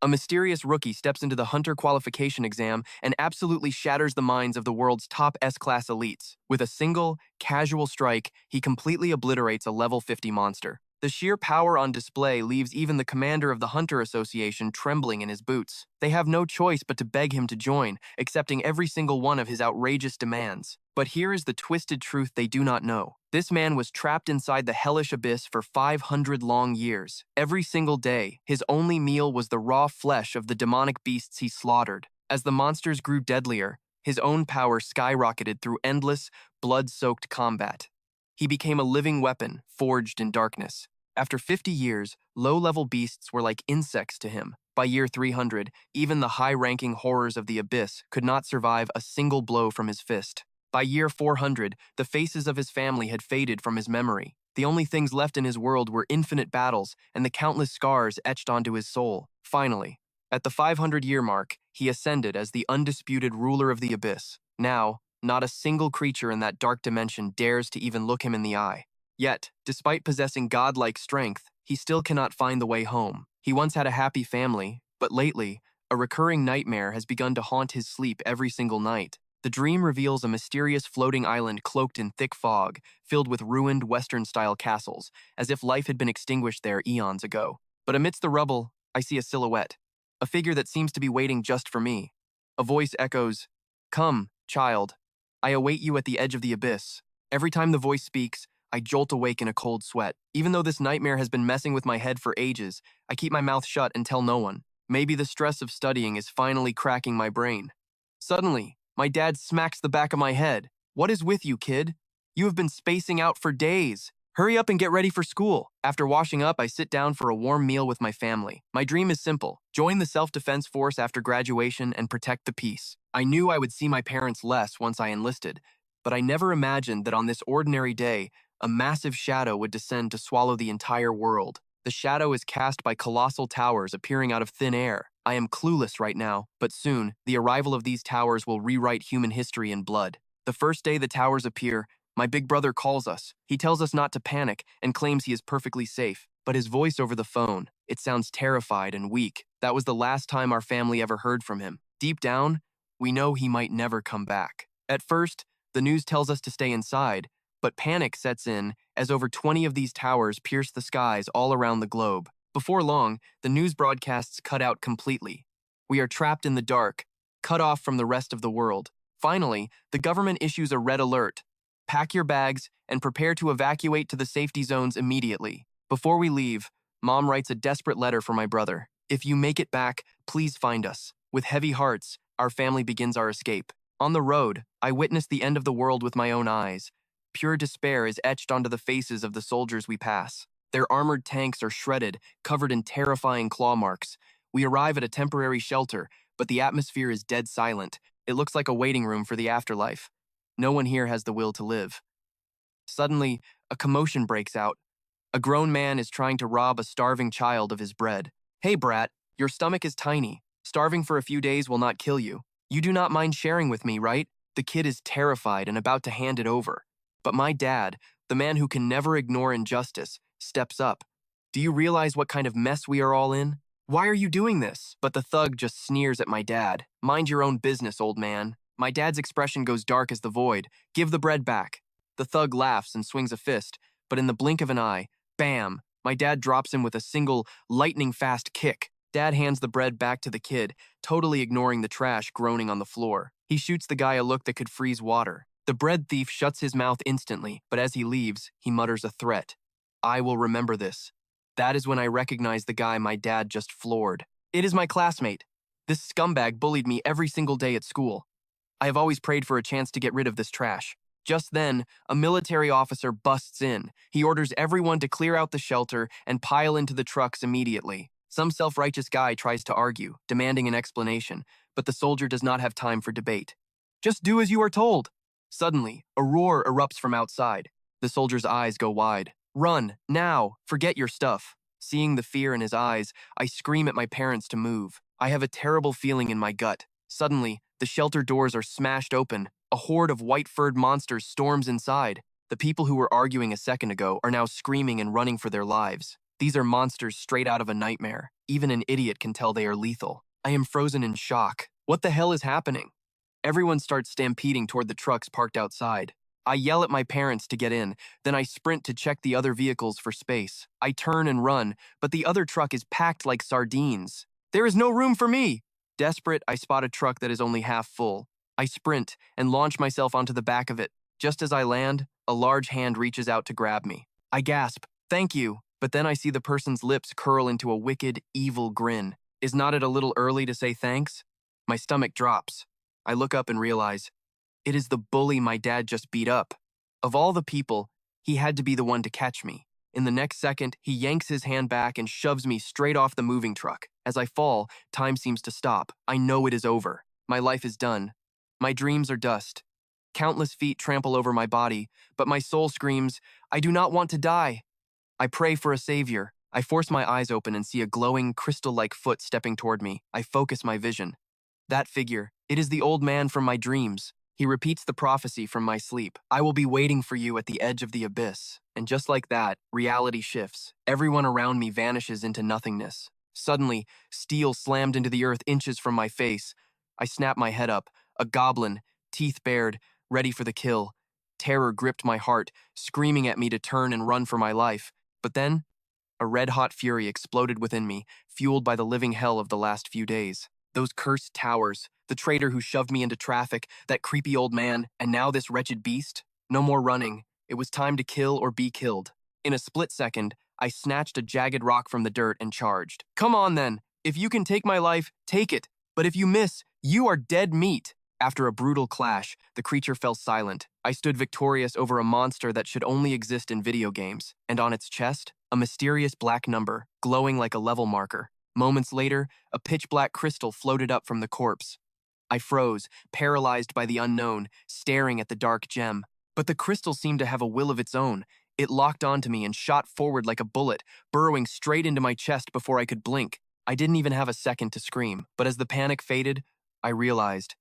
A mysterious rookie steps into the hunter qualification exam and absolutely shatters the minds of the world's top S-class elites. With a single, casual strike, he completely obliterates a level 50 monster. The sheer power on display leaves even the commander of the Hunter Association trembling in his boots. They have no choice but to beg him to join, accepting every single one of his outrageous demands. But here is the twisted truth they do not know. This man was trapped inside the hellish abyss for 500 long years. Every single day, his only meal was the raw flesh of the demonic beasts he slaughtered. As the monsters grew deadlier, his own power skyrocketed through endless, blood-soaked combat. He became a living weapon, forged in darkness. After 50 years, low-level beasts were like insects to him. By year 300, even the high-ranking horrors of the abyss could not survive a single blow from his fist. By year 400, the faces of his family had faded from his memory. The only things left in his world were infinite battles and the countless scars etched onto his soul. Finally, at the 500-year mark, he ascended as the undisputed ruler of the abyss. Now, not a single creature in that dark dimension dares to even look him in the eye. Yet, despite possessing godlike strength, he still cannot find the way home. He once had a happy family, but lately, a recurring nightmare has begun to haunt his sleep every single night. The dream reveals a mysterious floating island cloaked in thick fog, filled with ruined Western-style castles, as if life had been extinguished there eons ago. But amidst the rubble, I see a silhouette, a figure that seems to be waiting just for me. A voice echoes, "Come, child. I await you at the edge of the abyss." Every time the voice speaks, I jolt awake in a cold sweat. Even though this nightmare has been messing with my head for ages, I keep my mouth shut and tell no one. Maybe the stress of studying is finally cracking my brain. Suddenly, my dad smacks the back of my head. "What is with you, kid? You have been spacing out for days. Hurry up and get ready for school." After washing up, I sit down for a warm meal with my family. My dream is simple: join the self-defense force after graduation and protect the peace. I knew I would see my parents less once I enlisted, but I never imagined that on this ordinary day, a massive shadow would descend to swallow the entire world. The shadow is cast by colossal towers appearing out of thin air. I am clueless right now, but soon, the arrival of these towers will rewrite human history in blood. The first day the towers appear, my big brother calls us. He tells us not to panic and claims he is perfectly safe. But his voice over the phone, it sounds terrified and weak. That was the last time our family ever heard from him. Deep down, we know he might never come back. At first, the news tells us to stay inside, but panic sets in as over 20 of these towers pierce the skies all around the globe. Before long, the news broadcasts cut out completely. We are trapped in the dark, cut off from the rest of the world. Finally, the government issues a red alert. Pack your bags and prepare to evacuate to the safety zones immediately. Before we leave, Mom writes a desperate letter for my brother. "If you make it back, please find us." With heavy hearts, our family begins our escape. On the road, I witness the end of the world with my own eyes. Pure despair is etched onto the faces of the soldiers we pass. Their armored tanks are shredded, covered in terrifying claw marks. We arrive at a temporary shelter, but the atmosphere is dead silent. It looks like a waiting room for the afterlife. No one here has the will to live. Suddenly, a commotion breaks out. A grown man is trying to rob a starving child of his bread. "Hey, brat, your stomach is tiny. Starving for a few days will not kill you. You do not mind sharing with me, right?" The kid is terrified and about to hand it over. But my dad, the man who can never ignore injustice, steps up. "Do you realize what kind of mess we are all in? Why are you doing this?" But the thug just sneers at my dad. "Mind your own business, old man." My dad's expression goes dark as the void. "Give the bread back." The thug laughs and swings a fist, but in the blink of an eye, bam, my dad drops him with a single, lightning-fast kick. Dad hands the bread back to the kid, totally ignoring the trash groaning on the floor. He shoots the guy a look that could freeze water. The bread thief shuts his mouth instantly, but as he leaves, he mutters a threat. "I will remember this." That is when I recognize the guy my dad just floored. It is my classmate. This scumbag bullied me every single day at school. I have always prayed for a chance to get rid of this trash. Just then, a military officer busts in. He orders everyone to clear out the shelter and pile into the trucks immediately. Some self-righteous guy tries to argue, demanding an explanation, but the soldier does not have time for debate. "Just do as you are told." Suddenly, a roar erupts from outside. The soldier's eyes go wide. "Run, now, forget your stuff." Seeing the fear in his eyes, I scream at my parents to move. I have a terrible feeling in my gut. Suddenly, the shelter doors are smashed open. A horde of white-furred monsters storms inside. The people who were arguing a second ago are now screaming and running for their lives. These are monsters straight out of a nightmare. Even an idiot can tell they are lethal. I am frozen in shock. What the hell is happening? Everyone starts stampeding toward the trucks parked outside. I yell at my parents to get in, then I sprint to check the other vehicles for space. I turn and run, but the other truck is packed like sardines. There is no room for me! Desperate, I spot a truck that is only half full. I sprint and launch myself onto the back of it. Just as I land, a large hand reaches out to grab me. I gasp, "Thank you," but then I see the person's lips curl into a wicked, evil grin. Is not it a little early to say thanks? My stomach drops. I look up and realize it is the bully my dad just beat up. Of all the people, he had to be the one to catch me. In the next second, he yanks his hand back and shoves me straight off the moving truck. As I fall, time seems to stop. I know it is over. My life is done. My dreams are dust. Countless feet trample over my body, but my soul screams, "I do not want to die." I pray for a savior. I force my eyes open and see a glowing, crystal-like foot stepping toward me. I focus my vision. That figure, it is the old man from my dreams. He repeats the prophecy from my sleep. "I will be waiting for you at the edge of the abyss." And just like that, reality shifts. Everyone around me vanishes into nothingness. Suddenly, steel slammed into the earth inches from my face. I snap my head up, a goblin, teeth bared, ready for the kill. Terror gripped my heart, screaming at me to turn and run for my life. But then, a red-hot fury exploded within me, fueled by the living hell of the last few days. Those cursed towers, the traitor who shoved me into traffic, that creepy old man, and now this wretched beast? No more running. It was time to kill or be killed. In a split second, I snatched a jagged rock from the dirt and charged. "Come on then! If you can take my life, take it! But if you miss, you are dead meat!" After a brutal clash, the creature fell silent. I stood victorious over a monster that should only exist in video games, and on its chest, a mysterious black number, glowing like a level marker. Moments later, a pitch-black crystal floated up from the corpse. I froze, paralyzed by the unknown, staring at the dark gem. But the crystal seemed to have a will of its own. It locked onto me and shot forward like a bullet, burrowing straight into my chest before I could blink. I didn't even have a second to scream, but as the panic faded, I realized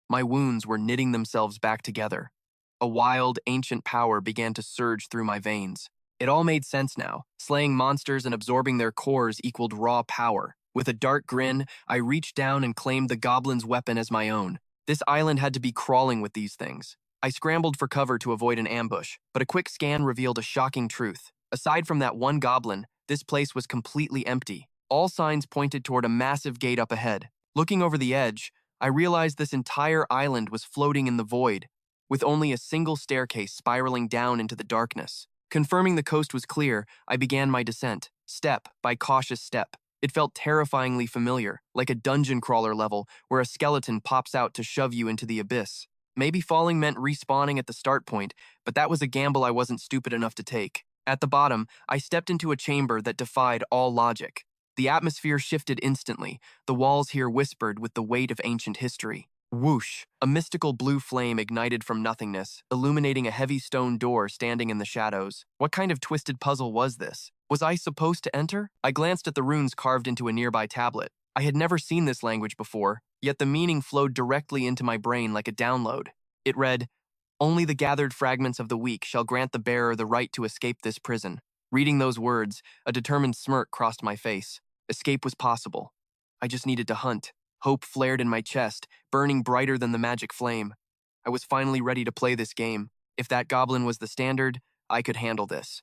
my wounds were knitting themselves back together. A wild, ancient power began to surge through my veins. It all made sense now. Slaying monsters and absorbing their cores equaled raw power. With a dark grin, I reached down and claimed the goblin's weapon as my own. This island had to be crawling with these things. I scrambled for cover to avoid an ambush, but a quick scan revealed a shocking truth. Aside from that one goblin, this place was completely empty. All signs pointed toward a massive gate up ahead. Looking over the edge, I realized this entire island was floating in the void, with only a single staircase spiraling down into the darkness. Confirming the coast was clear, I began my descent, step by cautious step. It felt terrifyingly familiar, like a dungeon crawler level where a skeleton pops out to shove you into the abyss. Maybe falling meant respawning at the start point, but that was a gamble I wasn't stupid enough to take. At the bottom, I stepped into a chamber that defied all logic. The atmosphere shifted instantly. The walls here whispered with the weight of ancient history. Whoosh! A mystical blue flame ignited from nothingness, illuminating a heavy stone door standing in the shadows. What kind of twisted puzzle was this? Was I supposed to enter? I glanced at the runes carved into a nearby tablet. I had never seen this language before, yet the meaning flowed directly into my brain like a download. It read, "Only the gathered fragments of the weak shall grant the bearer the right to escape this prison." Reading those words, a determined smirk crossed my face. Escape was possible. I just needed to hunt. Hope flared in my chest, burning brighter than the magic flame. I was finally ready to play this game. If that goblin was the standard, I could handle this.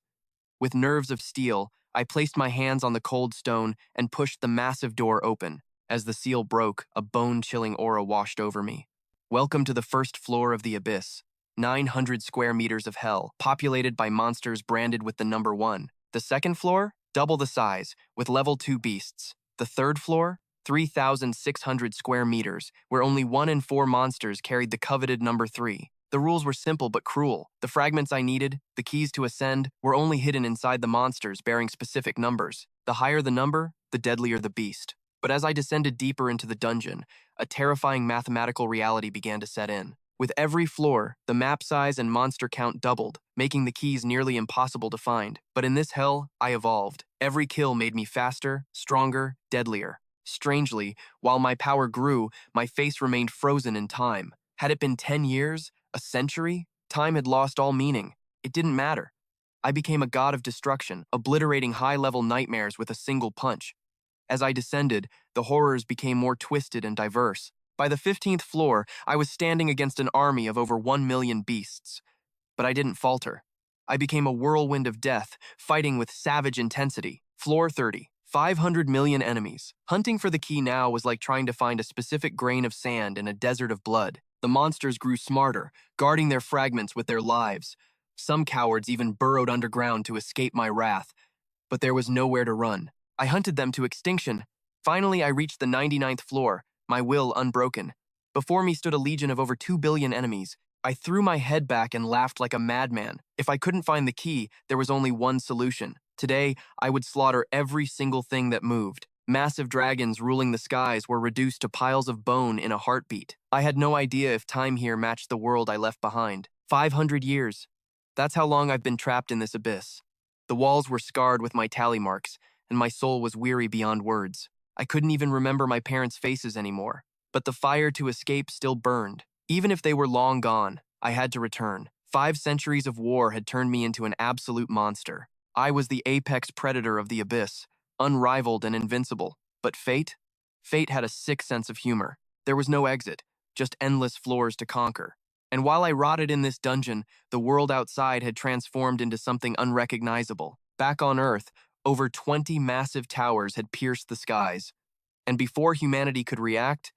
With nerves of steel, I placed my hands on the cold stone and pushed the massive door open. As the seal broke, a bone-chilling aura washed over me. Welcome to the first floor of the abyss. 900 square meters of hell, populated by monsters branded with the number 1. The second floor? Double the size, with level 2 beasts. The third floor? 3,600 square meters, where only 1 in 4 monsters carried the coveted number 3. The rules were simple but cruel. The fragments I needed, the keys to ascend, were only hidden inside the monsters bearing specific numbers. The higher the number, the deadlier the beast. But as I descended deeper into the dungeon, a terrifying mathematical reality began to set in. With every floor, the map size and monster count doubled, making the keys nearly impossible to find. But in this hell, I evolved. Every kill made me faster, stronger, deadlier. Strangely, while my power grew, my face remained frozen in time. Had it been 10 years, a century, time had lost all meaning. It didn't matter. I became a god of destruction, obliterating high-level nightmares with a single punch. As I descended, the horrors became more twisted and diverse. By the 15th floor, I was standing against an army of over 1 million beasts. But I didn't falter. I became a whirlwind of death, fighting with savage intensity. Floor 30, 500 million enemies. Hunting for the key now was like trying to find a specific grain of sand in a desert of blood. The monsters grew smarter, guarding their fragments with their lives. Some cowards even burrowed underground to escape my wrath. But there was nowhere to run. I hunted them to extinction. Finally, I reached the 99th floor, my will unbroken. Before me stood a legion of over 2 billion enemies. I threw my head back and laughed like a madman. If I couldn't find the key, there was only one solution. Today, I would slaughter every single thing that moved. Massive dragons ruling the skies were reduced to piles of bone in a heartbeat. I had no idea if time here matched the world I left behind. 500 years. That's how long I've been trapped in this abyss. The walls were scarred with my tally marks, and my soul was weary beyond words. I couldn't even remember my parents' faces anymore. But the fire to escape still burned. Even if they were long gone, I had to return. 5 centuries of war had turned me into an absolute monster. I was the apex predator of the abyss, unrivaled and invincible. But fate? Fate had a sick sense of humor. There was no exit, just endless floors to conquer. And while I rotted in this dungeon, the world outside had transformed into something unrecognizable. Back on Earth, over 20 massive towers had pierced the skies. And before humanity could react,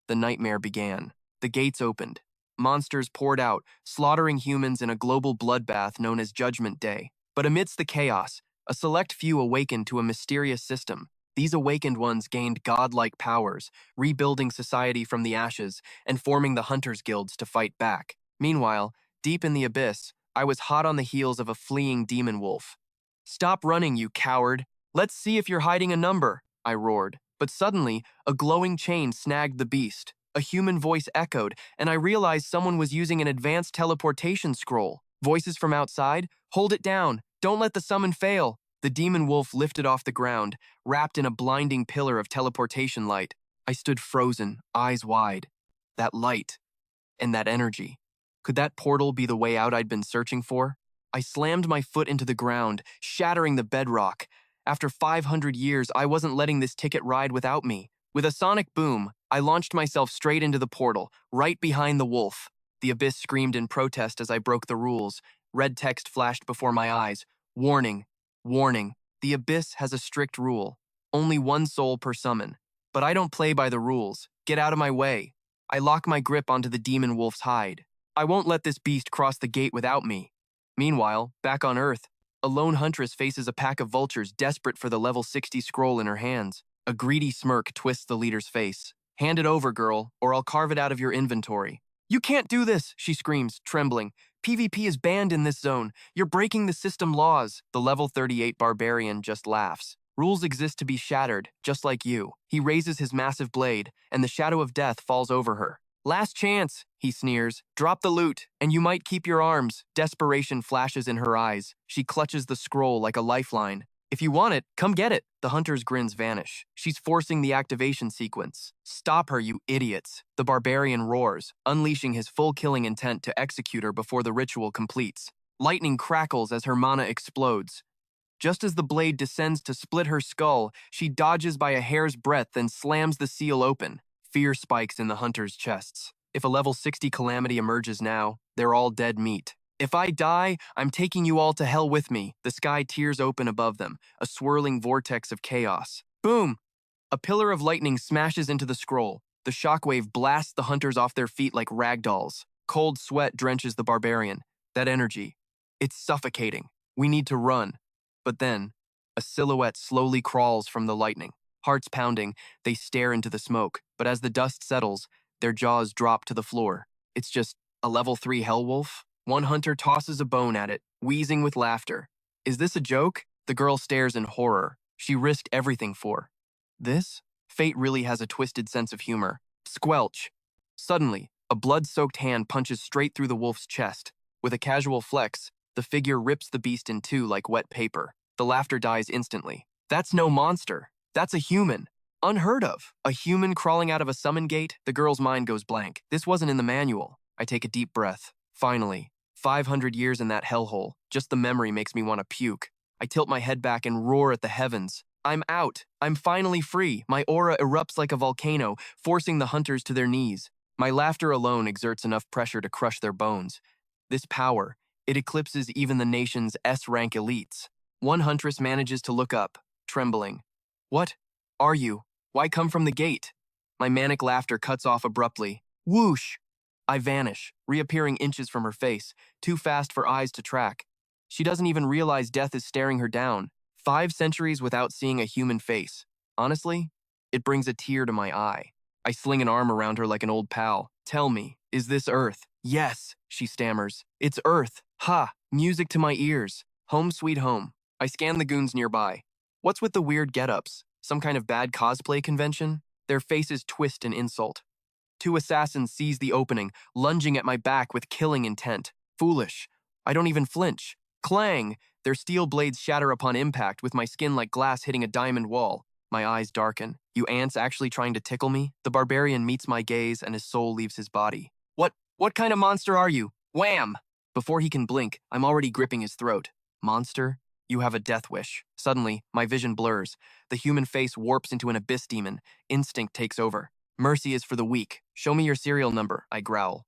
the nightmare began. The gates opened. Monsters poured out, slaughtering humans in a global bloodbath known as Judgment Day. But amidst the chaos, a select few awakened to a mysterious system. These awakened ones gained godlike powers, rebuilding society from the ashes and forming the Hunters' Guilds to fight back. Meanwhile, deep in the abyss, I was hot on the heels of a fleeing demon wolf. "Stop running, you coward! Let's see if you're hiding a number," I roared. But suddenly, a glowing chain snagged the beast. A human voice echoed, and I realized someone was using an advanced teleportation scroll. Voices from outside, "Hold it down! Don't let the summon fail!" The demon wolf lifted off the ground, wrapped in a blinding pillar of teleportation light. I stood frozen, eyes wide. That light, and that energy. Could that portal be the way out I'd been searching for? I slammed my foot into the ground, shattering the bedrock. After 500 years, I wasn't letting this ticket ride without me. With a sonic boom, I launched myself straight into the portal, right behind the wolf. The abyss screamed in protest as I broke the rules. Red text flashed before my eyes. "Warning, warning. The abyss has a strict rule. Only one soul per summon. But I don't play by the rules. Get out of my way." I lock my grip onto the demon wolf's hide. I won't let this beast cross the gate without me. Meanwhile, back on Earth, a lone huntress faces a pack of vultures desperate for the level 60 scroll in her hands. A greedy smirk twists the leader's face. "Hand it over, girl, or I'll carve it out of your inventory." "You can't do this," she screams, trembling. "PvP is banned in this zone. You're breaking the system laws." The level 38 barbarian just laughs. "Rules exist to be shattered, just like you." He raises his massive blade, and the shadow of death falls over her. "Last chance," he sneers. "Drop the loot, and you might keep your arms." Desperation flashes in her eyes. She clutches the scroll like a lifeline. "If you want it, come get it." The hunter's grins vanish. She's forcing the activation sequence. "Stop her, you idiots." The barbarian roars, unleashing his full killing intent to execute her before the ritual completes. Lightning crackles as her mana explodes. Just as the blade descends to split her skull, she dodges by a hair's breadth and slams the seal open. Fear spikes in the hunter's chests. If a level 60 calamity emerges now, they're all dead meat. "If I die, I'm taking you all to hell with me." The sky tears open above them, a swirling vortex of chaos. Boom! A pillar of lightning smashes into the scroll. The shockwave blasts the hunters off their feet like ragdolls. Cold sweat drenches the barbarian. That energy. It's suffocating. We need to run. But then, a silhouette slowly crawls from the lightning. Hearts pounding, they stare into the smoke. But as the dust settles, their jaws drop to the floor. It's just a level 3 hellwolf? One hunter tosses a bone at it, wheezing with laughter. "Is this a joke?" The girl stares in horror. She risked everything for this? Fate really has a twisted sense of humor. Squelch! Suddenly, a blood-soaked hand punches straight through the wolf's chest. With a casual flex, the figure rips the beast in two like wet paper. The laughter dies instantly. "That's no monster. That's a human." Unheard of. A human crawling out of a summon gate? The girl's mind goes blank. This wasn't in the manual. I take a deep breath. Finally, 500 years in that hellhole. Just the memory makes me want to puke. I tilt my head back and roar at the heavens. I'm out. I'm finally free. My aura erupts like a volcano, forcing the hunters to their knees. My laughter alone exerts enough pressure to crush their bones. This power, it eclipses even the nation's S-rank elites. One huntress manages to look up, trembling. What? Are you? Why come from the gate? My manic laughter cuts off abruptly. Whoosh! I vanish, reappearing inches from her face, too fast for eyes to track. She doesn't even realize death is staring her down. 5 centuries without seeing a human face. Honestly, it brings a tear to my eye. I sling an arm around her like an old pal. Tell me, is this Earth? Yes, she stammers. It's Earth. Ha! Music to my ears. Home sweet home. I scan the goons nearby. What's with the weird get-ups? Some kind of bad cosplay convention? Their faces twist in insult. 2 assassins seize the opening, lunging at my back with killing intent. Foolish. I don't even flinch. Clang! Their steel blades shatter upon impact, with my skin like glass hitting a diamond wall. My eyes darken. You ants actually trying to tickle me? The barbarian meets my gaze and his soul leaves his body. What kind of monster are you? Wham! Before he can blink, I'm already gripping his throat. Monster? You have a death wish. Suddenly, my vision blurs. The human face warps into an abyss demon. Instinct takes over. Mercy is for the weak. Show me your serial number, I growl.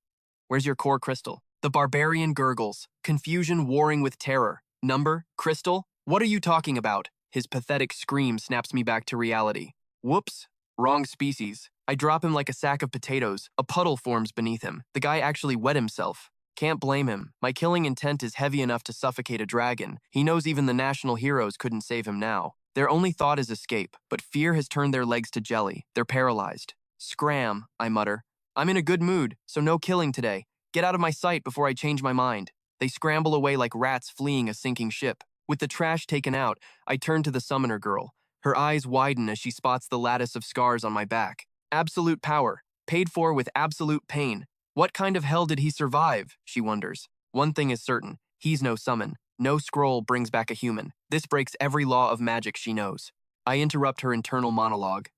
Where's your core crystal? The barbarian gurgles, confusion warring with terror. Number? Crystal? What are you talking about? His pathetic scream snaps me back to reality. Whoops. Wrong species. I drop him like a sack of potatoes. A puddle forms beneath him. The guy actually wet himself. Can't blame him. My killing intent is heavy enough to suffocate a dragon. He knows even the national heroes couldn't save him now. Their only thought is escape, but fear has turned their legs to jelly. They're paralyzed. Scram, I mutter. I'm in a good mood, so no killing today. Get out of my sight before I change my mind. They scramble away like rats fleeing a sinking ship. With the trash taken out, I turn to the summoner girl. Her eyes widen as she spots the lattice of scars on my back. Absolute power, paid for with absolute pain. What kind of hell did he survive, she wonders. One thing is certain, he's no summon. No scroll brings back a human. This breaks every law of magic she knows. I interrupt her internal monologue.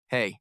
Hey,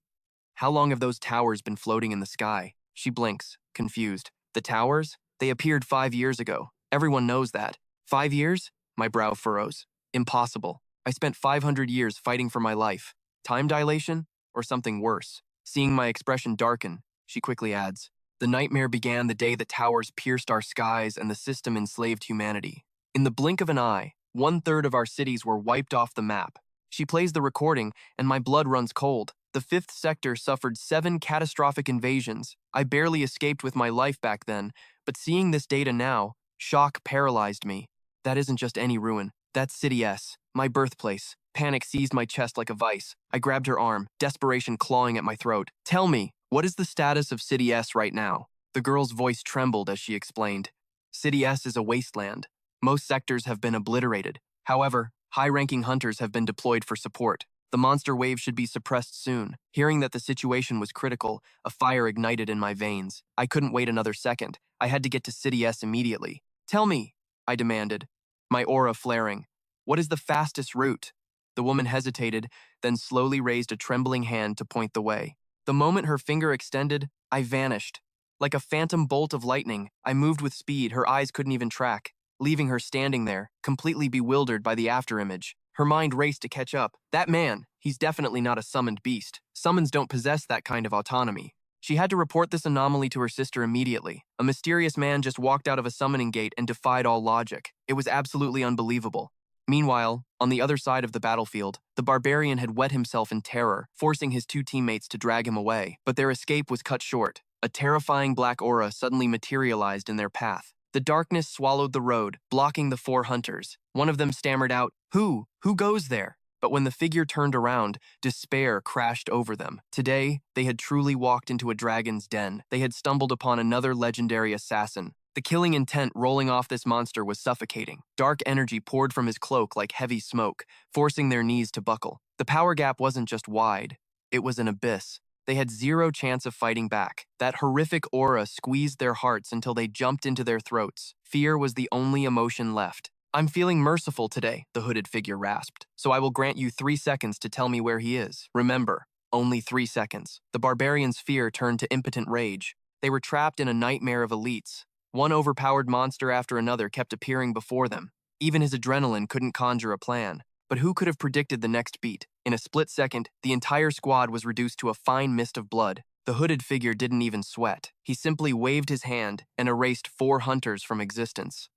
how long have those towers been floating in the sky? She blinks, confused. The towers? They appeared 5 years ago. Everyone knows that. 5 years? My brow furrows. Impossible. I spent 500 years fighting for my life. Time dilation? Or something worse? Seeing my expression darken, she quickly adds, the nightmare began the day the towers pierced our skies and the system enslaved humanity. In the blink of an eye, 1/3 of our cities were wiped off the map. She plays the recording, and my blood runs cold. The 5th sector suffered 7 catastrophic invasions. I barely escaped with my life back then, but seeing this data now, shock paralyzed me. That isn't just any ruin. That's City S, my birthplace. Panic seized my chest like a vice. I grabbed her arm, desperation clawing at my throat. Tell me, what is the status of City S right now? The girl's voice trembled as she explained. City S is a wasteland. Most sectors have been obliterated. However, high-ranking hunters have been deployed for support. The monster wave should be suppressed soon. Hearing that the situation was critical, a fire ignited in my veins. I couldn't wait another second. I had to get to City S immediately. Tell me, I demanded, my aura flaring. What is the fastest route? The woman hesitated, then slowly raised a trembling hand to point the way. The moment her finger extended, I vanished. Like a phantom bolt of lightning, I moved with speed her eyes couldn't even track, leaving her standing there, completely bewildered by the afterimage. Her mind raced to catch up. That man, he's definitely not a summoned beast. Summons don't possess that kind of autonomy. She had to report this anomaly to her sister immediately. A mysterious man just walked out of a summoning gate and defied all logic. It was absolutely unbelievable. Meanwhile, on the other side of the battlefield, the barbarian had wet himself in terror, forcing his 2 teammates to drag him away. But their escape was cut short. A terrifying black aura suddenly materialized in their path. The darkness swallowed the road, blocking the 4 hunters. One of them stammered out, Who? Who goes there? But when the figure turned around, despair crashed over them. Today, they had truly walked into a dragon's den. They had stumbled upon another legendary assassin. The killing intent rolling off this monster was suffocating. Dark energy poured from his cloak like heavy smoke, forcing their knees to buckle. The power gap wasn't just wide, it was an abyss. They had 0 chance of fighting back. That horrific aura squeezed their hearts until they jumped into their throats. Fear was the only emotion left. I'm feeling merciful today, the hooded figure rasped, so I will grant you 3 seconds to tell me where he is. Remember, only 3 seconds. The barbarian's fear turned to impotent rage. They were trapped in a nightmare of elites. One overpowered monster after another kept appearing before them. Even his adrenaline couldn't conjure a plan. But who could have predicted the next beat? In a split second, the entire squad was reduced to a fine mist of blood. The hooded figure didn't even sweat. He simply waved his hand and erased 4 hunters from existence.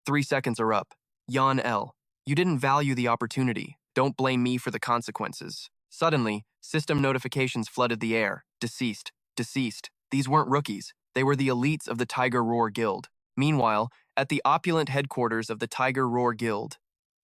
3 seconds are up. Yan L. You didn't value the opportunity. Don't blame me for the consequences. Suddenly, system notifications flooded the air. Deceased. Deceased. These weren't rookies. They were the elites of the Tiger Roar Guild. Meanwhile, at the opulent headquarters of the Tiger Roar Guild,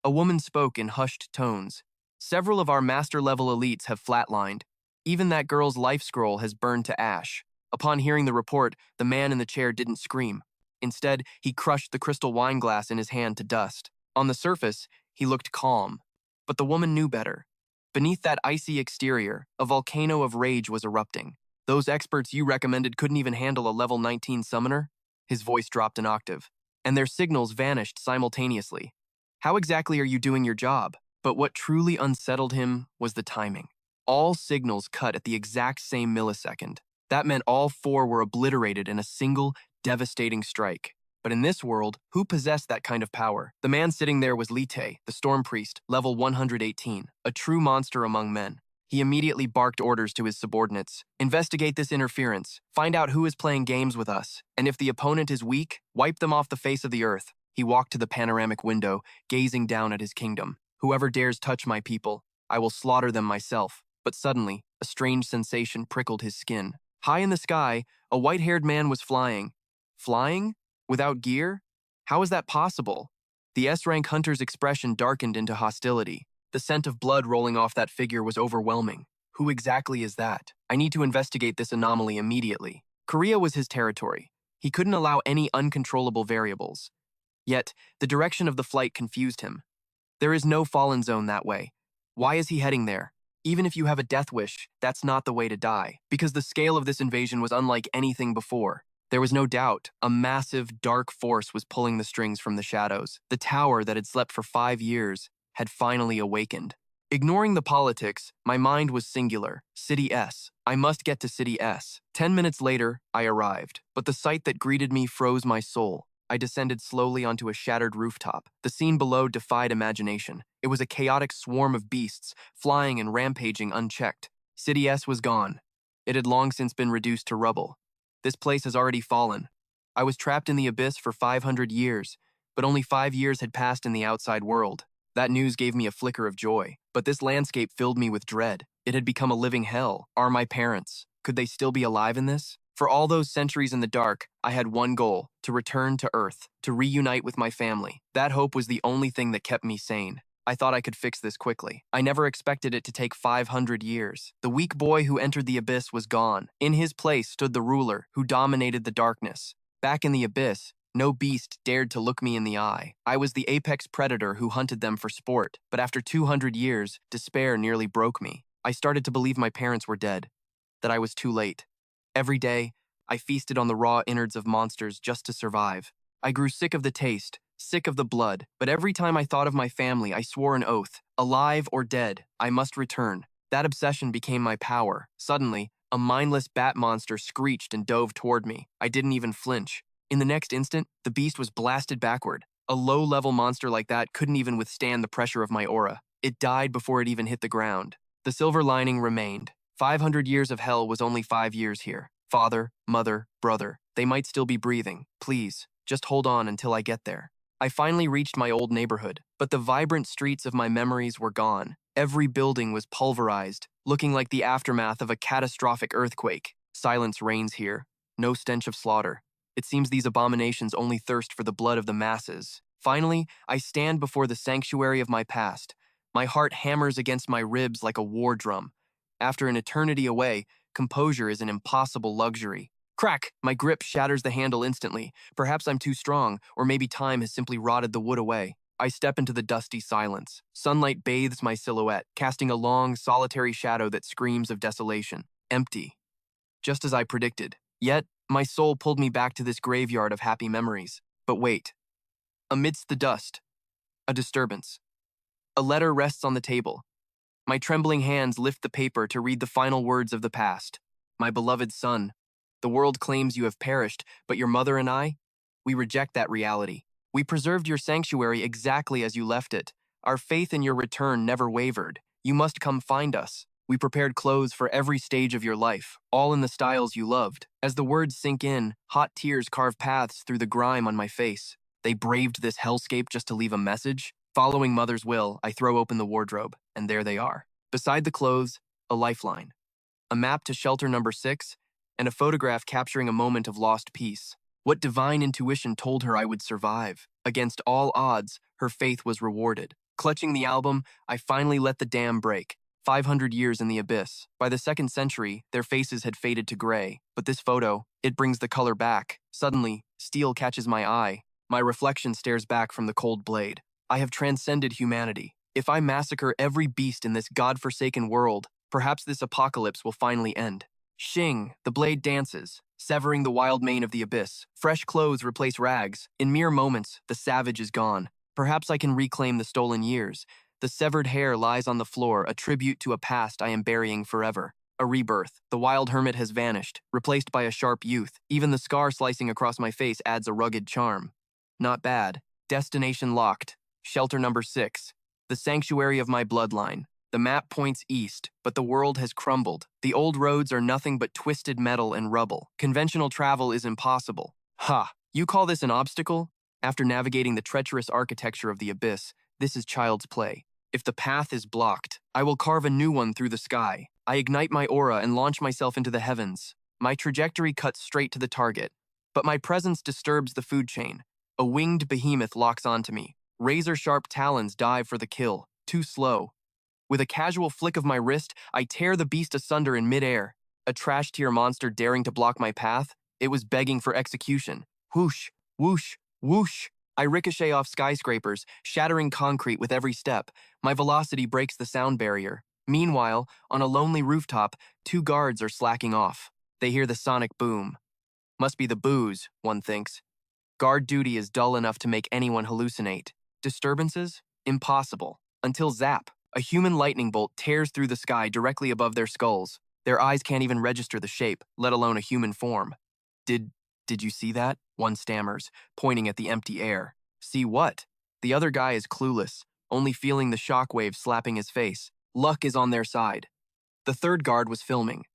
a woman spoke in hushed tones. Several of our master-level elites have flatlined. Even that girl's life scroll has burned to ash. Upon hearing the report, the man in the chair didn't scream. Instead, he crushed the crystal wine glass in his hand to dust. On the surface, he looked calm. But the woman knew better. Beneath that icy exterior, a volcano of rage was erupting. Those experts you recommended couldn't even handle a level 19 summoner? His voice dropped an octave. And their signals vanished simultaneously. How exactly are you doing your job? But what truly unsettled him was the timing. All signals cut at the exact same millisecond. That meant all 4 were obliterated in a single, devastating strike. But in this world, who possessed that kind of power? The man sitting there was Lite, the Storm Priest, level 118, a true monster among men. He immediately barked orders to his subordinates. Investigate this interference. Find out who is playing games with us. And if the opponent is weak, wipe them off the face of the earth. He walked to the panoramic window, gazing down at his kingdom. Whoever dares touch my people, I will slaughter them myself. But suddenly, a strange sensation prickled his skin. High in the sky, a white-haired man was flying. Flying? Without gear? How is that possible? The S-rank hunter's expression darkened into hostility. The scent of blood rolling off that figure was overwhelming. Who exactly is that? I need to investigate this anomaly immediately. Korea was his territory. He couldn't allow any uncontrollable variables. Yet, the direction of the flight confused him. There is no fallen zone that way. Why is he heading there? Even if you have a death wish, that's not the way to die, because the scale of this invasion was unlike anything before. There was no doubt, a massive, dark force was pulling the strings from the shadows. The tower that had slept for 5 years had finally awakened. Ignoring the politics, my mind was singular. City S. I must get to City S. 10 minutes later, I arrived, but the sight that greeted me froze my soul. I descended slowly onto a shattered rooftop. The scene below defied imagination. It was a chaotic swarm of beasts, flying and rampaging unchecked. City S was gone. It had long since been reduced to rubble. This place has already fallen. I was trapped in the abyss for 500 years, but only 5 years had passed in the outside world. That news gave me a flicker of joy, but this landscape filled me with dread. It had become a living hell. Are my parents? Could they still be alive in this? For all those centuries in the dark, I had one goal: to return to Earth, to reunite with my family. That hope was the only thing that kept me sane. I thought I could fix this quickly. I never expected it to take 500 years. The weak boy who entered the abyss was gone. In his place stood the ruler who dominated the darkness. Back in the abyss, no beast dared to look me in the eye. I was the apex predator who hunted them for sport. But after 200 years, despair nearly broke me. I started to believe my parents were dead, that I was too late. Every day, I feasted on the raw innards of monsters just to survive. I grew sick of the taste, sick of the blood, but every time I thought of my family, I swore an oath. Alive or dead, I must return. That obsession became my power. Suddenly, a mindless bat monster screeched and dove toward me. I didn't even flinch. In the next instant, the beast was blasted backward. A low-level monster like that couldn't even withstand the pressure of my aura. It died before it even hit the ground. The silver lining remained. 500 years of hell was only 5 years here. Father, mother, brother, they might still be breathing. Please, just hold on until I get there. I finally reached my old neighborhood, but the vibrant streets of my memories were gone. Every building was pulverized, looking like the aftermath of a catastrophic earthquake. Silence reigns here, no stench of slaughter. It seems these abominations only thirst for the blood of the masses. Finally, I stand before the sanctuary of my past. My heart hammers against my ribs like a war drum. After an eternity away, composure is an impossible luxury. Crack! My grip shatters the handle instantly. Perhaps I'm too strong, or maybe time has simply rotted the wood away. I step into the dusty silence. Sunlight bathes my silhouette, casting a long, solitary shadow that screams of desolation. Empty. Just as I predicted. Yet, my soul pulled me back to this graveyard of happy memories. But wait. Amidst the dust, a disturbance. A letter rests on the table. My trembling hands lift the paper to read the final words of the past. My beloved son, the world claims you have perished, but your mother and I? We reject that reality. We preserved your sanctuary exactly as you left it. Our faith in your return never wavered. You must come find us. We prepared clothes for every stage of your life, all in the styles you loved. As the words sink in, hot tears carve paths through the grime on my face. They braved this hellscape just to leave a message. Following Mother's will, I throw open the wardrobe, and there they are. Beside the clothes, a lifeline, a map to shelter number 6, and a photograph capturing a moment of lost peace. What divine intuition told her I would survive? Against all odds, her faith was rewarded. Clutching the album, I finally let the dam break. 500 years in the abyss. By the 2nd century, their faces had faded to gray, but this photo, it brings the color back. Suddenly, steel catches my eye. My reflection stares back from the cold blade. I have transcended humanity. If I massacre every beast in this godforsaken world, perhaps this apocalypse will finally end. Shing, the blade dances, severing the wild mane of the abyss. Fresh clothes replace rags. In mere moments, the savage is gone. Perhaps I can reclaim the stolen years. The severed hair lies on the floor, a tribute to a past I am burying forever. A rebirth. The wild hermit has vanished, replaced by a sharp youth. Even the scar slicing across my face adds a rugged charm. Not bad. Destination locked. Shelter number 6. The sanctuary of my bloodline. The map points east, but the world has crumbled. The old roads are nothing but twisted metal and rubble. Conventional travel is impossible. Ha! You call this an obstacle? After navigating the treacherous architecture of the abyss, this is child's play. If the path is blocked, I will carve a new one through the sky. I ignite my aura and launch myself into the heavens. My trajectory cuts straight to the target, but my presence disturbs the food chain. A winged behemoth locks onto me. Razor-sharp talons dive for the kill. Too slow. With a casual flick of my wrist, I tear the beast asunder in midair. A trash-tier monster daring to block my path, it was begging for execution. Whoosh, whoosh, whoosh. I ricochet off skyscrapers, shattering concrete with every step. My velocity breaks the sound barrier. Meanwhile, on a lonely rooftop, 2 guards are slacking off. They hear the sonic boom. Must be the booze, one thinks. Guard duty is dull enough to make anyone hallucinate. Disturbances? Impossible. Until zap. A human lightning bolt tears through the sky directly above their skulls. Their eyes can't even register the shape, let alone a human form. Did you see that? One stammers, pointing at the empty air. See what? The other guy is clueless, only feeling the shockwave slapping his face. Luck is on their side. The third guard was filming.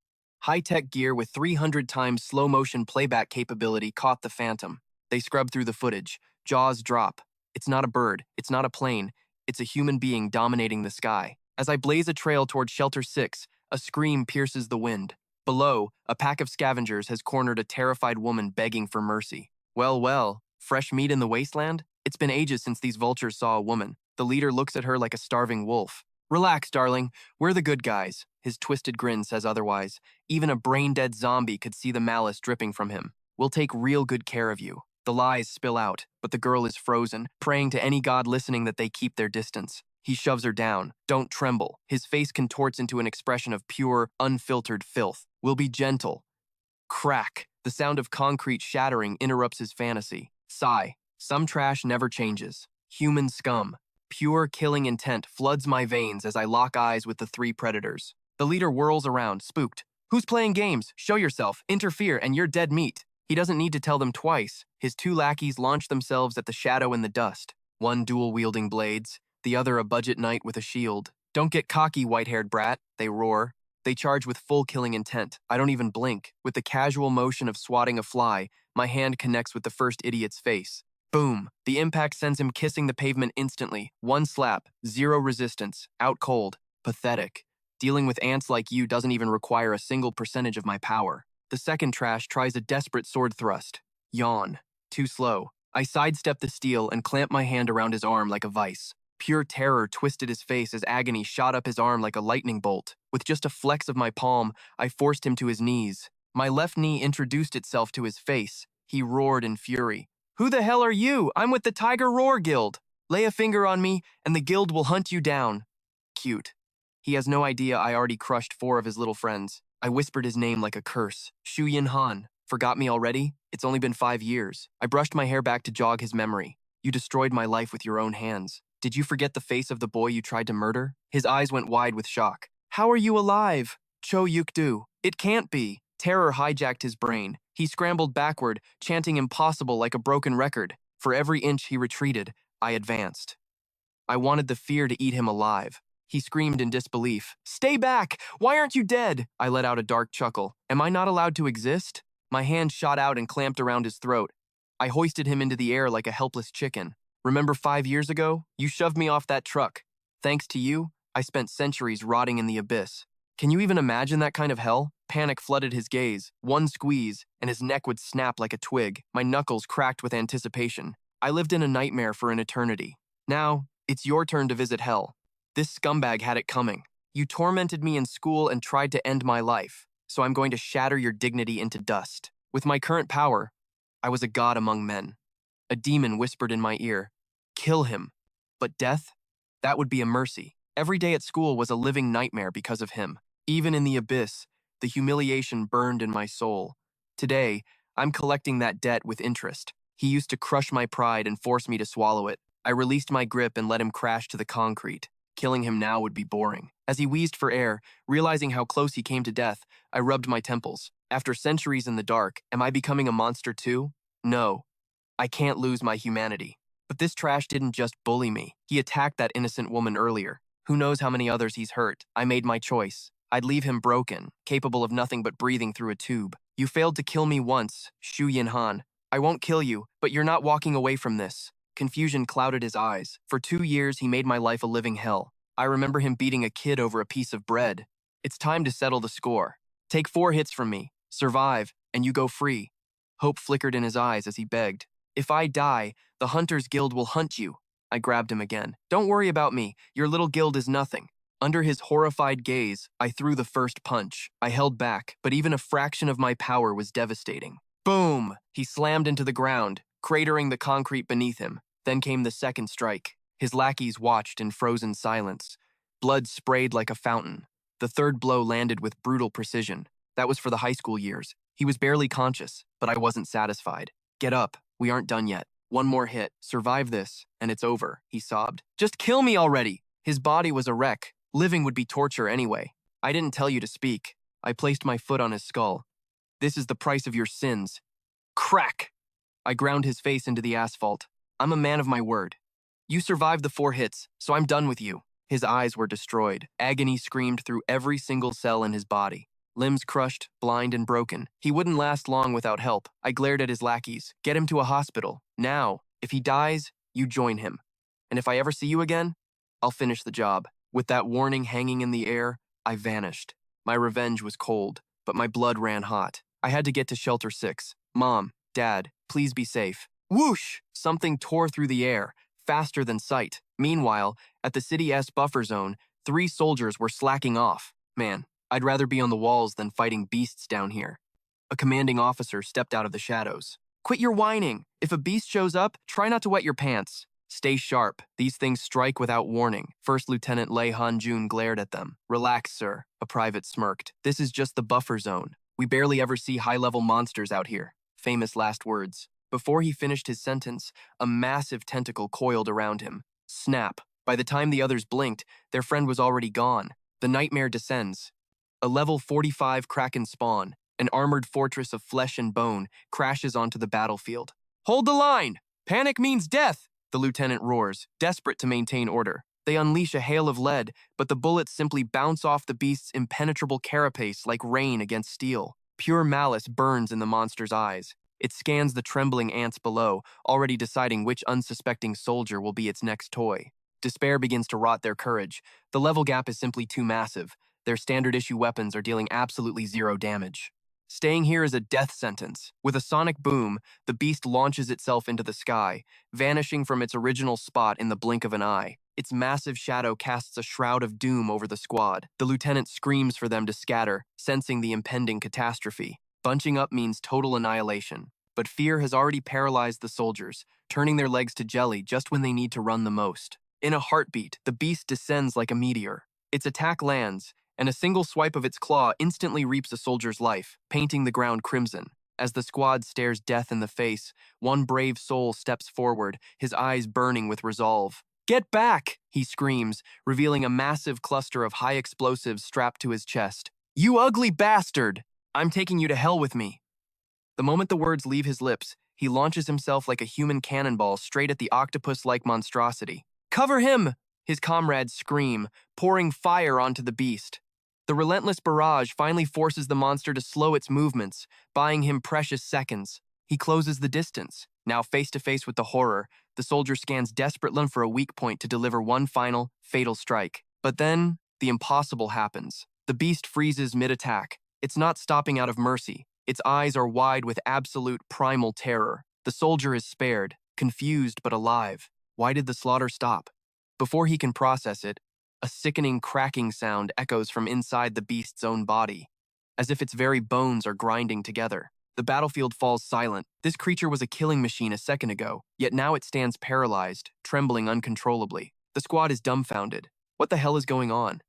High-tech gear with 300 times slow-motion playback capability caught the phantom. They scrub through the footage. Jaws drop. It's not a bird. It's not a plane. It's a human being dominating the sky. As I blaze a trail toward Shelter 6, a scream pierces the wind. Below, a pack of scavengers has cornered a terrified woman begging for mercy. Well, fresh meat in the wasteland? It's been ages since these vultures saw a woman. The leader looks at her like a starving wolf. Relax, darling. We're the good guys. His twisted grin says otherwise. Even a brain-dead zombie could see the malice dripping from him. We'll take real good care of you. The lies spill out, but the girl is frozen, praying to any god listening that they keep their distance. He shoves her down. Don't tremble. His face contorts into an expression of pure, unfiltered filth. We'll be gentle. Crack. The sound of concrete shattering interrupts his fantasy. Sigh. Some trash never changes. Human scum. Pure killing intent floods my veins as I lock eyes with the 3 predators. The leader whirls around, spooked. Who's playing games? Show yourself. Interfere, and you're dead meat. He doesn't need to tell them twice. His 2 lackeys launch themselves at the shadow in the dust. One dual-wielding blades, the other a budget knight with a shield. Don't get cocky, white-haired brat, they roar. They charge with full killing intent. I don't even blink. With the casual motion of swatting a fly, my hand connects with the first idiot's face. Boom! The impact sends him kissing the pavement instantly. 1 slap, 0 resistance, out cold. Pathetic. Dealing with ants like you doesn't even require a single percentage of my power. The second trash tries a desperate sword thrust. Yawn. Too slow. I sidestep the steel and clamp my hand around his arm like a vice. Pure terror twisted his face as agony shot up his arm like a lightning bolt. With just a flex of my palm, I forced him to his knees. My left knee introduced itself to his face. He roared in fury. Who the hell are you? I'm with the Tiger Roar Guild. Lay a finger on me, and the guild will hunt you down. Cute. He has no idea I already crushed 4 of his little friends. I whispered his name like a curse. Shu Yin Han. Forgot me already? It's only been 5 years. I brushed my hair back to jog his memory. You destroyed my life with your own hands. Did you forget the face of the boy you tried to murder? His eyes went wide with shock. How are you alive? Cho Yuk-do. It can't be. Terror hijacked his brain. He scrambled backward, chanting impossible like a broken record. For every inch he retreated, I advanced. I wanted the fear to eat him alive. He screamed in disbelief. "Stay back! Why aren't you dead?" I let out a dark chuckle. Am I not allowed to exist? My hand shot out and clamped around his throat. I hoisted him into the air like a helpless chicken. Remember 5 years ago? You shoved me off that truck. Thanks to you, I spent centuries rotting in the abyss. Can you even imagine that kind of hell? Panic flooded his gaze. One squeeze, and his neck would snap like a twig. My knuckles cracked with anticipation. I lived in a nightmare for an eternity. Now, it's your turn to visit hell. This scumbag had it coming. You tormented me in school and tried to end my life, so I'm going to shatter your dignity into dust. With my current power, I was a god among men. A demon whispered in my ear, "Kill him." But death? That would be a mercy. Every day at school was a living nightmare because of him. Even in the abyss, the humiliation burned in my soul. Today, I'm collecting that debt with interest. He used to crush my pride and force me to swallow it. I released my grip and let him crash to the concrete. Killing him now would be boring. As he wheezed for air, realizing how close he came to death, I rubbed my temples. After centuries in the dark, am I becoming a monster too? No. I can't lose my humanity. But this trash didn't just bully me. He attacked that innocent woman earlier. Who knows how many others he's hurt? I made my choice. I'd leave him broken, capable of nothing but breathing through a tube. You failed to kill me once, Shu Yin-han. I won't kill you, but you're not walking away from this. Confusion clouded his eyes. For 2 years, he made my life a living hell. I remember him beating a kid over a piece of bread. It's time to settle the score. Take 4 hits from me, survive, and you go free. Hope flickered in his eyes as he begged. If I die, the Hunters Guild will hunt you. I grabbed him again. Don't worry about me. Your little guild is nothing. Under his horrified gaze, I threw the first punch. I held back, but even a fraction of my power was devastating. Boom! He slammed into the ground, cratering the concrete beneath him. Then came the second strike. His lackeys watched in frozen silence. Blood sprayed like a fountain. The third blow landed with brutal precision. That was for the high school years. He was barely conscious, but I wasn't satisfied. Get up. We aren't done yet. One more hit. Survive this, and it's over, he sobbed. Just kill me already! His body was a wreck. Living would be torture anyway. I didn't tell you to speak. I placed my foot on his skull. This is the price of your sins. Crack! I ground his face into the asphalt. I'm a man of my word. You survived the 4 hits, so I'm done with you. His eyes were destroyed. Agony screamed through every single cell in his body. Limbs crushed, blind and broken. He wouldn't last long without help. I glared at his lackeys. Get him to a hospital. Now, if he dies, you join him. And if I ever see you again, I'll finish the job. With that warning hanging in the air, I vanished. My revenge was cold, but my blood ran hot. I had to get to Shelter 6. Mom, Dad, please be safe. Whoosh! Something tore through the air, faster than sight. Meanwhile, at the City S buffer zone, 3 soldiers were slacking off. Man, I'd rather be on the walls than fighting beasts down here. A commanding officer stepped out of the shadows. Quit your whining. If a beast shows up, try not to wet your pants. Stay sharp. These things strike without warning. First Lieutenant Lei Han-jun glared at them. Relax, sir, a private smirked. This is just the buffer zone. We barely ever see high-level monsters out here. Famous last words. Before he finished his sentence, a massive tentacle coiled around him. Snap. By the time the others blinked, their friend was already gone. The nightmare descends. A level 45 Kraken spawn, an armored fortress of flesh and bone, crashes onto the battlefield. Hold the line! Panic means death! The lieutenant roars, desperate to maintain order. They unleash a hail of lead, but the bullets simply bounce off the beast's impenetrable carapace like rain against steel. Pure malice burns in the monster's eyes. It scans the trembling ants below, already deciding which unsuspecting soldier will be its next toy. Despair begins to rot their courage. The level gap is simply too massive. Their standard-issue weapons are dealing absolutely 0 damage. Staying here is a death sentence. With a sonic boom, the beast launches itself into the sky, vanishing from its original spot in the blink of an eye. Its massive shadow casts a shroud of doom over the squad. The lieutenant screams for them to scatter, sensing the impending catastrophe. Bunching up means total annihilation. But fear has already paralyzed the soldiers, turning their legs to jelly just when they need to run the most. In a heartbeat, the beast descends like a meteor. Its attack lands, and a single swipe of its claw instantly reaps a soldier's life, painting the ground crimson. As the squad stares death in the face, one brave soul steps forward, his eyes burning with resolve. "Get back!" he screams, revealing a massive cluster of high explosives strapped to his chest. "You ugly bastard!" I'm taking you to hell with me. The moment the words leave his lips, he launches himself like a human cannonball straight at the octopus-like monstrosity. Cover him! His comrades scream, pouring fire onto the beast. The relentless barrage finally forces the monster to slow its movements, buying him precious seconds. He closes the distance. Now face to face with the horror, the soldier scans desperately for a weak point to deliver one final, fatal strike. But then, the impossible happens. The beast freezes mid-attack. It's not stopping out of mercy. Its eyes are wide with absolute primal terror. The soldier is spared, confused but alive. Why did the slaughter stop? Before he can process it, a sickening cracking sound echoes from inside the beast's own body, as if its very bones are grinding together. The battlefield falls silent. This creature was a killing machine a second ago, yet now it stands paralyzed, trembling uncontrollably. The squad is dumbfounded. What the hell is going on?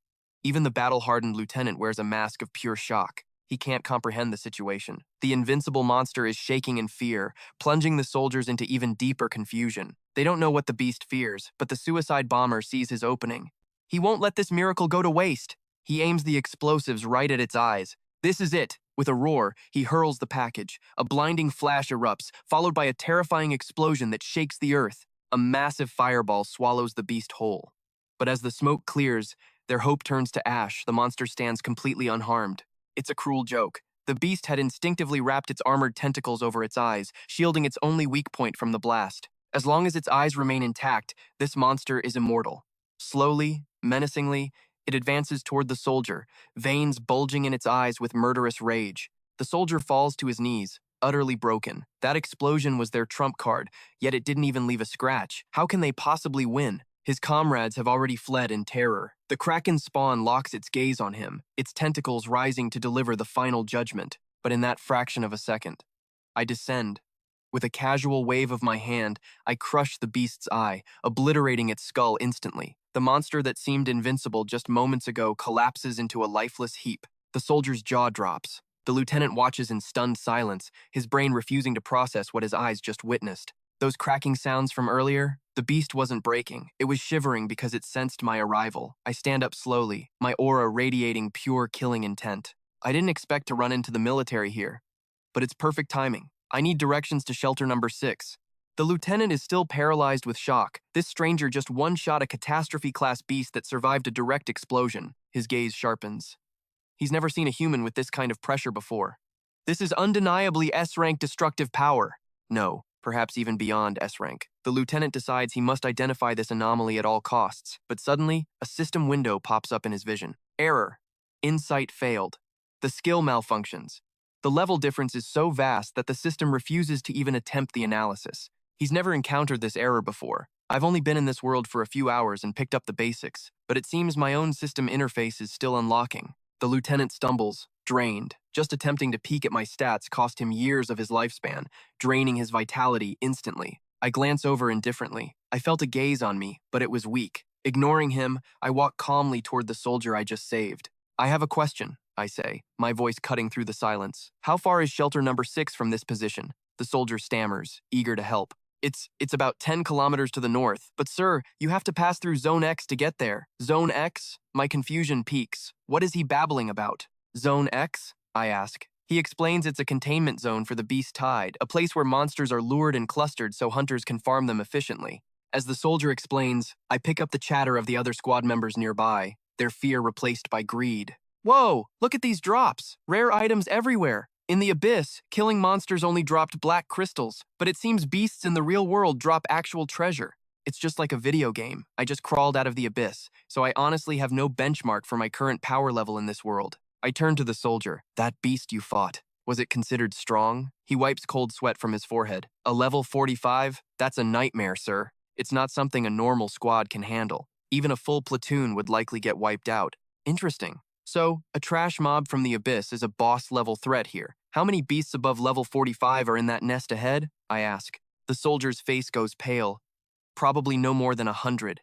Even the battle-hardened lieutenant wears a mask of pure shock. He can't comprehend the situation. The invincible monster is shaking in fear, plunging the soldiers into even deeper confusion. They don't know what the beast fears, but the suicide bomber sees his opening. He won't let this miracle go to waste. He aims the explosives right at its eyes. This is it. With a roar, he hurls the package. A blinding flash erupts, followed by a terrifying explosion that shakes the earth. A massive fireball swallows the beast whole. But as the smoke clears, their hope turns to ash. The monster stands completely unharmed. It's a cruel joke. The beast had instinctively wrapped its armored tentacles over its eyes, shielding its only weak point from the blast. As long as its eyes remain intact, this monster is immortal. Slowly, menacingly, it advances toward the soldier, veins bulging in its eyes with murderous rage. The soldier falls to his knees, utterly broken. That explosion was their trump card, yet it didn't even leave a scratch. How can they possibly win? His comrades have already fled in terror. The Kraken spawn locks its gaze on him, its tentacles rising to deliver the final judgment. But in that fraction of a second, I descend. With a casual wave of my hand, I crush the beast's eye, obliterating its skull instantly. The monster that seemed invincible just moments ago collapses into a lifeless heap. The soldier's jaw drops. The lieutenant watches in stunned silence, his brain refusing to process what his eyes just witnessed. Those cracking sounds from earlier? The beast wasn't breaking. It was shivering because it sensed my arrival. I stand up slowly, my aura radiating pure killing intent. I didn't expect to run into the military here, but it's perfect timing. I need directions to shelter number 6. The lieutenant is still paralyzed with shock. This stranger just one-shot a catastrophe-class beast that survived a direct explosion. His gaze sharpens. He's never seen a human with this kind of pressure before. This is undeniably S-rank destructive power. No, perhaps even beyond S-rank. The lieutenant decides he must identify this anomaly at all costs, but suddenly, a system window pops up in his vision. Error. Insight failed. The skill malfunctions. The level difference is so vast that the system refuses to even attempt the analysis. He's never encountered this error before. I've only been in this world for a few hours and picked up the basics, but it seems my own system interface is still unlocking. The lieutenant stumbles, drained. Just attempting to peek at my stats cost him years of his lifespan, draining his vitality instantly. I glance over indifferently. I felt a gaze on me, but it was weak. Ignoring him, I walk calmly toward the soldier I just saved. I have a question, I say, my voice cutting through the silence. How far is shelter number 6 from this position? The soldier stammers, eager to help. It's about 10 kilometers to the north. But sir, you have to pass through Zone X to get there. Zone X? My confusion peaks. What is he babbling about? Zone X? I ask. He explains it's a containment zone for the beast tide, a place where monsters are lured and clustered so hunters can farm them efficiently. As the soldier explains, I pick up the chatter of the other squad members nearby, their fear replaced by greed. Whoa, look at these drops. Rare items everywhere. In the abyss, killing monsters only dropped black crystals, but it seems beasts in the real world drop actual treasure. It's just like a video game. I just crawled out of the abyss, so I honestly have no benchmark for my current power level in this world. I turn to the soldier. That beast you fought, was it considered strong? He wipes cold sweat from his forehead. A level 45? That's a nightmare, sir. It's not something a normal squad can handle. Even a full platoon would likely get wiped out. Interesting. So, a trash mob from the abyss is a boss-level threat here. How many beasts above level 45 are in that nest ahead? I ask. The soldier's face goes pale. Probably no more than 100.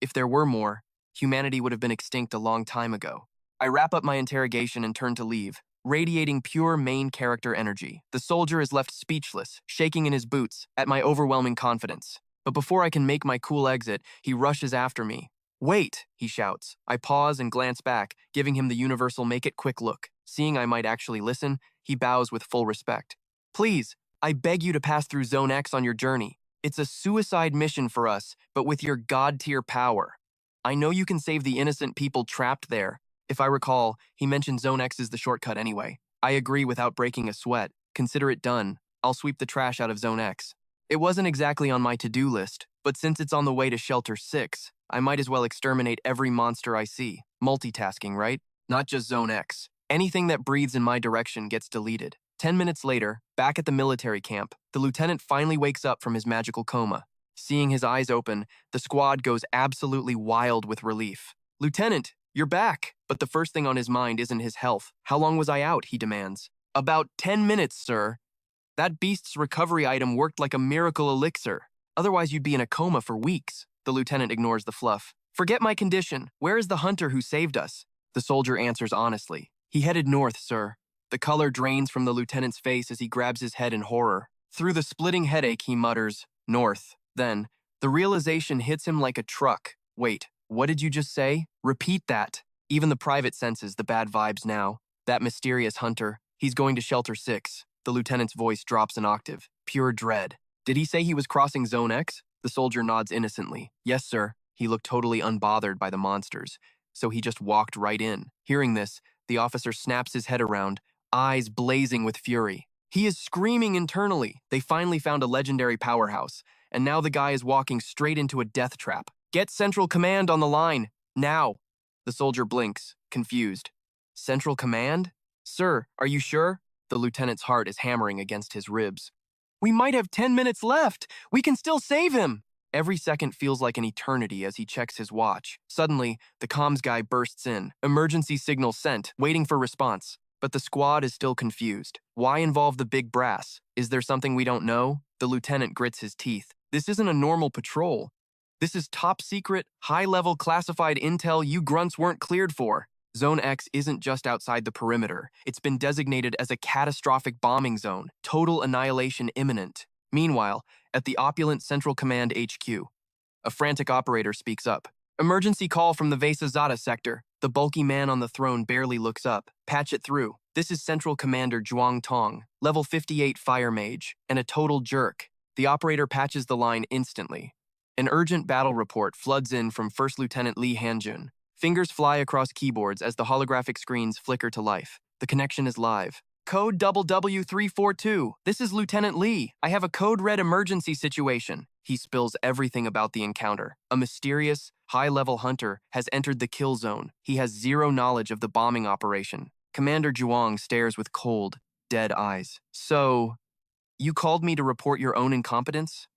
If there were more, humanity would have been extinct a long time ago. I wrap up my interrogation and turn to leave, radiating pure main character energy. The soldier is left speechless, shaking in his boots at my overwhelming confidence. But before I can make my cool exit, he rushes after me. Wait, he shouts. I pause and glance back, giving him the universal make-it-quick look. Seeing I might actually listen, he bows with full respect. Please, I beg you to pass through Zone X on your journey. It's a suicide mission for us, but with your god-tier power. I know you can save the innocent people trapped there. If I recall, he mentioned Zone X is the shortcut anyway. I agree without breaking a sweat. Consider it done. I'll sweep the trash out of Zone X. It wasn't exactly on my to-do list, but since it's on the way to Shelter 6, I might as well exterminate every monster I see. Multitasking, right? Not just Zone X. Anything that breathes in my direction gets deleted. 10 minutes later, back at the military camp, the lieutenant finally wakes up from his magical coma. Seeing his eyes open, the squad goes absolutely wild with relief. Lieutenant, you're back! But the first thing on his mind isn't his health. How long was I out, he demands. About 10 minutes, sir. That beast's recovery item worked like a miracle elixir. Otherwise, you'd be in a coma for weeks. The lieutenant ignores the fluff. Forget my condition. Where is the hunter who saved us? The soldier answers honestly. He headed north, sir. The color drains from the lieutenant's face as he grabs his head in horror. Through the splitting headache, he mutters, north. Then, the realization hits him like a truck. Wait, what did you just say? Repeat that. Even the private senses the bad vibes now. That mysterious hunter, he's going to Shelter 6. The lieutenant's voice drops an octave. Pure dread. Did he say he was crossing Zone X? The soldier nods innocently. Yes, sir. He looked totally unbothered by the monsters, so he just walked right in. Hearing this, the officer snaps his head around, eyes blazing with fury. He is screaming internally. They finally found a legendary powerhouse, and now the guy is walking straight into a death trap. Get Central Command on the line, now. The soldier blinks, confused. Central Command? Sir, are you sure? The lieutenant's heart is hammering against his ribs. We might have 10 minutes left. We can still save him. Every second feels like an eternity as he checks his watch. Suddenly, the comms guy bursts in. Emergency signal sent, waiting for response. But the squad is still confused. Why involve the big brass? Is there something we don't know? The lieutenant grits his teeth. This isn't a normal patrol. This is top secret, high-level classified intel you grunts weren't cleared for. Zone X isn't just outside the perimeter. It's been designated as a catastrophic bombing zone, total annihilation imminent. Meanwhile, at the opulent Central Command HQ, a frantic operator speaks up. Emergency call from the Vesazada sector. The bulky man on the throne barely looks up. Patch it through. This is Central Commander Zhuang Tong, level 58 fire mage, and a total jerk. The operator patches the line instantly. An urgent battle report floods in from First Lieutenant Li Hanjun. Fingers fly across keyboards as the holographic screens flicker to life. The connection is live. Code WW342. This is Lieutenant Lee. I have a code red emergency situation. He spills everything about the encounter. A mysterious, high-level hunter has entered the kill zone. He has zero knowledge of the bombing operation. Commander Zhuang stares with cold, dead eyes. So, you called me to report your own incompetence?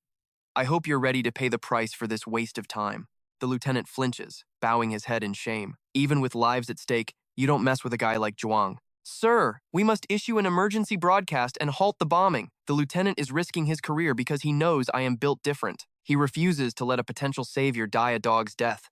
I hope you're ready to pay the price for this waste of time. The lieutenant flinches, bowing his head in shame. Even with lives at stake, you don't mess with a guy like Zhuang. Sir, we must issue an emergency broadcast and halt the bombing. The lieutenant is risking his career because he knows I am built different. He refuses to let a potential savior die a dog's death.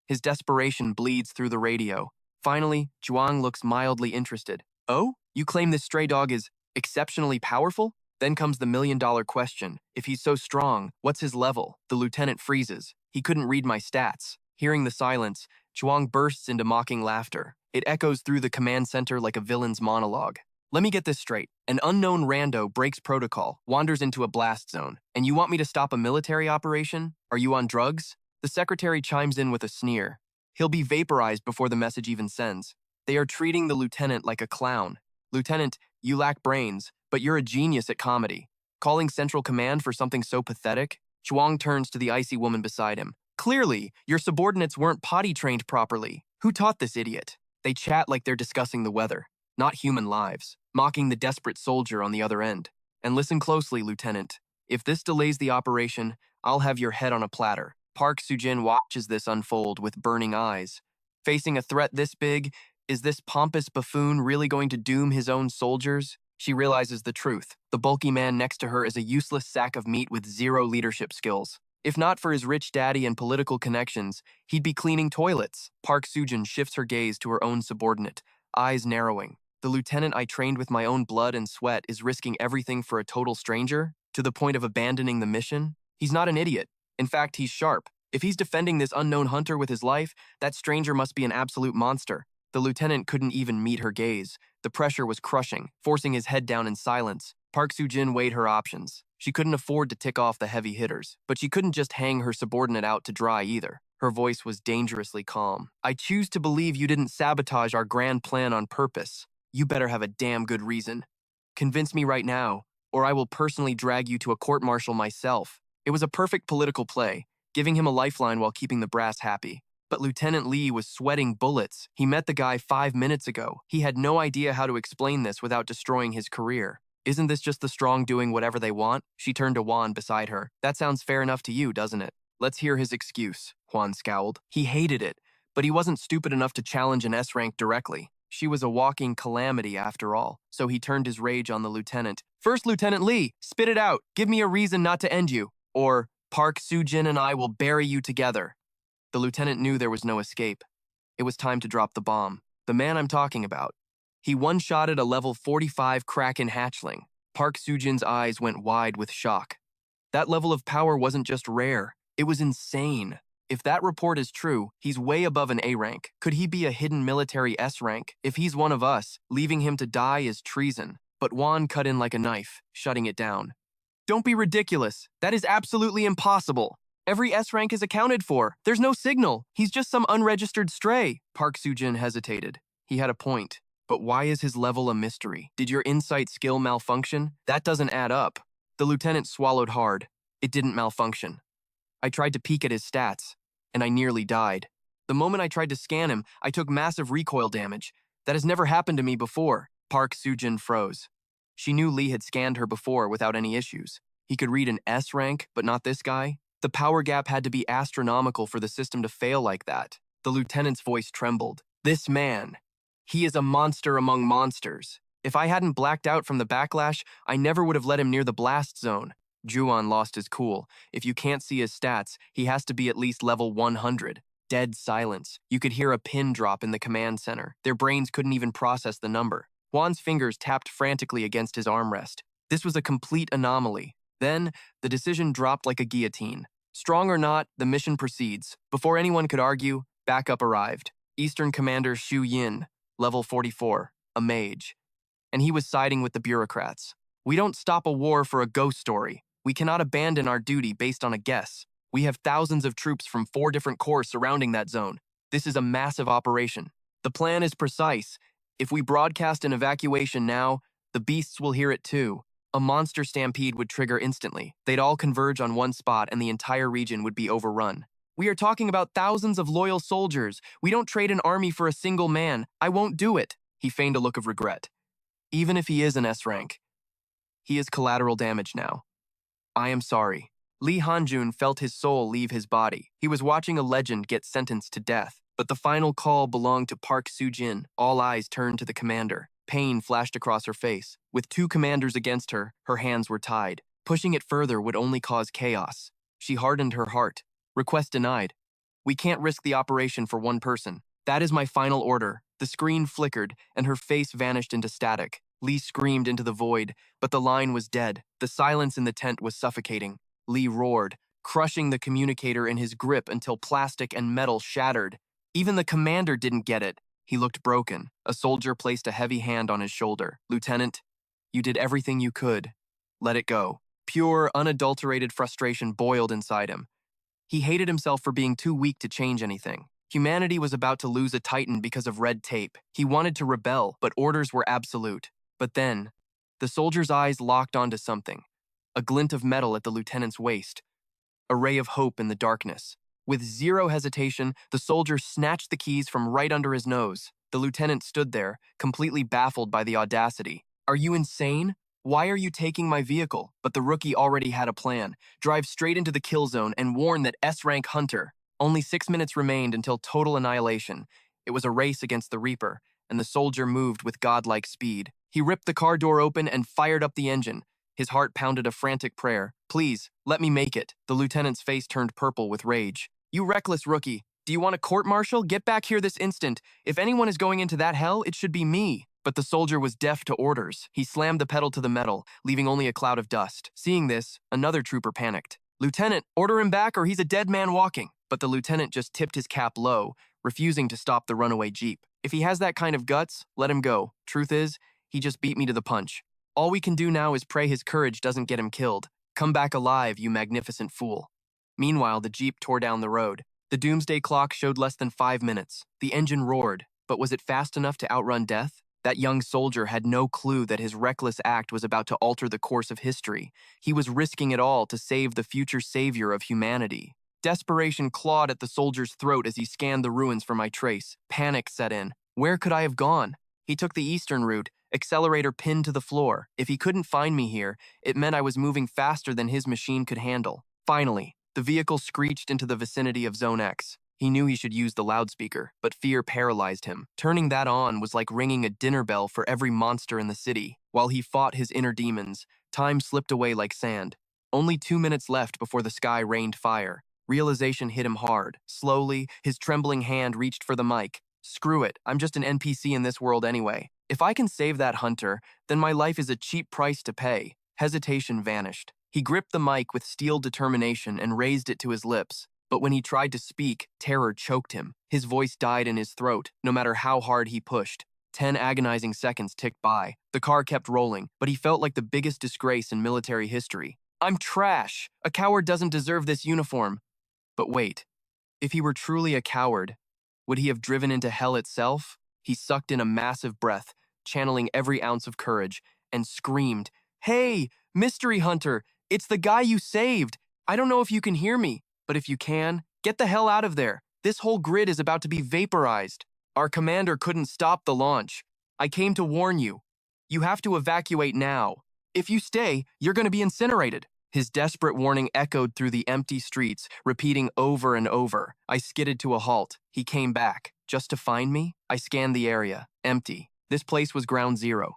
His desperation bleeds through the radio. Finally, Zhuang looks mildly interested. Oh? You claim this stray dog is exceptionally powerful? Then comes the million-dollar question. If he's so strong, what's his level? The lieutenant freezes. He couldn't read my stats. Hearing the silence, Zhuang bursts into mocking laughter. It echoes through the command center like a villain's monologue. Let me get this straight. An unknown rando breaks protocol, wanders into a blast zone, and you want me to stop a military operation? Are you on drugs? The secretary chimes in with a sneer. He'll be vaporized before the message even sends. They are treating the lieutenant like a clown. Lieutenant, you lack brains, but you're a genius at comedy. Calling Central Command for something so pathetic? Zhuang turns to the icy woman beside him. Clearly, your subordinates weren't potty trained properly. Who taught this idiot? They chat like they're discussing the weather, not human lives, mocking the desperate soldier on the other end. And listen closely, Lieutenant. If this delays the operation, I'll have your head on a platter. Park Sujin watches this unfold with burning eyes. Facing a threat this big, is this pompous buffoon really going to doom his own soldiers? She realizes the truth. The bulky man next to her is a useless sack of meat with zero leadership skills. If not for his rich daddy and political connections, he'd be cleaning toilets. Park Sujin shifts her gaze to her own subordinate, eyes narrowing. The lieutenant I trained with my own blood and sweat is risking everything for a total stranger, to the point of abandoning the mission? He's not an idiot. In fact, he's sharp. If he's defending this unknown hunter with his life, that stranger must be an absolute monster. The lieutenant couldn't even meet her gaze. The pressure was crushing, forcing his head down in silence. Park Soo-jin weighed her options. She couldn't afford to tick off the heavy hitters, but she couldn't just hang her subordinate out to dry either. Her voice was dangerously calm. I choose to believe you didn't sabotage our grand plan on purpose. You better have a damn good reason. Convince me right now, or I will personally drag you to a court-martial myself. It was a perfect political play, giving him a lifeline while keeping the brass happy. But Lieutenant Lee was sweating bullets. He met the guy 5 minutes ago. He had no idea how to explain this without destroying his career. Isn't this just the strong doing whatever they want? She turned to Juan beside her. That sounds fair enough to you, doesn't it? Let's hear his excuse. Juan scowled. He hated it, but he wasn't stupid enough to challenge an S rank directly. She was a walking calamity after all, so he turned his rage on the lieutenant. First, Lieutenant Lee, spit it out. Give me a reason not to end you, or Park Soo-jin and I will bury you together. The lieutenant knew there was no escape. It was time to drop the bomb. The man I'm talking about. He one-shotted a level 45 Kraken hatchling. Park Soo-jin's eyes went wide with shock. That level of power wasn't just rare, it was insane. If that report is true, he's way above an A rank. Could he be a hidden military S rank? If he's one of us, leaving him to die is treason. But Juan cut in like a knife, shutting it down. Don't be ridiculous. That is absolutely impossible. Every S rank is accounted for. There's no signal. He's just some unregistered stray. Park Soo-jin hesitated. He had a point. But why is his level a mystery? Did your insight skill malfunction? That doesn't add up. The lieutenant swallowed hard. It didn't malfunction. I tried to peek at his stats, and I nearly died. The moment I tried to scan him, I took massive recoil damage. That has never happened to me before. Park Soo-jin froze. She knew Lee had scanned her before without any issues. He could read an S rank, but not this guy. The power gap had to be astronomical for the system to fail like that. The lieutenant's voice trembled. This man, he is a monster among monsters. If I hadn't blacked out from the backlash, I never would have let him near the blast zone. Juan lost his cool. If you can't see his stats, he has to be at least level 100. Dead silence. You could hear a pin drop in the command center. Their brains couldn't even process the number. Juan's fingers tapped frantically against his armrest. This was a complete anomaly. Then, the decision dropped like a guillotine. Strong or not, the mission proceeds. Before anyone could argue, backup arrived. Eastern Commander Xu Yin, level 44, a mage. And he was siding with the bureaucrats. We don't stop a war for a ghost story. We cannot abandon our duty based on a guess. We have thousands of troops from 4 different corps surrounding that zone. This is a massive operation. The plan is precise. If we broadcast an evacuation now, the beasts will hear it too. A monster stampede would trigger instantly. They'd all converge on one spot and the entire region would be overrun. We are talking about thousands of loyal soldiers. We don't trade an army for a single man. I won't do it. He feigned a look of regret. Even if he is an S rank, he is collateral damage now. I am sorry. Lee Hanjun felt his soul leave his body. He was watching a legend get sentenced to death, but the final call belonged to Park Soo-jin. All eyes turned to the commander. Pain flashed across her face. With 2 commanders against her, her hands were tied. Pushing it further would only cause chaos. She hardened her heart. Request denied. We can't risk the operation for one person. That is my final order. The screen flickered, and her face vanished into static. Lee screamed into the void, but the line was dead. The silence in the tent was suffocating. Lee roared, crushing the communicator in his grip until plastic and metal shattered. Even the commander didn't get it. He looked broken. A soldier placed a heavy hand on his shoulder. Lieutenant, you did everything you could. Let it go. Pure, unadulterated frustration boiled inside him. He hated himself for being too weak to change anything. Humanity was about to lose a titan because of red tape. He wanted to rebel, but orders were absolute. But then, the soldier's eyes locked onto something. A glint of metal at the lieutenant's waist. A ray of hope in the darkness. With zero hesitation, the soldier snatched the keys from right under his nose. The lieutenant stood there, completely baffled by the audacity. Are you insane? Why are you taking my vehicle? But the rookie already had a plan. Drive straight into the kill zone and warn that S-rank hunter. Only 6 minutes remained until total annihilation. It was a race against the Reaper, and the soldier moved with godlike speed. He ripped the car door open and fired up the engine. His heart pounded a frantic prayer. Please, let me make it. The lieutenant's face turned purple with rage. You reckless rookie. Do you want a court-martial? Get back here this instant. If anyone is going into that hell, it should be me. But the soldier was deaf to orders. He slammed the pedal to the metal, leaving only a cloud of dust. Seeing this, another trooper panicked. Lieutenant, order him back or he's a dead man walking. But the lieutenant just tipped his cap low, refusing to stop the runaway jeep. If he has that kind of guts, let him go. Truth is, he just beat me to the punch. All we can do now is pray his courage doesn't get him killed. Come back alive, you magnificent fool. Meanwhile, the jeep tore down the road. The doomsday clock showed less than 5 minutes. The engine roared, but was it fast enough to outrun death? That young soldier had no clue that his reckless act was about to alter the course of history. He was risking it all to save the future savior of humanity. Desperation clawed at the soldier's throat as he scanned the ruins for my trace. Panic set in. Where could I have gone? He took the eastern route, accelerator pinned to the floor. If he couldn't find me here, it meant I was moving faster than his machine could handle. Finally, the vehicle screeched into the vicinity of Zone X. He knew he should use the loudspeaker, but fear paralyzed him. Turning that on was like ringing a dinner bell for every monster in the city. While he fought his inner demons, time slipped away like sand. Only 2 minutes left before the sky rained fire. Realization hit him hard. Slowly, his trembling hand reached for the mic. Screw it, I'm just an NPC in this world anyway. If I can save that hunter, then my life is a cheap price to pay. Hesitation vanished. He gripped the mic with steel determination and raised it to his lips. But when he tried to speak, terror choked him. His voice died in his throat, no matter how hard he pushed. 10 agonizing seconds ticked by. The car kept rolling, but he felt like the biggest disgrace in military history. I'm trash. A coward doesn't deserve this uniform. But wait, if he were truly a coward, would he have driven into hell itself? He sucked in a massive breath, channeling every ounce of courage, and screamed, "Hey, mystery hunter, it's the guy you saved. I don't know if you can hear me, but if you can, get the hell out of there. This whole grid is about to be vaporized. Our commander couldn't stop the launch. I came to warn you. You have to evacuate now. If you stay, you're going to be incinerated." His desperate warning echoed through the empty streets, repeating over and over. I skidded to a halt. He came back. Just to find me? I scanned the area. Empty. This place was ground zero.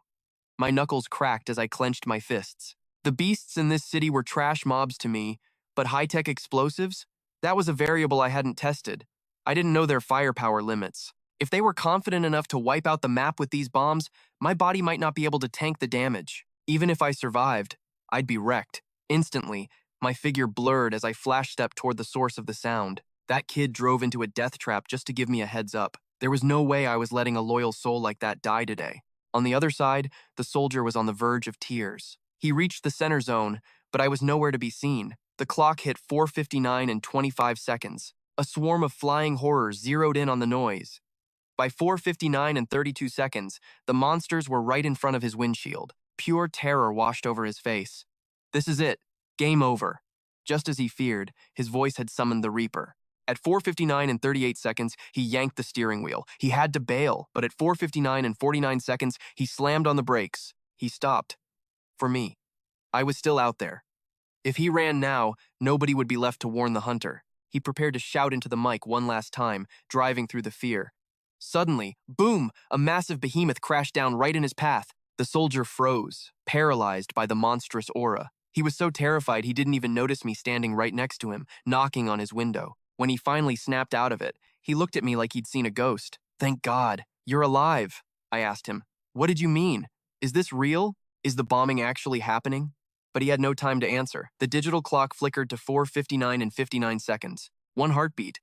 My knuckles cracked as I clenched my fists. The beasts in this city were trash mobs to me, but high-tech explosives? That was a variable I hadn't tested. I didn't know their firepower limits. If they were confident enough to wipe out the map with these bombs, my body might not be able to tank the damage. Even if I survived, I'd be wrecked. Instantly, my figure blurred as I flash-stepped toward the source of the sound. That kid drove into a death trap just to give me a heads up. There was no way I was letting a loyal soul like that die today. On the other side, the soldier was on the verge of tears. He reached the center zone, but I was nowhere to be seen. The clock hit 4:59 and 25 seconds. A swarm of flying horrors zeroed in on the noise. By 4:59 and 32 seconds, the monsters were right in front of his windshield. Pure terror washed over his face. This is it. Game over. Just as he feared, his voice had summoned the Reaper. At 4:59 and 38 seconds, he yanked the steering wheel. He had to bail, but at 4:59 and 49 seconds, he slammed on the brakes. He stopped. For me. I was still out there. If he ran now, nobody would be left to warn the hunter. He prepared to shout into the mic one last time, driving through the fear. Suddenly, boom! A massive behemoth crashed down right in his path. The soldier froze, paralyzed by the monstrous aura. He was so terrified he didn't even notice me standing right next to him, knocking on his window. When he finally snapped out of it, he looked at me like he'd seen a ghost. "Thank God, you're alive," I asked him. "What did you mean? Is this real? Is the bombing actually happening?" But he had no time to answer. The digital clock flickered to 4:59 and 59 seconds. One heartbeat.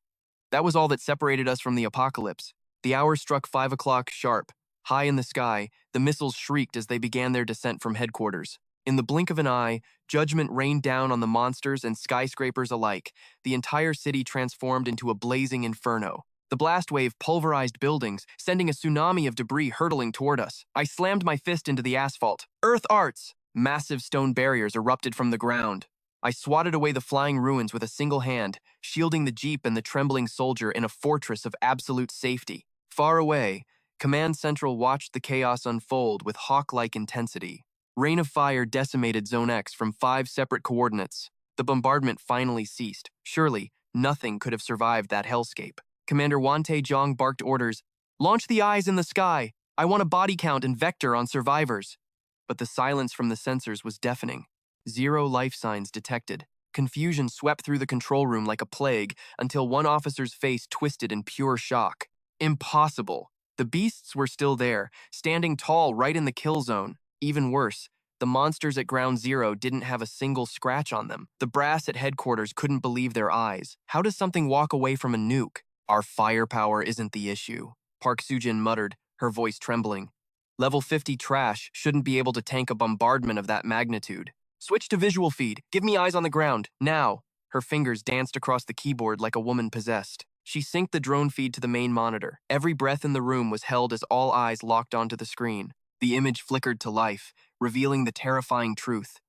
That was all that separated us from the apocalypse. The hour struck 5 o'clock sharp. High in the sky, the missiles shrieked as they began their descent from headquarters. In the blink of an eye, judgment rained down on the monsters and skyscrapers alike. The entire city transformed into a blazing inferno. The blast wave pulverized buildings, sending a tsunami of debris hurtling toward us. I slammed my fist into the asphalt. Earth arts! Massive stone barriers erupted from the ground. I swatted away the flying ruins with a single hand, shielding the jeep and the trembling soldier in a fortress of absolute safety. Far away, Command Central watched the chaos unfold with hawk-like intensity. Rain of fire decimated Zone X from 5 separate coordinates. The bombardment finally ceased. Surely, nothing could have survived that hellscape. Commander Wante Jong barked orders, "Launch the eyes in the sky! I want a body count and vector on survivors." But the silence from the sensors was deafening. 0 life signs detected. Confusion swept through the control room like a plague until one officer's face twisted in pure shock. Impossible. The beasts were still there, standing tall right in the kill zone. Even worse, the monsters at Ground Zero didn't have a single scratch on them. The brass at headquarters couldn't believe their eyes. How does something walk away from a nuke? Our firepower isn't the issue, Park Sujin muttered, her voice trembling. Level 50 trash shouldn't be able to tank a bombardment of that magnitude. Switch to visual feed. Give me eyes on the ground, now. Her fingers danced across the keyboard like a woman possessed. She synced the drone feed to the main monitor. Every breath in the room was held as all eyes locked onto the screen. The image flickered to life, revealing the terrifying truth.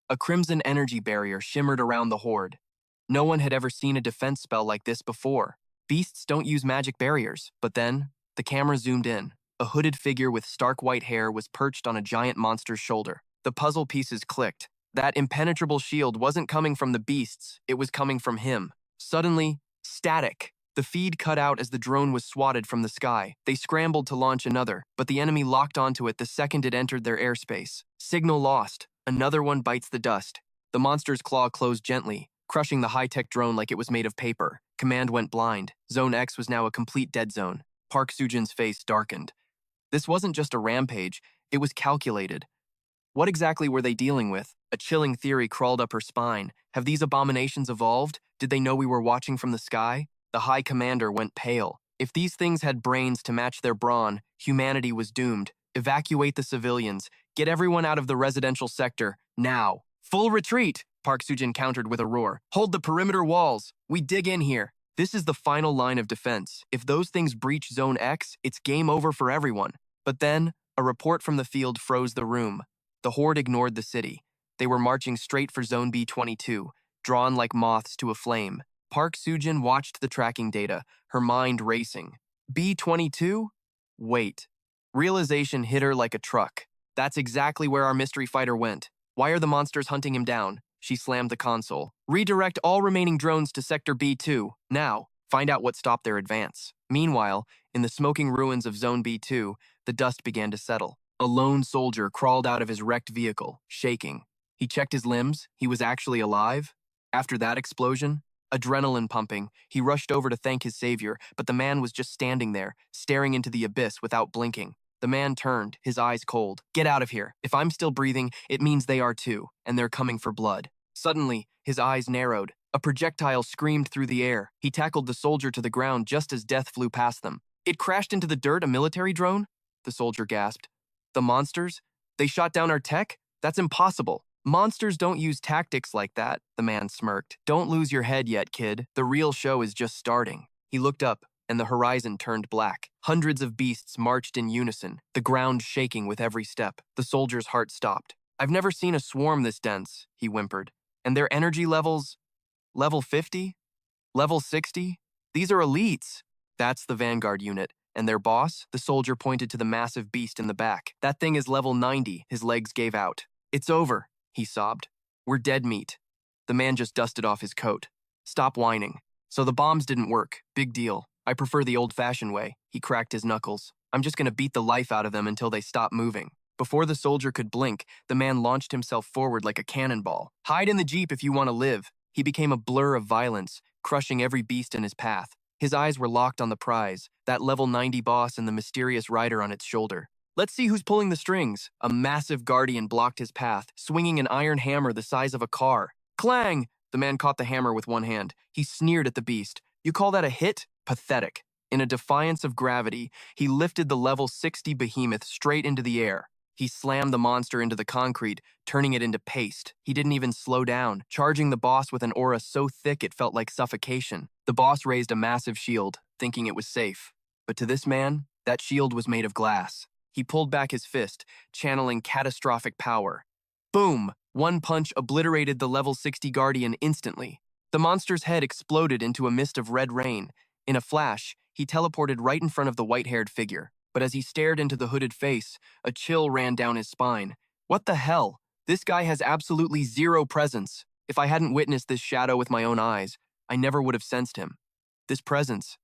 A crimson energy barrier shimmered around the horde. No one had ever seen a defense spell like this before. Beasts don't use magic barriers. But then, the camera zoomed in. A hooded figure with stark white hair was perched on a giant monster's shoulder. The puzzle pieces clicked. That impenetrable shield wasn't coming from the beasts, it was coming from him. Suddenly, static. The feed cut out as the drone was swatted from the sky. They scrambled to launch another, but the enemy locked onto it the second it entered their airspace. Signal lost. Another one bites the dust. The monster's claw closed gently, crushing the high-tech drone like it was made of paper. Command went blind. Zone X was now a complete dead zone. Park Sujin's face darkened. This wasn't just a rampage, it was calculated. What exactly were they dealing with? A chilling theory crawled up her spine. Have these abominations evolved? Did they know we were watching from the sky? The High Commander went pale. If these things had brains to match their brawn, humanity was doomed. Evacuate the civilians. Get everyone out of the residential sector, now. Full retreat, Park Sujin countered with a roar. Hold the perimeter walls. We dig in here. This is the final line of defense. If those things breach Zone X, it's game over for everyone. But then, a report from the field froze the room. The horde ignored the city. They were marching straight for Zone B-22, drawn like moths to a flame. Park Sujin watched the tracking data, her mind racing. B-22? Wait. Realization hit her like a truck. That's exactly where our mystery fighter went. Why are the monsters hunting him down? She slammed the console. Redirect all remaining drones to Sector B2, now. Find out what stopped their advance. Meanwhile, in the smoking ruins of Zone B2, the dust began to settle. A lone soldier crawled out of his wrecked vehicle, shaking. He checked his limbs. He was actually alive. After that explosion, adrenaline pumping, he rushed over to thank his savior, but the man was just standing there, staring into the abyss without blinking. The man turned, his eyes cold. Get out of here. If I'm still breathing, it means they are too, and they're coming for blood. Suddenly, his eyes narrowed. A projectile screamed through the air. He tackled the soldier to the ground just as death flew past them. It crashed into the dirt, a military drone? The soldier gasped. The monsters? They shot down our tech? That's impossible. Monsters don't use tactics like that, the man smirked. Don't lose your head yet, kid. The real show is just starting. He looked up, and the horizon turned black. Hundreds of beasts marched in unison, the ground shaking with every step. The soldier's heart stopped. I've never seen a swarm this dense, he whimpered. And their energy levels? Level 50? Level 60? These are elites. That's the Vanguard unit. And their boss? The soldier pointed to the massive beast in the back. That thing is level 90. His legs gave out. It's over, he sobbed. We're dead meat. The man just dusted off his coat. Stop whining. So the bombs didn't work. Big deal. I prefer the old-fashioned way. He cracked his knuckles. I'm just gonna beat the life out of them until they stop moving. Before the soldier could blink, the man launched himself forward like a cannonball. Hide in the jeep if you want to live. He became a blur of violence, crushing every beast in his path. His eyes were locked on the prize, that level 90 boss and the mysterious rider on its shoulder. Let's see who's pulling the strings. A massive guardian blocked his path, swinging an iron hammer the size of a car. Clang! The man caught the hammer with one hand. He sneered at the beast. You call that a hit? Pathetic. In a defiance of gravity, he lifted the level 60 behemoth straight into the air. He slammed the monster into the concrete, turning it into paste. He didn't even slow down, charging the boss with an aura so thick it felt like suffocation. The boss raised a massive shield, thinking it was safe. But to this man, that shield was made of glass. He pulled back his fist, channeling catastrophic power. Boom! One punch obliterated the level 60 guardian instantly. The monster's head exploded into a mist of red rain. In a flash, he teleported right in front of the white-haired figure. But as he stared into the hooded face, a chill ran down his spine. What the hell? This guy has absolutely zero presence. If I hadn't witnessed this shadow with my own eyes, I never would have sensed him. This presence,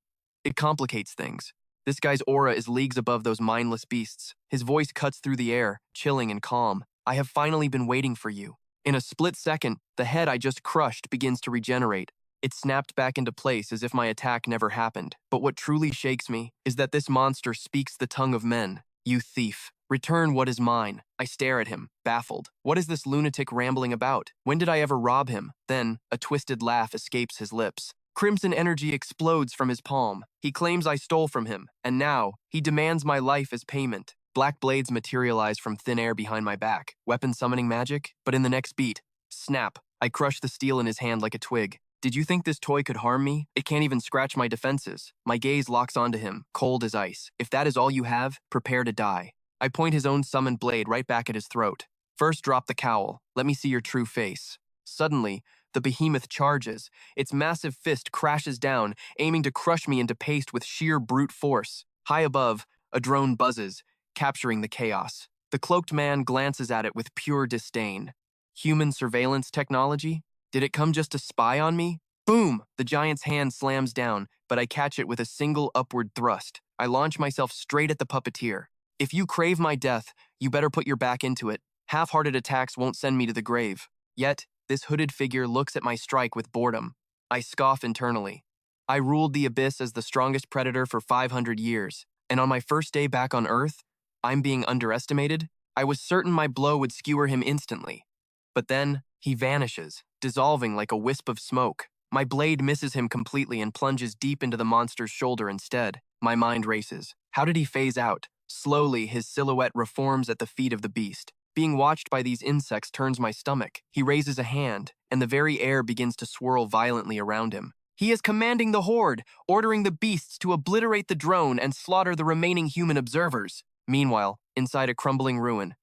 it complicates things. This guy's aura is leagues above those mindless beasts. His voice cuts through the air, chilling and calm. I have finally been waiting for you. In a split second, the head I just crushed begins to regenerate. It snapped back into place as if my attack never happened. But what truly shakes me is that this monster speaks the tongue of men. You thief. Return what is mine. I stare at him, baffled. What is this lunatic rambling about? When did I ever rob him? Then, a twisted laugh escapes his lips. Crimson energy explodes from his palm. He claims I stole from him, and now he demands my life as payment. Black blades materialize from thin air behind my back, weapon summoning magic, but in the next beat, snap, I crush the steel in his hand like a twig. Did you think this toy could harm me? It can't even scratch my defenses. My gaze locks onto him, cold as ice. If that is all you have, prepare to die. I point his own summoned blade right back at his throat. First, drop the cowl. Let me see your true face. Suddenly, the behemoth charges. Its massive fist crashes down, aiming to crush me into paste with sheer brute force. High above, a drone buzzes, capturing the chaos. The cloaked man glances at it with pure disdain. Human surveillance technology? Did it come just to spy on me? Boom! The giant's hand slams down, but I catch it with a single upward thrust. I launch myself straight at the puppeteer. If you crave my death, you better put your back into it. Half-hearted attacks won't send me to the grave. Yet, this hooded figure looks at my strike with boredom. I scoff internally. I ruled the Abyss as the strongest predator for 500 years, and on my first day back on Earth, I'm being underestimated? I was certain my blow would skewer him instantly. But then, he vanishes, dissolving like a wisp of smoke. My blade misses him completely and plunges deep into the monster's shoulder instead. My mind races. How did he phase out? Slowly, his silhouette reforms at the feet of the beast. Being watched by these insects turns my stomach. He raises a hand, and the very air begins to swirl violently around him. He is commanding the horde, ordering the beasts to obliterate the drone and slaughter the remaining human observers. Meanwhile, inside a crumbling ruin,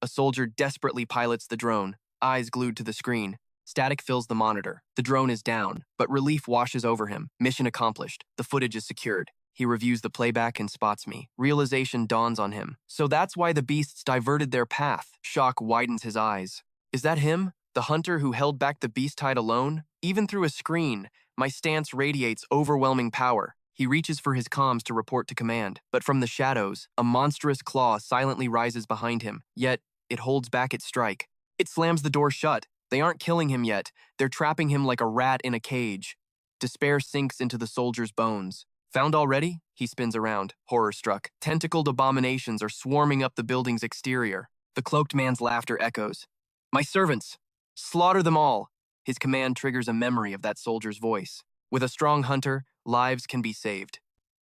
a soldier desperately pilots the drone, eyes glued to the screen. Static fills the monitor. The drone is down, but relief washes over him. Mission accomplished. The footage is secured. He reviews the playback and spots me. Realization dawns on him. So that's why the beasts diverted their path. Shock widens his eyes. Is that him? The hunter who held back the beast tide alone? Even through a screen, my stance radiates overwhelming power. He reaches for his comms to report to command, but from the shadows, a monstrous claw silently rises behind him, yet it holds back its strike. It slams the door shut. They aren't killing him yet. They're trapping him like a rat in a cage. Despair sinks into the soldier's bones. Found already? He spins around, horror-struck. Tentacled abominations are swarming up the building's exterior. The cloaked man's laughter echoes. My servants! Slaughter them all! His command triggers a memory of that soldier's voice. With a strong hunter, lives can be saved.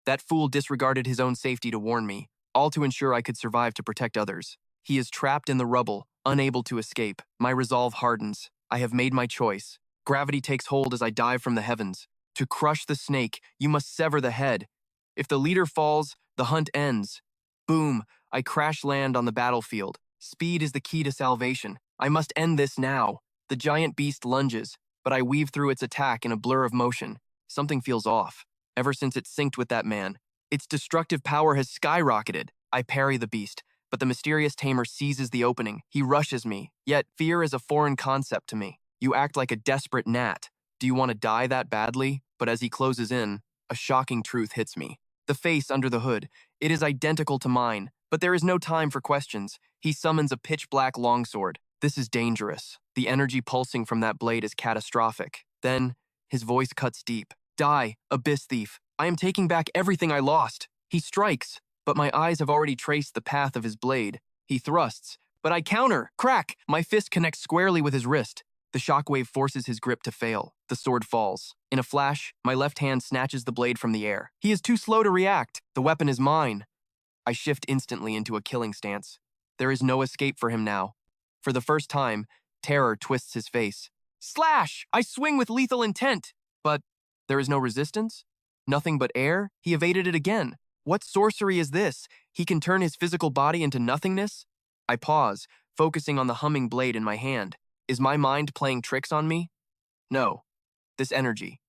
That fool disregarded his own safety to warn me, all to ensure I could survive to protect others. He is trapped in the rubble, unable to escape. My resolve hardens. I have made my choice. Gravity takes hold as I dive from the heavens. To crush the snake, you must sever the head. If the leader falls, the hunt ends. Boom, I crash land on the battlefield. Speed is the key to salvation. I must end this now. The giant beast lunges, but I weave through its attack in a blur of motion. Something feels off. Ever since it synced with that man, its destructive power has skyrocketed. I parry the beast, but the mysterious tamer seizes the opening. He rushes me, yet fear is a foreign concept to me. You act like a desperate gnat. Do you want to die that badly? But as he closes in, a shocking truth hits me. The face under the hood, it is identical to mine, but there is no time for questions. He summons a pitch-black longsword. This is dangerous. The energy pulsing from that blade is catastrophic. Then, his voice cuts deep. Die, abyss thief. I am taking back everything I lost. He strikes, but my eyes have already traced the path of his blade. He thrusts, but I counter. Crack! My fist connects squarely with his wrist. The shockwave forces his grip to fail. The sword falls. In a flash, my left hand snatches the blade from the air. He is too slow to react. The weapon is mine. I shift instantly into a killing stance. There is no escape for him now. For the first time, terror twists his face. Slash! I swing with lethal intent. But there is no resistance? Nothing but air? He evaded it again. What sorcery is this? He can turn his physical body into nothingness? I pause, focusing on the humming blade in my hand. Is my mind playing tricks on me? No. This energy.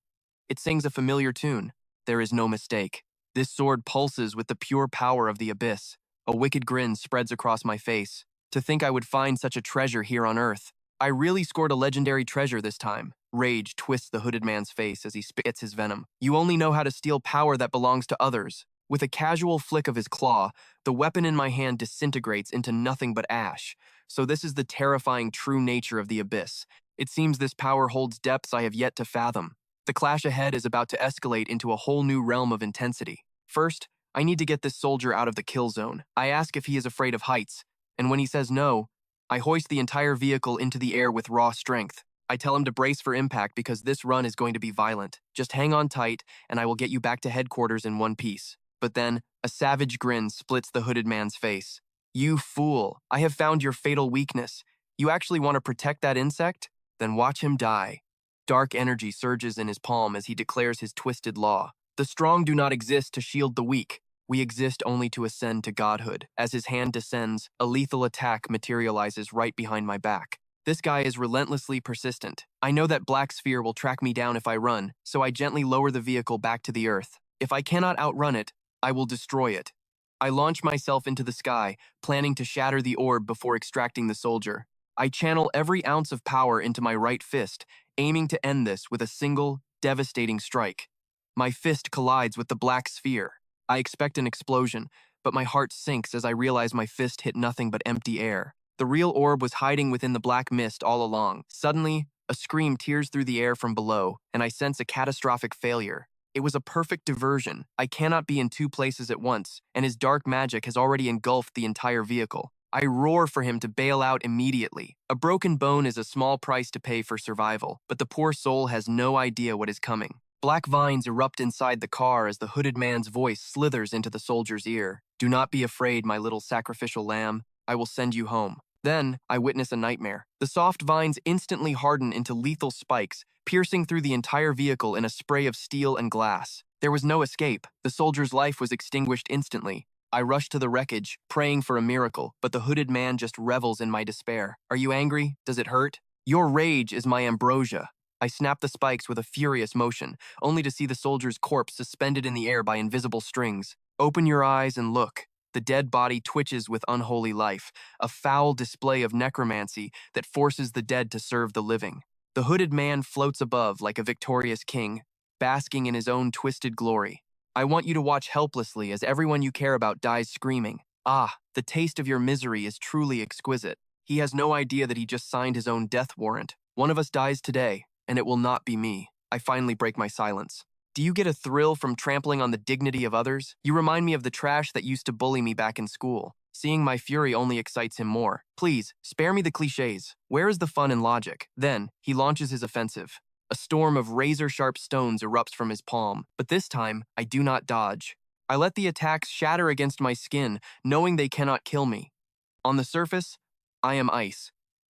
It sings a familiar tune. There is no mistake. This sword pulses with the pure power of the abyss. A wicked grin spreads across my face. To think I would find such a treasure here on Earth. I really scored a legendary treasure this time. Rage twists the hooded man's face as he spits his venom. You only know how to steal power that belongs to others. With a casual flick of his claw, the weapon in my hand disintegrates into nothing but ash. So this is the terrifying true nature of the abyss. It seems this power holds depths I have yet to fathom. The clash ahead is about to escalate into a whole new realm of intensity. First, I need to get this soldier out of the kill zone. I ask if he is afraid of heights, and when he says no, I hoist the entire vehicle into the air with raw strength. I tell him to brace for impact because this run is going to be violent. Just hang on tight, and I will get you back to headquarters in one piece. But then, a savage grin splits the hooded man's face. You fool, I have found your fatal weakness. You actually want to protect that insect? Then watch him die. Dark energy surges in his palm as he declares his twisted law. The strong do not exist to shield the weak. We exist only to ascend to godhood. As his hand descends, a lethal attack materializes right behind my back. This guy is relentlessly persistent. I know that black sphere will track me down if I run, so I gently lower the vehicle back to the earth. If I cannot outrun it, I will destroy it. I launch myself into the sky, planning to shatter the orb before extracting the soldier. I channel every ounce of power into my right fist, aiming to end this with a single, devastating strike. My fist collides with the black sphere. I expect an explosion, but my heart sinks as I realize my fist hit nothing but empty air. The real orb was hiding within the black mist all along. Suddenly, a scream tears through the air from below, and I sense a catastrophic failure. It was a perfect diversion. I cannot be in two places at once, and his dark magic has already engulfed the entire vehicle. I roar for him to bail out immediately. A broken bone is a small price to pay for survival, but the poor soul has no idea what is coming. Black vines erupt inside the car as the hooded man's voice slithers into the soldier's ear. Do not be afraid, my little sacrificial lamb. I will send you home. Then, I witness a nightmare. The soft vines instantly harden into lethal spikes, piercing through the entire vehicle in a spray of steel and glass. There was no escape. The soldier's life was extinguished instantly. I rush to the wreckage, praying for a miracle, but the hooded man just revels in my despair. Are you angry? Does it hurt? Your rage is my ambrosia. I snap the spikes with a furious motion, only to see the soldier's corpse suspended in the air by invisible strings. Open your eyes and look. The dead body twitches with unholy life, a foul display of necromancy that forces the dead to serve the living. The hooded man floats above like a victorious king, basking in his own twisted glory. I want you to watch helplessly as everyone you care about dies screaming. Ah, the taste of your misery is truly exquisite. He has no idea that he just signed his own death warrant. One of us dies today, and it will not be me. I finally break my silence. Do you get a thrill from trampling on the dignity of others? You remind me of the trash that used to bully me back in school. Seeing my fury only excites him more. Please, spare me the cliches. Where is the fun and logic? Then, he launches his offensive. A storm of razor-sharp stones erupts from his palm, but this time, I do not dodge. I let the attacks shatter against my skin, knowing they cannot kill me. On the surface, I am ice.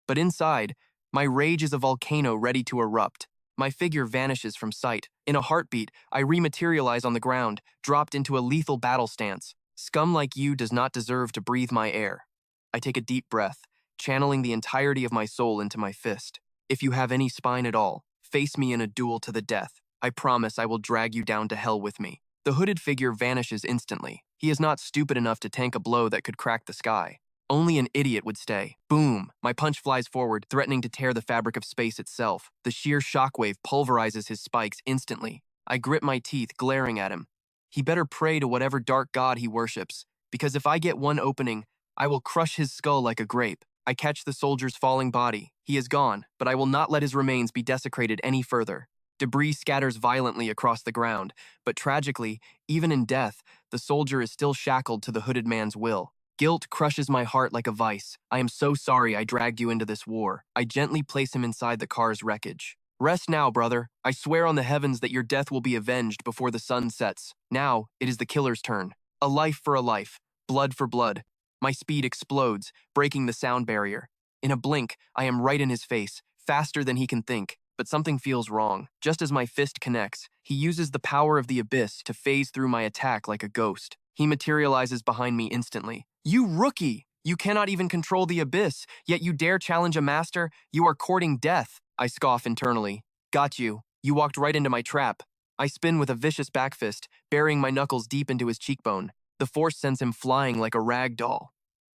But inside, my rage is a volcano ready to erupt. My figure vanishes from sight. In a heartbeat, I rematerialize on the ground, dropped into a lethal battle stance. Scum like you does not deserve to breathe my air. I take a deep breath, channeling the entirety of my soul into my fist. If you have any spine at all, face me in a duel to the death. I promise I will drag you down to hell with me. The hooded figure vanishes instantly. He is not stupid enough to tank a blow that could crack the sky. Only an idiot would stay. Boom! My punch flies forward, threatening to tear the fabric of space itself. The sheer shockwave pulverizes his spikes instantly. I grip my teeth, glaring at him. He better pray to whatever dark god he worships, because if I get one opening, I will crush his skull like a grape. I catch the soldier's falling body. He is gone, but I will not let his remains be desecrated any further. Debris scatters violently across the ground, but tragically, even in death, the soldier is still shackled to the hooded man's will. Guilt crushes my heart like a vice. I am so sorry I dragged you into this war. I gently place him inside the car's wreckage. Rest now, brother. I swear on the heavens that your death will be avenged before the sun sets. Now, it is the killer's turn. A life for a life. Blood for blood. My speed explodes, breaking the sound barrier. In a blink, I am right in his face, faster than he can think. But something feels wrong. Just as my fist connects, he uses the power of the abyss to phase through my attack like a ghost. He materializes behind me instantly. You rookie! You cannot even control the abyss, yet you dare challenge a master? You are courting death. I scoff internally. Got you. You walked right into my trap. I spin with a vicious backfist, burying my knuckles deep into his cheekbone. The force sends him flying like a rag doll.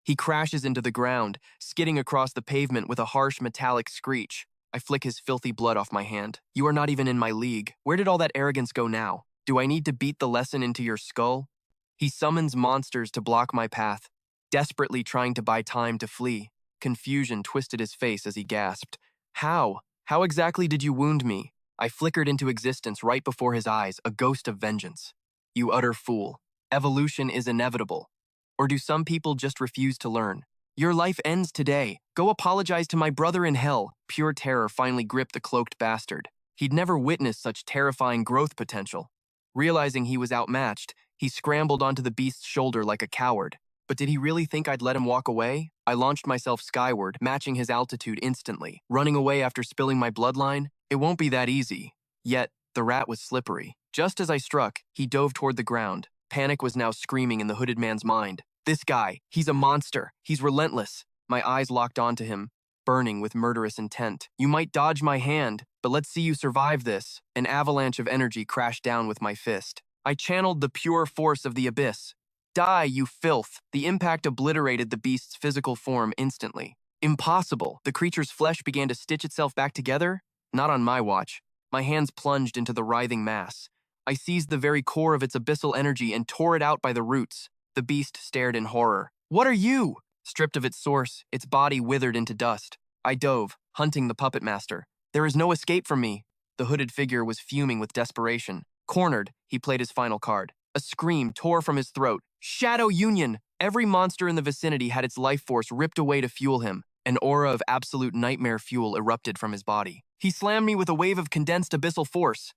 He crashes into the ground, skidding across the pavement with a harsh metallic screech. I flick his filthy blood off my hand. You are not even in my league. Where did all that arrogance go now? Do I need to beat the lesson into your skull? He summons monsters to block my path, desperately trying to buy time to flee. Confusion twisted his face as he gasped. How? How exactly did you wound me? I flickered into existence right before his eyes, a ghost of vengeance. You utter fool. Evolution is inevitable. Or do some people just refuse to learn? Your life ends today. Go apologize to my brother in hell. Pure terror finally gripped the cloaked bastard. He'd never witnessed such terrifying growth potential. Realizing he was outmatched, he scrambled onto the beast's shoulder like a coward. But did he really think I'd let him walk away? I launched myself skyward, matching his altitude instantly. Running away after spilling my bloodline? It won't be that easy. Yet, the rat was slippery. Just as I struck, he dove toward the ground. Panic was now screaming in the hooded man's mind. This guy, he's a monster. He's relentless. My eyes locked onto him, burning with murderous intent. You might dodge my hand, but let's see you survive this. An avalanche of energy crashed down with my fist. I channeled the pure force of the abyss. Die, you filth! The impact obliterated the beast's physical form instantly. Impossible! The creature's flesh began to stitch itself back together? Not on my watch. My hands plunged into the writhing mass. I seized the very core of its abyssal energy and tore it out by the roots. The beast stared in horror. What are you? Stripped of its source, its body withered into dust. I dove, hunting the puppet master. There is no escape from me. The hooded figure was fuming with desperation. Cornered, he played his final card. A scream tore from his throat. Shadow Union! Every monster in the vicinity had its life force ripped away to fuel him. An aura of absolute nightmare fuel erupted from his body. He slammed me with a wave of condensed abyssal force.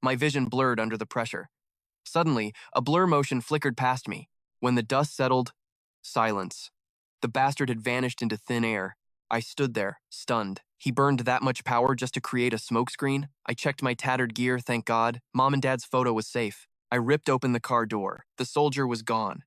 My vision blurred under the pressure. Suddenly, a blur motion flickered past me. When the dust settled, silence. The bastard had vanished into thin air. I stood there, stunned. He burned that much power just to create a smokescreen? I checked my tattered gear, thank God. Mom and Dad's photo was safe. I ripped open the car door. The soldier was gone.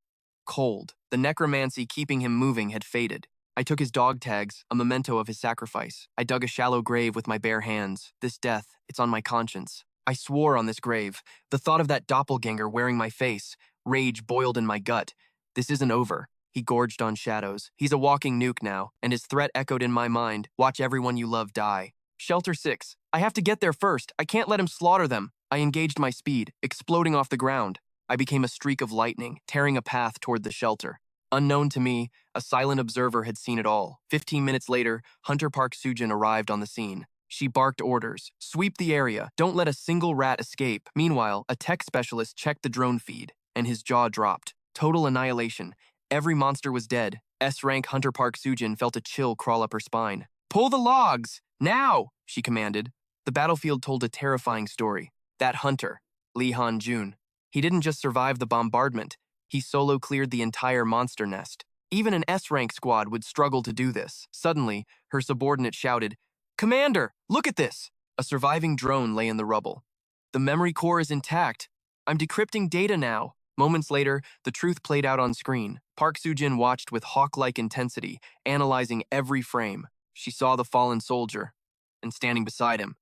Cold. The necromancy keeping him moving had faded. I took his dog tags, a memento of his sacrifice. I dug a shallow grave with my bare hands. This death, it's on my conscience. I swore on this grave. The thought of that doppelganger wearing my face. Rage boiled in my gut. This isn't over. He gorged on shadows. He's a walking nuke now, and his threat echoed in my mind. Watch everyone you love die. Shelter 6. I have to get there first. I can't let him slaughter them. I engaged my speed, exploding off the ground. I became a streak of lightning, tearing a path toward the shelter. Unknown to me, a silent observer had seen it all. 15 minutes later, Hunter Park Sujin arrived on the scene. She barked orders. Sweep the area. Don't let a single rat escape. Meanwhile, a tech specialist checked the drone feed, and his jaw dropped. Total annihilation. Every monster was dead. S-rank Hunter Park Sujin felt a chill crawl up her spine. Pull the logs! Now! She commanded. The battlefield told a terrifying story. That hunter, Lee Han-jun, he didn't just survive the bombardment. He solo cleared the entire monster nest. Even an S-rank squad would struggle to do this. Suddenly, her subordinate shouted, "Commander, look at this!" A surviving drone lay in the rubble. The memory core is intact. I'm decrypting data now. Moments later, the truth played out on screen. Park Sujin watched with hawk-like intensity, analyzing every frame. She saw the fallen soldier, and standing beside him,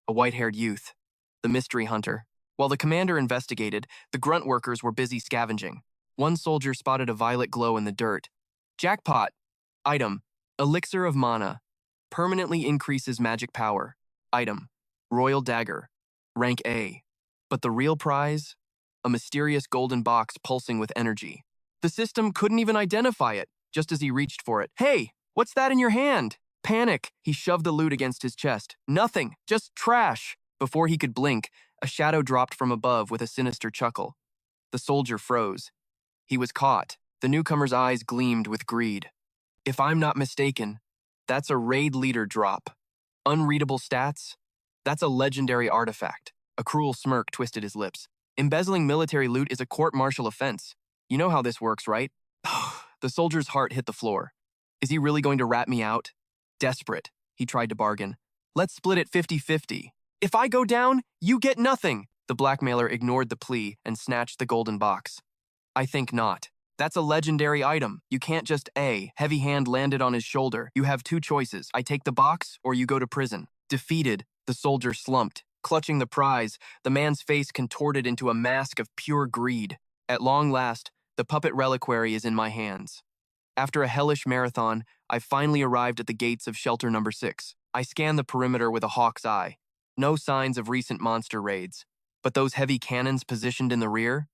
a white-haired youth, the mystery hunter. While the commander investigated, the grunt workers were busy scavenging. One soldier spotted a violet glow in the dirt. Jackpot! Item: Elixir of Mana. Permanently increases magic power. Item: Royal Dagger. Rank A. But the real prize? A mysterious golden box pulsing with energy. The system couldn't even identify it, just as he reached for it. Hey, what's that in your hand? Panic! He shoved the loot against his chest. Nothing, just trash. Before he could blink, a shadow dropped from above with a sinister chuckle. The soldier froze. He was caught. The newcomer's eyes gleamed with greed. If I'm not mistaken, that's a raid leader drop. Unreadable stats? That's a legendary artifact. A cruel smirk twisted his lips. Embezzling military loot is a court-martial offense. You know how this works, right? The soldier's heart hit the floor. Is he really going to rat me out? Desperate, he tried to bargain. Let's split it 50-50. If I go down, you get nothing. The blackmailer ignored the plea and snatched the golden box. I think not. That's a legendary item. You can't just Heavy hand landed on his shoulder. You have two choices. I take the box or you go to prison. Defeated, the soldier slumped. Clutching the prize, the man's face contorted into a mask of pure greed. At long last, the puppet reliquary is in my hands. After a hellish marathon, I finally arrived at the gates of shelter number 6. I scanned the perimeter with a hawk's eye. No signs of recent monster raids. But those heavy cannons positioned in the rear?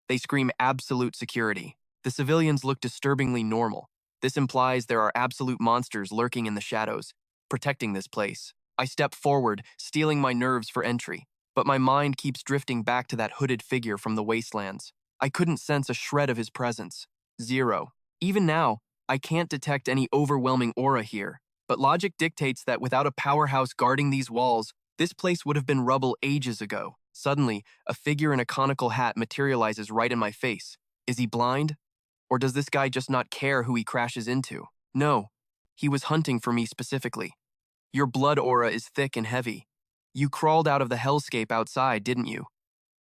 They scream absolute security. The civilians look disturbingly normal. This implies there are absolute monsters lurking in the shadows, protecting this place. I step forward, steeling my nerves for entry, but my mind keeps drifting back to that hooded figure from the Wastelands. I couldn't sense a shred of his presence. Zero. Even now, I can't detect any overwhelming aura here, but logic dictates that without a powerhouse guarding these walls, this place would have been rubble ages ago. Suddenly, a figure in a conical hat materializes right in my face. Is he blind? Or does this guy just not care who he crashes into? No, he was hunting for me specifically. Your blood aura is thick and heavy. You crawled out of the hellscape outside, didn't you?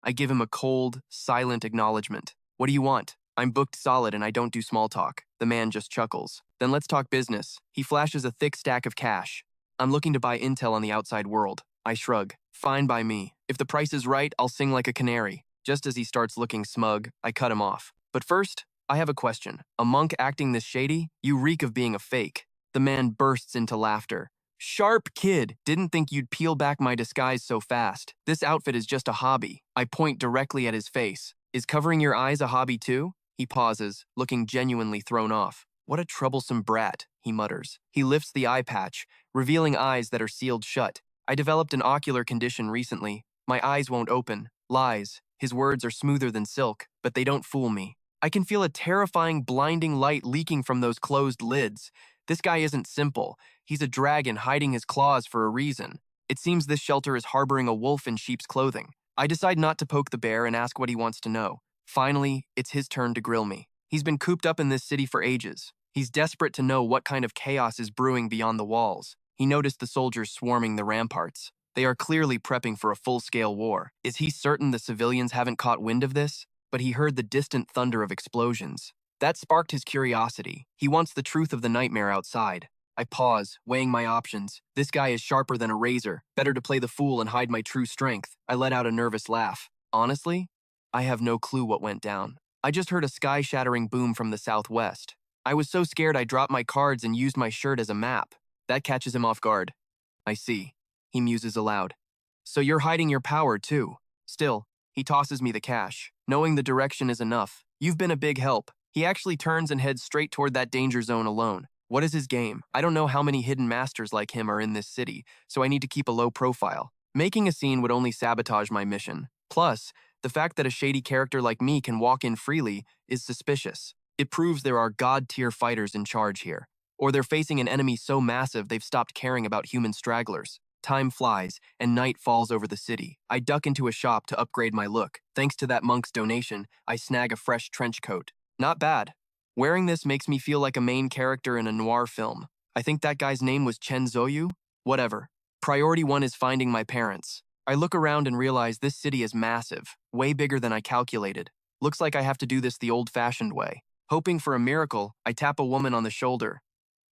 I give him a cold, silent acknowledgement. What do you want? I'm booked solid and I don't do small talk. The man just chuckles. Then let's talk business. He flashes a thick stack of cash. I'm looking to buy intel on the outside world. I shrug. Fine by me. If the price is right, I'll sing like a canary. Just as he starts looking smug, I cut him off. But first, I have a question. A monk acting this shady? You reek of being a fake. The man bursts into laughter. Sharp kid, didn't think you'd peel back my disguise so fast. This outfit is just a hobby. I point directly at his face. Is covering your eyes a hobby too? He pauses, looking genuinely thrown off. What a troublesome brat, he mutters. He lifts the eye patch, revealing eyes that are sealed shut. I developed an ocular condition recently. My eyes won't open. Lies. His words are smoother than silk, but they don't fool me. I can feel a terrifying, blinding light leaking from those closed lids. This guy isn't simple. He's a dragon hiding his claws for a reason. It seems this shelter is harboring a wolf in sheep's clothing. I decide not to poke the bear and ask what he wants to know. Finally, it's his turn to grill me. He's been cooped up in this city for ages. He's desperate to know what kind of chaos is brewing beyond the walls. He noticed the soldiers swarming the ramparts. They are clearly prepping for a full-scale war. Is he certain the civilians haven't caught wind of this? But he heard the distant thunder of explosions. That sparked his curiosity. He wants the truth of the nightmare outside. I pause, weighing my options. This guy is sharper than a razor. Better to play the fool and hide my true strength. I let out a nervous laugh. Honestly, I have no clue what went down. I just heard a sky-shattering boom from the southwest. I was so scared I dropped my cards and used my shirt as a map. That catches him off guard. I see. He muses aloud. So you're hiding your power, too. Still, he tosses me the cash. Knowing the direction is enough. You've been a big help. He actually turns and heads straight toward that danger zone alone. What is his game? I don't know how many hidden masters like him are in this city, so I need to keep a low profile. Making a scene would only sabotage my mission. Plus, the fact that a shady character like me can walk in freely is suspicious. It proves there are god-tier fighters in charge here. Or they're facing an enemy so massive they've stopped caring about human stragglers. Time flies, and night falls over the city. I duck into a shop to upgrade my look. Thanks to that monk's donation, I snag a fresh trench coat. Not bad. Wearing this makes me feel like a main character in a noir film. I think that guy's name was Chen Zouyu? Whatever. Priority 1 is finding my parents. I look around and realize this city is massive, way bigger than I calculated. Looks like I have to do this the old-fashioned way. Hoping for a miracle, I tap a woman on the shoulder.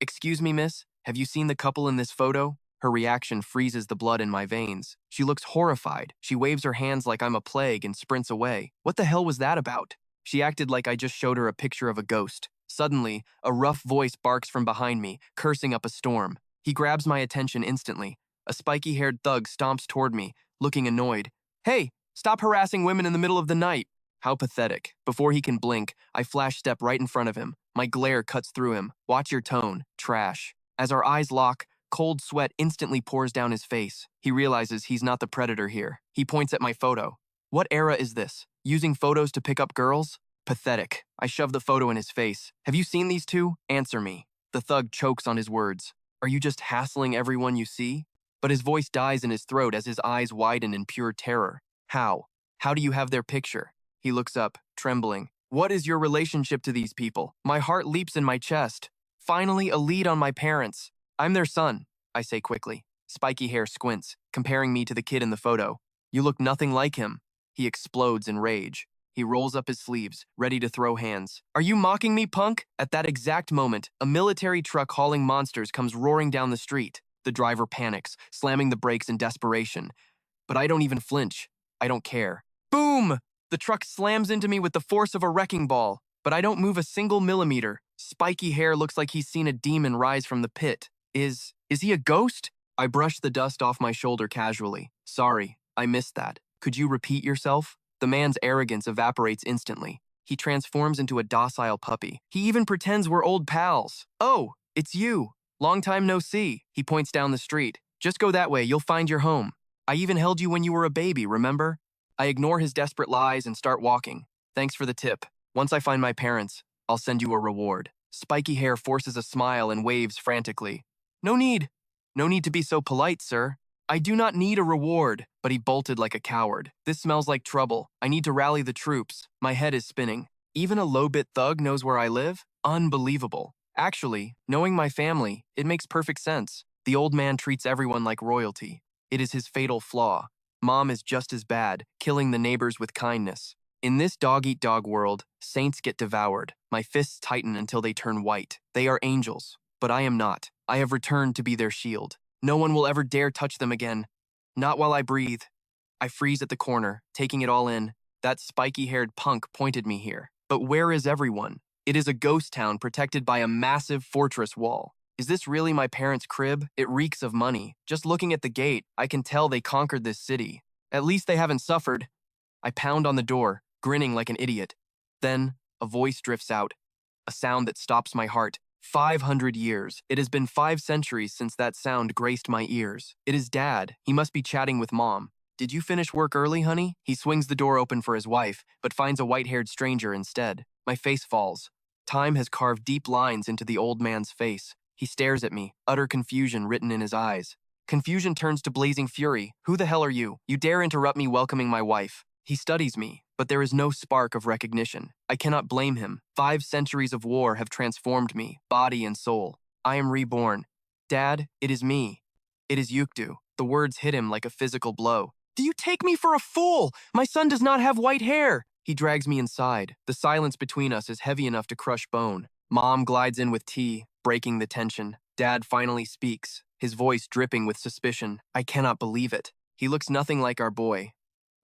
Excuse me, miss, have you seen the couple in this photo? Her reaction freezes the blood in my veins. She looks horrified. She waves her hands like I'm a plague and sprints away. What the hell was that about? She acted like I just showed her a picture of a ghost. Suddenly, a rough voice barks from behind me, cursing up a storm. He grabs my attention instantly. A spiky-haired thug stomps toward me, looking annoyed. Hey, stop harassing women in the middle of the night. How pathetic. Before he can blink, I flash step right in front of him. My glare cuts through him. Watch your tone. Trash. As our eyes lock, cold sweat instantly pours down his face. He realizes he's not the predator here. He points at my photo. What era is this? Using photos to pick up girls? Pathetic. I shove the photo in his face. Have you seen these two? Answer me. The thug chokes on his words. Are you just hassling everyone you see? But his voice dies in his throat as his eyes widen in pure terror. How? How do you have their picture? He looks up, trembling. What is your relationship to these people? My heart leaps in my chest. Finally, a lead on my parents. I'm their son, I say quickly. Spiky hair squints, comparing me to the kid in the photo. You look nothing like him. He explodes in rage. He rolls up his sleeves, ready to throw hands. Are you mocking me, punk? At that exact moment, a military truck hauling monsters comes roaring down the street. The driver panics, slamming the brakes in desperation. But I don't even flinch. I don't care. Boom! The truck slams into me with the force of a wrecking ball, but I don't move a single millimeter. Spiky hair looks like he's seen a demon rise from the pit. Is he a ghost? I brush the dust off my shoulder casually. Sorry, I missed that. Could you repeat yourself? The man's arrogance evaporates instantly. He transforms into a docile puppy. He even pretends we're old pals. Oh, it's you. Long time no see. He points down the street. Just go that way, you'll find your home. I even held you when you were a baby, remember? I ignore his desperate lies and start walking. Thanks for the tip. Once I find my parents, I'll send you a reward. Spiky hair forces a smile and waves frantically. No need. No need to be so polite, sir. I do not need a reward, but he bolted like a coward. This smells like trouble. I need to rally the troops. My head is spinning. Even a low-bit thug knows where I live? Unbelievable. Actually, knowing my family, it makes perfect sense. The old man treats everyone like royalty. It is his fatal flaw. Mom is just as bad, killing the neighbors with kindness. In this dog-eat-dog world, saints get devoured. My fists tighten until they turn white. They are angels, but I am not. I have returned to be their shield. No one will ever dare touch them again. Not while I breathe. I freeze at the corner, taking it all in. That spiky-haired punk pointed me here. But where is everyone? It is a ghost town protected by a massive fortress wall. Is this really my parents' crib? It reeks of money. Just looking at the gate, I can tell they conquered this city. At least they haven't suffered. I pound on the door, grinning like an idiot. Then, a voice drifts out. A sound that stops my heart. 500 years. It has been 5 centuries since that sound graced my ears. It is Dad. He must be chatting with Mom. Did you finish work early, honey? He swings the door open for his wife, but finds a white-haired stranger instead. My face falls. Time has carved deep lines into the old man's face. He stares at me, utter confusion written in his eyes. Confusion turns to blazing fury. Who the hell are you? You dare interrupt me welcoming my wife. He studies me, but there is no spark of recognition. I cannot blame him. 5 centuries of war have transformed me, body and soul. I am reborn. Dad, it is me. It is Yukdu. The words hit him like a physical blow. Do you take me for a fool? My son does not have white hair. He drags me inside. The silence between us is heavy enough to crush bone. Mom glides in with tea, breaking the tension. Dad finally speaks, his voice dripping with suspicion. I cannot believe it. He looks nothing like our boy.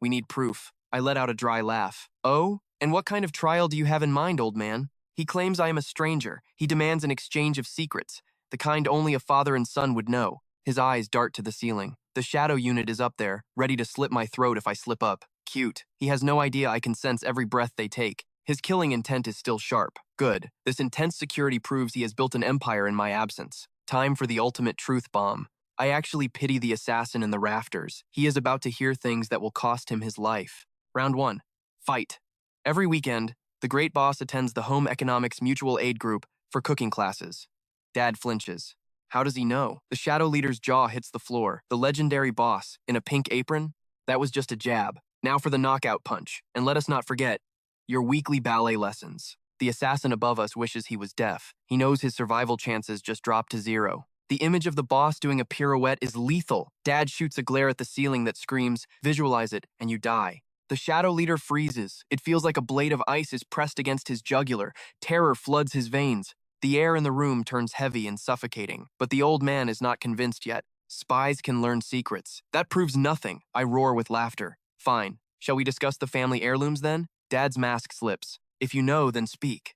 We need proof. I let out a dry laugh. Oh? And what kind of trial do you have in mind, old man? He claims I am a stranger. He demands an exchange of secrets, the kind only a father and son would know. His eyes dart to the ceiling. The shadow unit is up there, ready to slit my throat if I slip up. Cute. He has no idea I can sense every breath they take. His killing intent is still sharp. Good. This intense security proves he has built an empire in my absence. Time for the ultimate truth bomb. I actually pity the assassin in the rafters. He is about to hear things that will cost him his life. Round 1. Fight. Every weekend, the great boss attends the Home Economics Mutual Aid Group for cooking classes. Dad flinches. How does he know? The shadow leader's jaw hits the floor. The legendary boss, in a pink apron? That was just a jab. Now for the knockout punch. And let us not forget, your weekly ballet lessons. The assassin above us wishes he was deaf. He knows his survival chances just dropped to 0. The image of the boss doing a pirouette is lethal. Dad shoots a glare at the ceiling that screams, visualize it, and you die. The shadow leader freezes. It feels like a blade of ice is pressed against his jugular. Terror floods his veins. The air in the room turns heavy and suffocating. But the old man is not convinced yet. Spies can learn secrets. That proves nothing. I roar with laughter. Fine. Shall we discuss the family heirlooms then? Dad's mask slips. If you know, then speak.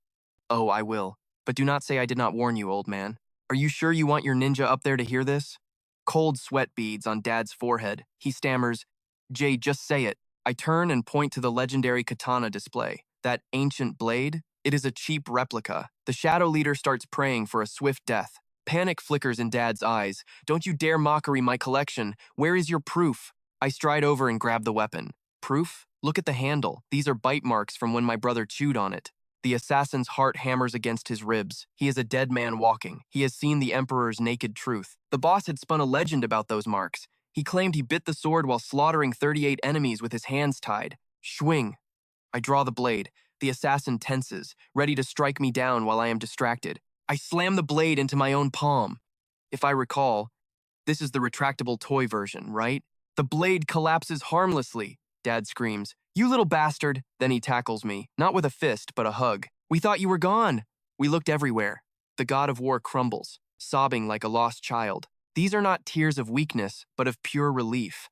Oh, I will. But do not say I did not warn you, old man. Are you sure you want your ninja up there to hear this? Cold sweat beads on Dad's forehead. He stammers, Jay, just say it. I turn and point to the legendary katana display. That ancient blade? It is a cheap replica. The shadow leader starts praying for a swift death. Panic flickers in Dad's eyes. Don't you dare mockery my collection. Where is your proof? I stride over and grab the weapon. Proof? Look at the handle. These are bite marks from when my brother chewed on it. The assassin's heart hammers against his ribs. He is a dead man walking. He has seen the Emperor's naked truth. The boss had spun a legend about those marks. He claimed he bit the sword while slaughtering 38 enemies with his hands tied. Schwing. I draw the blade. The assassin tenses, ready to strike me down while I am distracted. I slam the blade into my own palm. If I recall, this is the retractable toy version, right? The blade collapses harmlessly. Dad screams, "You little bastard!" Then he tackles me, not with a fist, but a hug. "We thought you were gone!" We looked everywhere. The god of war crumbles, sobbing like a lost child. These are not tears of weakness, but of pure relief.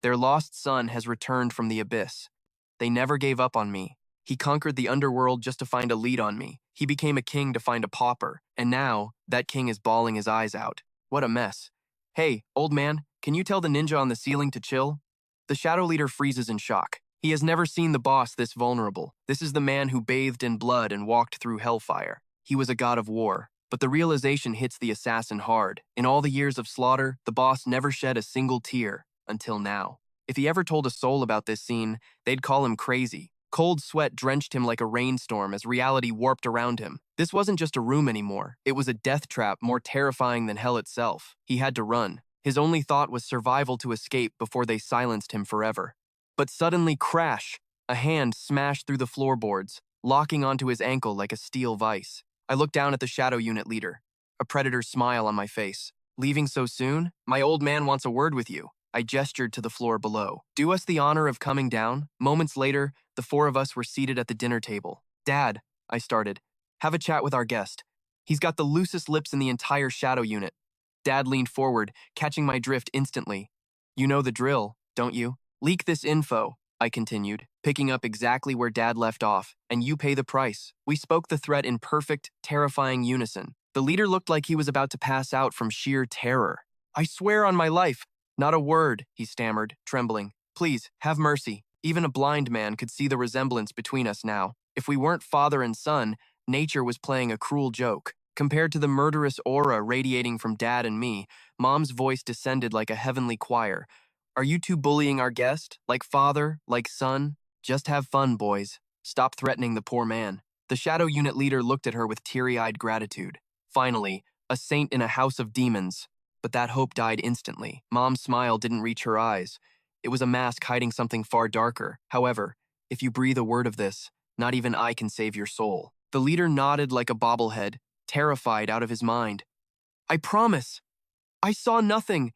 Their lost son has returned from the abyss. They never gave up on me. He conquered the underworld just to find a lead on me. He became a king to find a pauper. And now, that king is bawling his eyes out. What a mess. Hey, old man, can you tell the ninja on the ceiling to chill? The shadow leader freezes in shock. He has never seen the boss this vulnerable. This is the man who bathed in blood and walked through hellfire. He was a god of war. But the realization hits the assassin hard. In all the years of slaughter, the boss never shed a single tear, until now. If he ever told a soul about this scene, they'd call him crazy. Cold sweat drenched him like a rainstorm as reality warped around him. This wasn't just a room anymore. It was a death trap more terrifying than hell itself. He had to run. His only thought was survival to escape before they silenced him forever. But suddenly, crash! A hand smashed through the floorboards, locking onto his ankle like a steel vise. I looked down at the shadow unit leader, a predator's smile on my face. Leaving so soon? My old man wants a word with you. I gestured to the floor below. Do us the honor of coming down. Moments later, the four of us were seated at the dinner table. Dad, I started, have a chat with our guest. He's got the loosest lips in the entire shadow unit. Dad leaned forward, catching my drift instantly. You know the drill, don't you? Leak this info, I continued, picking up exactly where Dad left off, and you pay the price. We spoke the threat in perfect, terrifying unison. The leader looked like he was about to pass out from sheer terror. I swear on my life. Not a word, he stammered, trembling. Please, have mercy. Even a blind man could see the resemblance between us now. If we weren't father and son, nature was playing a cruel joke. Compared to the murderous aura radiating from Dad and me, Mom's voice descended like a heavenly choir. Are you two bullying our guest? Like father? Like son? Just have fun, boys. Stop threatening the poor man. The shadow unit leader looked at her with teary-eyed gratitude. Finally, a saint in a house of demons. But that hope died instantly. Mom's smile didn't reach her eyes. It was a mask hiding something far darker. However, if you breathe a word of this, not even I can save your soul. The leader nodded like a bobblehead, terrified out of his mind. I promise. I saw nothing.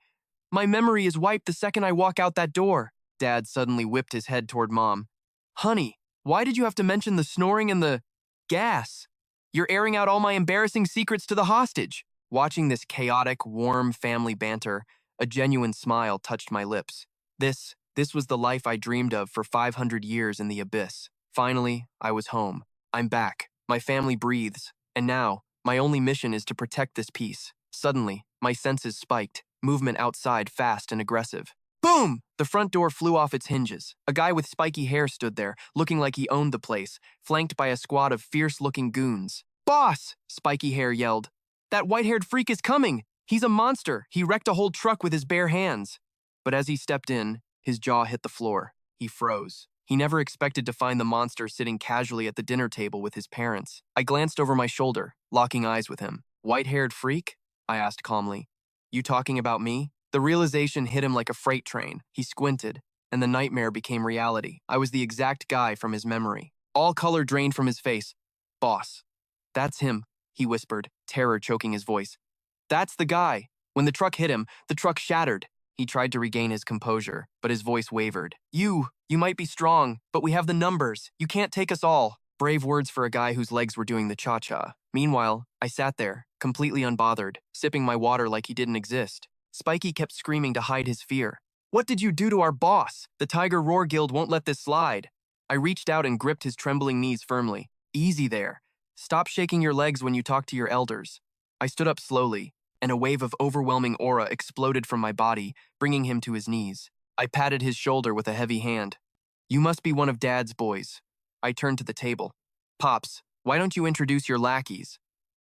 My memory is wiped the second I walk out that door. Dad suddenly whipped his head toward Mom. Honey, why did you have to mention the snoring and the gas? You're airing out all my embarrassing secrets to the hostage. Watching this chaotic, warm family banter, a genuine smile touched my lips. This was the life I dreamed of for 500 years in the abyss. Finally, I was home. I'm back. My family breathes. And now, my only mission is to protect this peace. Suddenly, my senses spiked, movement outside fast and aggressive. Boom! The front door flew off its hinges. A guy with spiky hair stood there, looking like he owned the place, flanked by a squad of fierce-looking goons. Boss! Spiky hair yelled. That white-haired freak is coming! He's a monster! He wrecked a whole truck with his bare hands. But as he stepped in, his jaw hit the floor. He froze. He never expected to find the monster sitting casually at the dinner table with his parents. I glanced over my shoulder, locking eyes with him. White-haired freak? I asked calmly. You talking about me? The realization hit him like a freight train. He squinted, and the nightmare became reality. I was the exact guy from his memory. All color drained from his face. Boss. That's him, he whispered, terror choking his voice. That's the guy. When the truck hit him, the truck shattered. He tried to regain his composure, but his voice wavered. You might be strong, but we have the numbers. You can't take us all. Brave words for a guy whose legs were doing the cha-cha. Meanwhile, I sat there, completely unbothered, sipping my water like he didn't exist. Spiky kept screaming to hide his fear. What did you do to our boss? The Tiger Roar Guild won't let this slide. I reached out and gripped his trembling knees firmly. Easy there. Stop shaking your legs when you talk to your elders. I stood up slowly, and a wave of overwhelming aura exploded from my body, bringing him to his knees. I patted his shoulder with a heavy hand. You must be one of Dad's boys. I turned to the table. Pops, why don't you introduce your lackeys?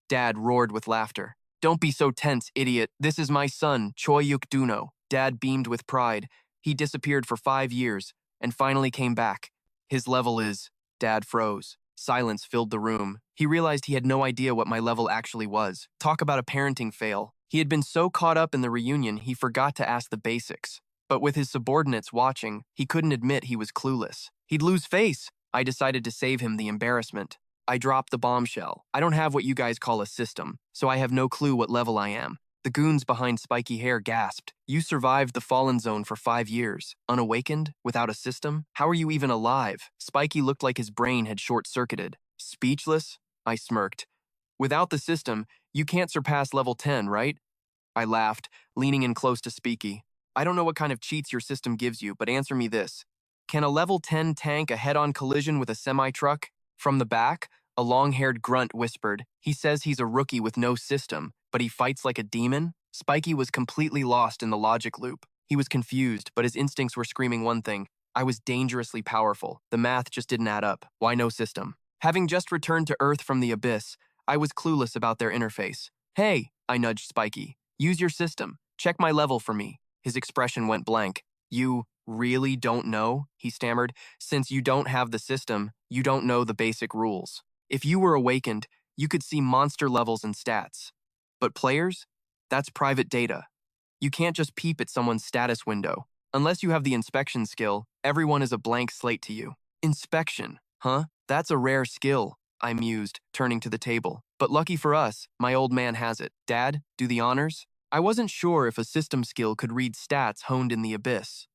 Dad roared with laughter. Don't be so tense, idiot. This is my son, Choi Yuk Duno. Dad beamed with pride. He disappeared for 5 years, and finally came back. His level is... Dad froze. Silence filled the room. He realized he had no idea what my level actually was. Talk about a parenting fail. He had been so caught up in the reunion, he forgot to ask the basics. But with his subordinates watching, he couldn't admit he was clueless. He'd lose face. I decided to save him the embarrassment. I dropped the bombshell. I don't have what you guys call a system, so I have no clue what level I am. The goons behind spiky hair gasped. You survived the Fallen Zone for 5 years. Unawakened? Without a system? How are you even alive? Spiky looked like his brain had short-circuited. Speechless? I smirked. Without the system, you can't surpass level 10, right? I laughed, leaning in close to Spiky. I don't know what kind of cheats your system gives you, but answer me this. Can a level 10 tank a head-on collision with a semi-truck? From the back, a long-haired grunt whispered. He says he's a rookie with no system, but he fights like a demon? Spiky was completely lost in the logic loop. He was confused, but his instincts were screaming one thing. I was dangerously powerful. The math just didn't add up. Why no system? Having just returned to Earth from the abyss, I was clueless about their interface. Hey, I nudged Spiky. Use your system. Check my level for me. His expression went blank. Really don't know? He stammered. Since you don't have the system, you don't know the basic rules. If you were awakened, you could see monster levels and stats. But players? That's private data. You can't just peep at someone's status window. Unless you have the inspection skill, everyone is a blank slate to you. Inspection, huh? That's a rare skill, I mused, turning to the table. But lucky for us, my old man has it. Dad, do the honors? I wasn't sure if a system skill could read stats honed in the abyss.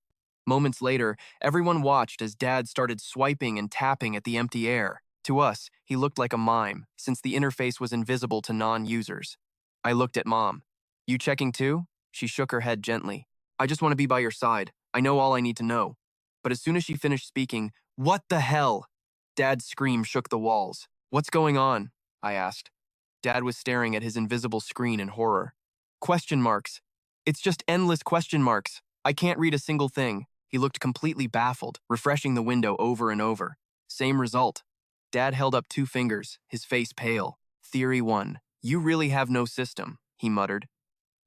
Moments later, everyone watched as Dad started swiping and tapping at the empty air. To us, he looked like a mime, since the interface was invisible to non-users. I looked at Mom. You checking too? She shook her head gently. I just want to be by your side. I know all I need to know. But as soon as she finished speaking, what the hell? Dad's scream shook the walls. What's going on? I asked. Dad was staring at his invisible screen in horror. Question marks. It's just endless question marks. I can't read a single thing. He looked completely baffled, refreshing the window over and over. Same result. Dad held up 2 fingers, his face pale. Theory 1. You really have no system, he muttered.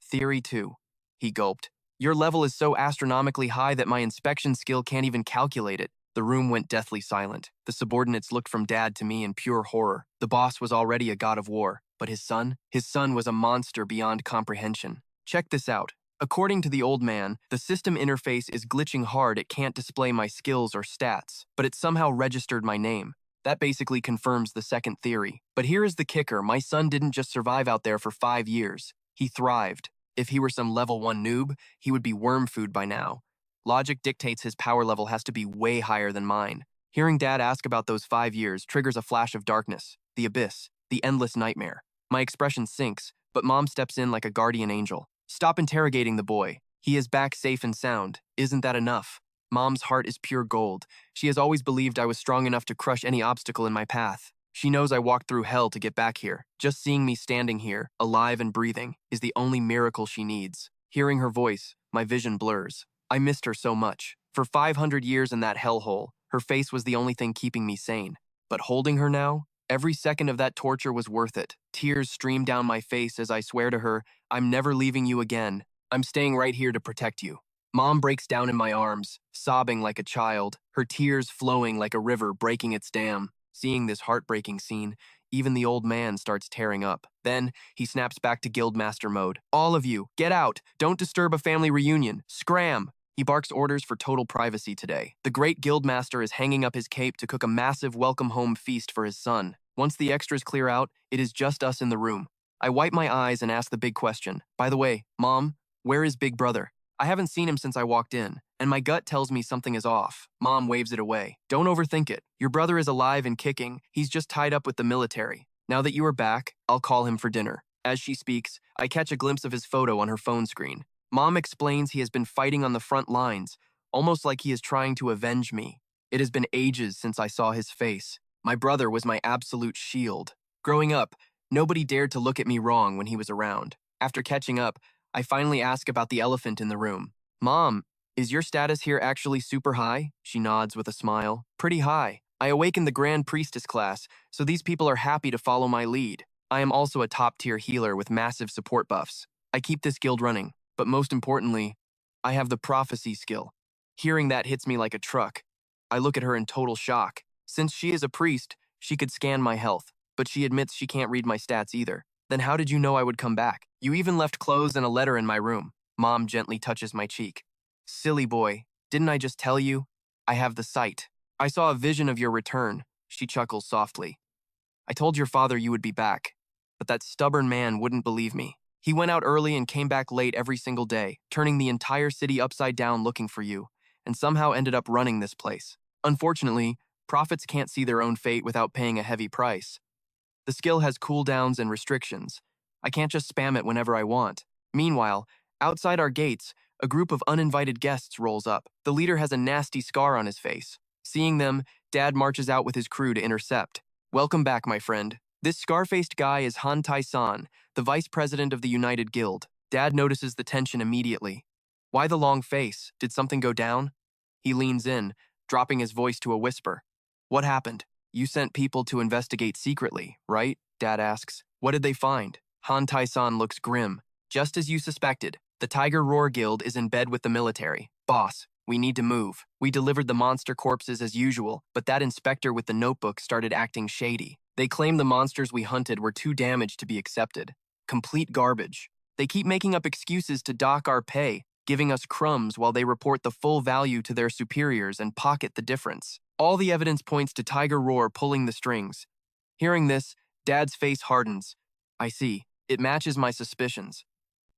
Theory 2. He gulped. Your level is so astronomically high that my inspection skill can't even calculate it. The room went deathly silent. The subordinates looked from Dad to me in pure horror. The boss was already a god of war, but his son was a monster beyond comprehension. Check this out. According to the old man, the system interface is glitching hard. It can't display my skills or stats, but it somehow registered my name. That basically confirms the second theory. But here is the kicker. My son didn't just survive out there for 5 years. He thrived. If he were some level 1 noob, he would be worm food by now. Logic dictates his power level has to be way higher than mine. Hearing Dad ask about those 5 years triggers a flash of darkness, the abyss, the endless nightmare. My expression sinks, but Mom steps in like a guardian angel. Stop interrogating the boy. He is back safe and sound. Isn't that enough? Mom's heart is pure gold. She has always believed I was strong enough to crush any obstacle in my path. She knows I walked through hell to get back here. Just seeing me standing here, alive and breathing, is the only miracle she needs. Hearing her voice, my vision blurs. I missed her so much. For 500 years in that hellhole, her face was the only thing keeping me sane. But holding her now, every second of that torture was worth it. Tears stream down my face as I swear to her, I'm never leaving you again. I'm staying right here to protect you. Mom breaks down in my arms, sobbing like a child, her tears flowing like a river breaking its dam. Seeing this heartbreaking scene, even the old man starts tearing up. Then, he snaps back to Guildmaster mode. All of you, get out! Don't disturb a family reunion! Scram! He barks orders for total privacy today. The great Guildmaster is hanging up his cape to cook a massive welcome home feast for his son. Once the extras clear out, it is just us in the room. I wipe my eyes and ask the big question. By the way, Mom, where is Big Brother? I haven't seen him since I walked in, and my gut tells me something is off. Mom waves it away. Don't overthink it. Your brother is alive and kicking. He's just tied up with the military. Now that you are back, I'll call him for dinner. As she speaks, I catch a glimpse of his photo on her phone screen. Mom explains he has been fighting on the front lines, almost like he is trying to avenge me. It has been ages since I saw his face. My brother was my absolute shield. Growing up, nobody dared to look at me wrong when he was around. After catching up, I finally ask about the elephant in the room. Mom, is your status here actually super high? She nods with a smile. Pretty high. I awakened the Grand Priestess class, so these people are happy to follow my lead. I am also a top-tier healer with massive support buffs. I keep this guild running, but most importantly, I have the prophecy skill. Hearing that hits me like a truck. I look at her in total shock. Since she is a priest, she could scan my health, but she admits she can't read my stats either. Then how did you know I would come back? You even left clothes and a letter in my room. Mom gently touches my cheek. Silly boy, didn't I just tell you? I have the sight. I saw a vision of your return. She chuckles softly. I told your father you would be back, but that stubborn man wouldn't believe me. He went out early and came back late every single day, turning the entire city upside down looking for you, and somehow ended up running this place. Unfortunately, prophets can't see their own fate without paying a heavy price. The skill has cooldowns and restrictions. I can't just spam it whenever I want. Meanwhile, outside our gates, a group of uninvited guests rolls up. The leader has a nasty scar on his face. Seeing them, Dad marches out with his crew to intercept. Welcome back, my friend. This scar-faced guy is Han Tai-san, the vice president of the United Guild. Dad notices the tension immediately. Why the long face? Did something go down? He leans in, dropping his voice to a whisper. What happened? You sent people to investigate secretly, right? Dad asks. What did they find? Han Tai-san looks grim. Just as you suspected, the Tiger Roar Guild is in bed with the military. Boss, We need to move. We delivered the monster corpses as usual, but that inspector with the notebook started acting shady. They claimed the monsters we hunted were too damaged to be accepted. Complete garbage. They keep making up excuses to dock our pay, giving us crumbs while they report the full value to their superiors and pocket the difference. All the evidence points to Tiger Roar pulling the strings. Hearing this, Dad's face hardens. I see. It matches my suspicions.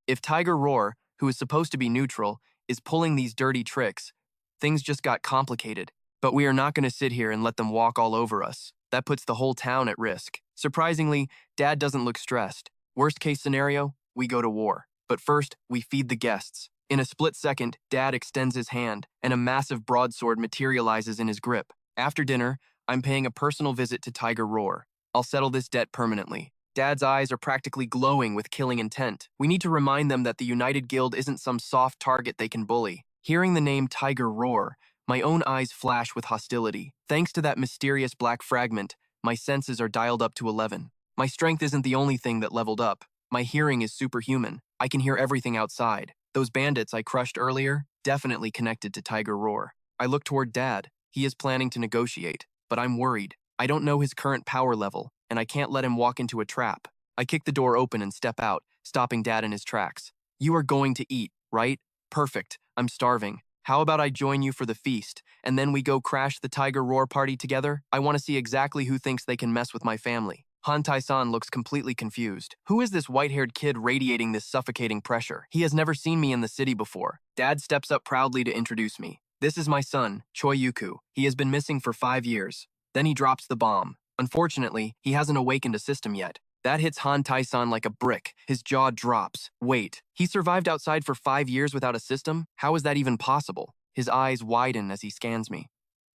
If Tiger Roar, who is supposed to be neutral, is pulling these dirty tricks, things just got complicated. But we are not going to sit here and let them walk all over us. That puts the whole town at risk. Surprisingly, Dad doesn't look stressed. Worst case scenario, we go to war. But first, we feed the guests. In a split second, Dad extends his hand, and a massive broadsword materializes in his grip. After dinner, I'm paying a personal visit to Tiger Roar. I'll settle this debt permanently. Dad's eyes are practically glowing with killing intent. We need to remind them that the United Guild isn't some soft target they can bully. Hearing the name Tiger Roar, my own eyes flash with hostility. Thanks to that mysterious black fragment, my senses are dialed up to 11. My strength isn't the only thing that leveled up. My hearing is superhuman. I can hear everything outside. Those bandits I crushed earlier, definitely connected to Tiger Roar. I look toward Dad. He is planning to negotiate, but I'm worried. I don't know his current power level, and I can't let him walk into a trap. I kick the door open and step out, stopping Dad in his tracks. You are going to eat, right? Perfect. I'm starving. How about I join you for the feast, and then we go crash the Tiger Roar party together? I want to see exactly who thinks they can mess with my family. Han-Tai-san looks completely confused. Who is this white-haired kid radiating this suffocating pressure? He has never seen me in the city before. Dad steps up proudly to introduce me. This is my son, Choi Yuku. He has been missing for 5 years. Then he drops the bomb. Unfortunately, he hasn't awakened a system yet. That hits Han-Tai-san like a brick. His jaw drops. Wait, he survived outside for 5 years without a system? How is that even possible? His eyes widen as he scans me.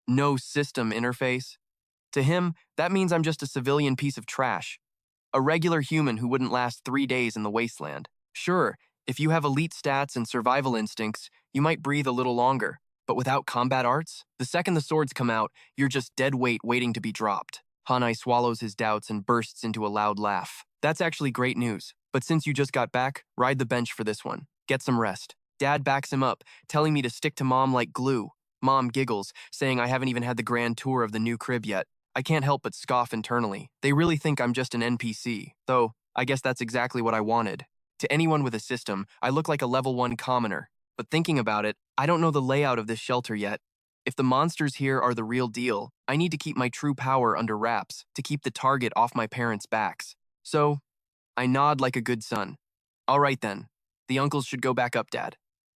No system interface? To him, that means I'm just a civilian piece of trash. A regular human who wouldn't last 3 days in the Wasteland. Sure, if you have elite stats and survival instincts, you might breathe a little longer. But without combat arts, the second the swords come out, you're just dead weight waiting to be dropped. Hanai swallows his doubts and bursts into a loud laugh. That's actually great news. But since you just got back, ride the bench for this one. Get some rest. Dad backs him up, telling me to stick to Mom like glue. Mom giggles, saying I haven't even had the grand tour of the new crib yet. I can't help but scoff internally. They really think I'm just an NPC, though I guess that's exactly what I wanted. To anyone with a system, I look like a level 1 commoner. But thinking about it, I don't know the layout of this shelter yet. If the monsters here are the real deal, I need to keep my true power under wraps to keep the target off my parents' backs. So, I nod like a good son. All right then. The uncles should go back up, Dad.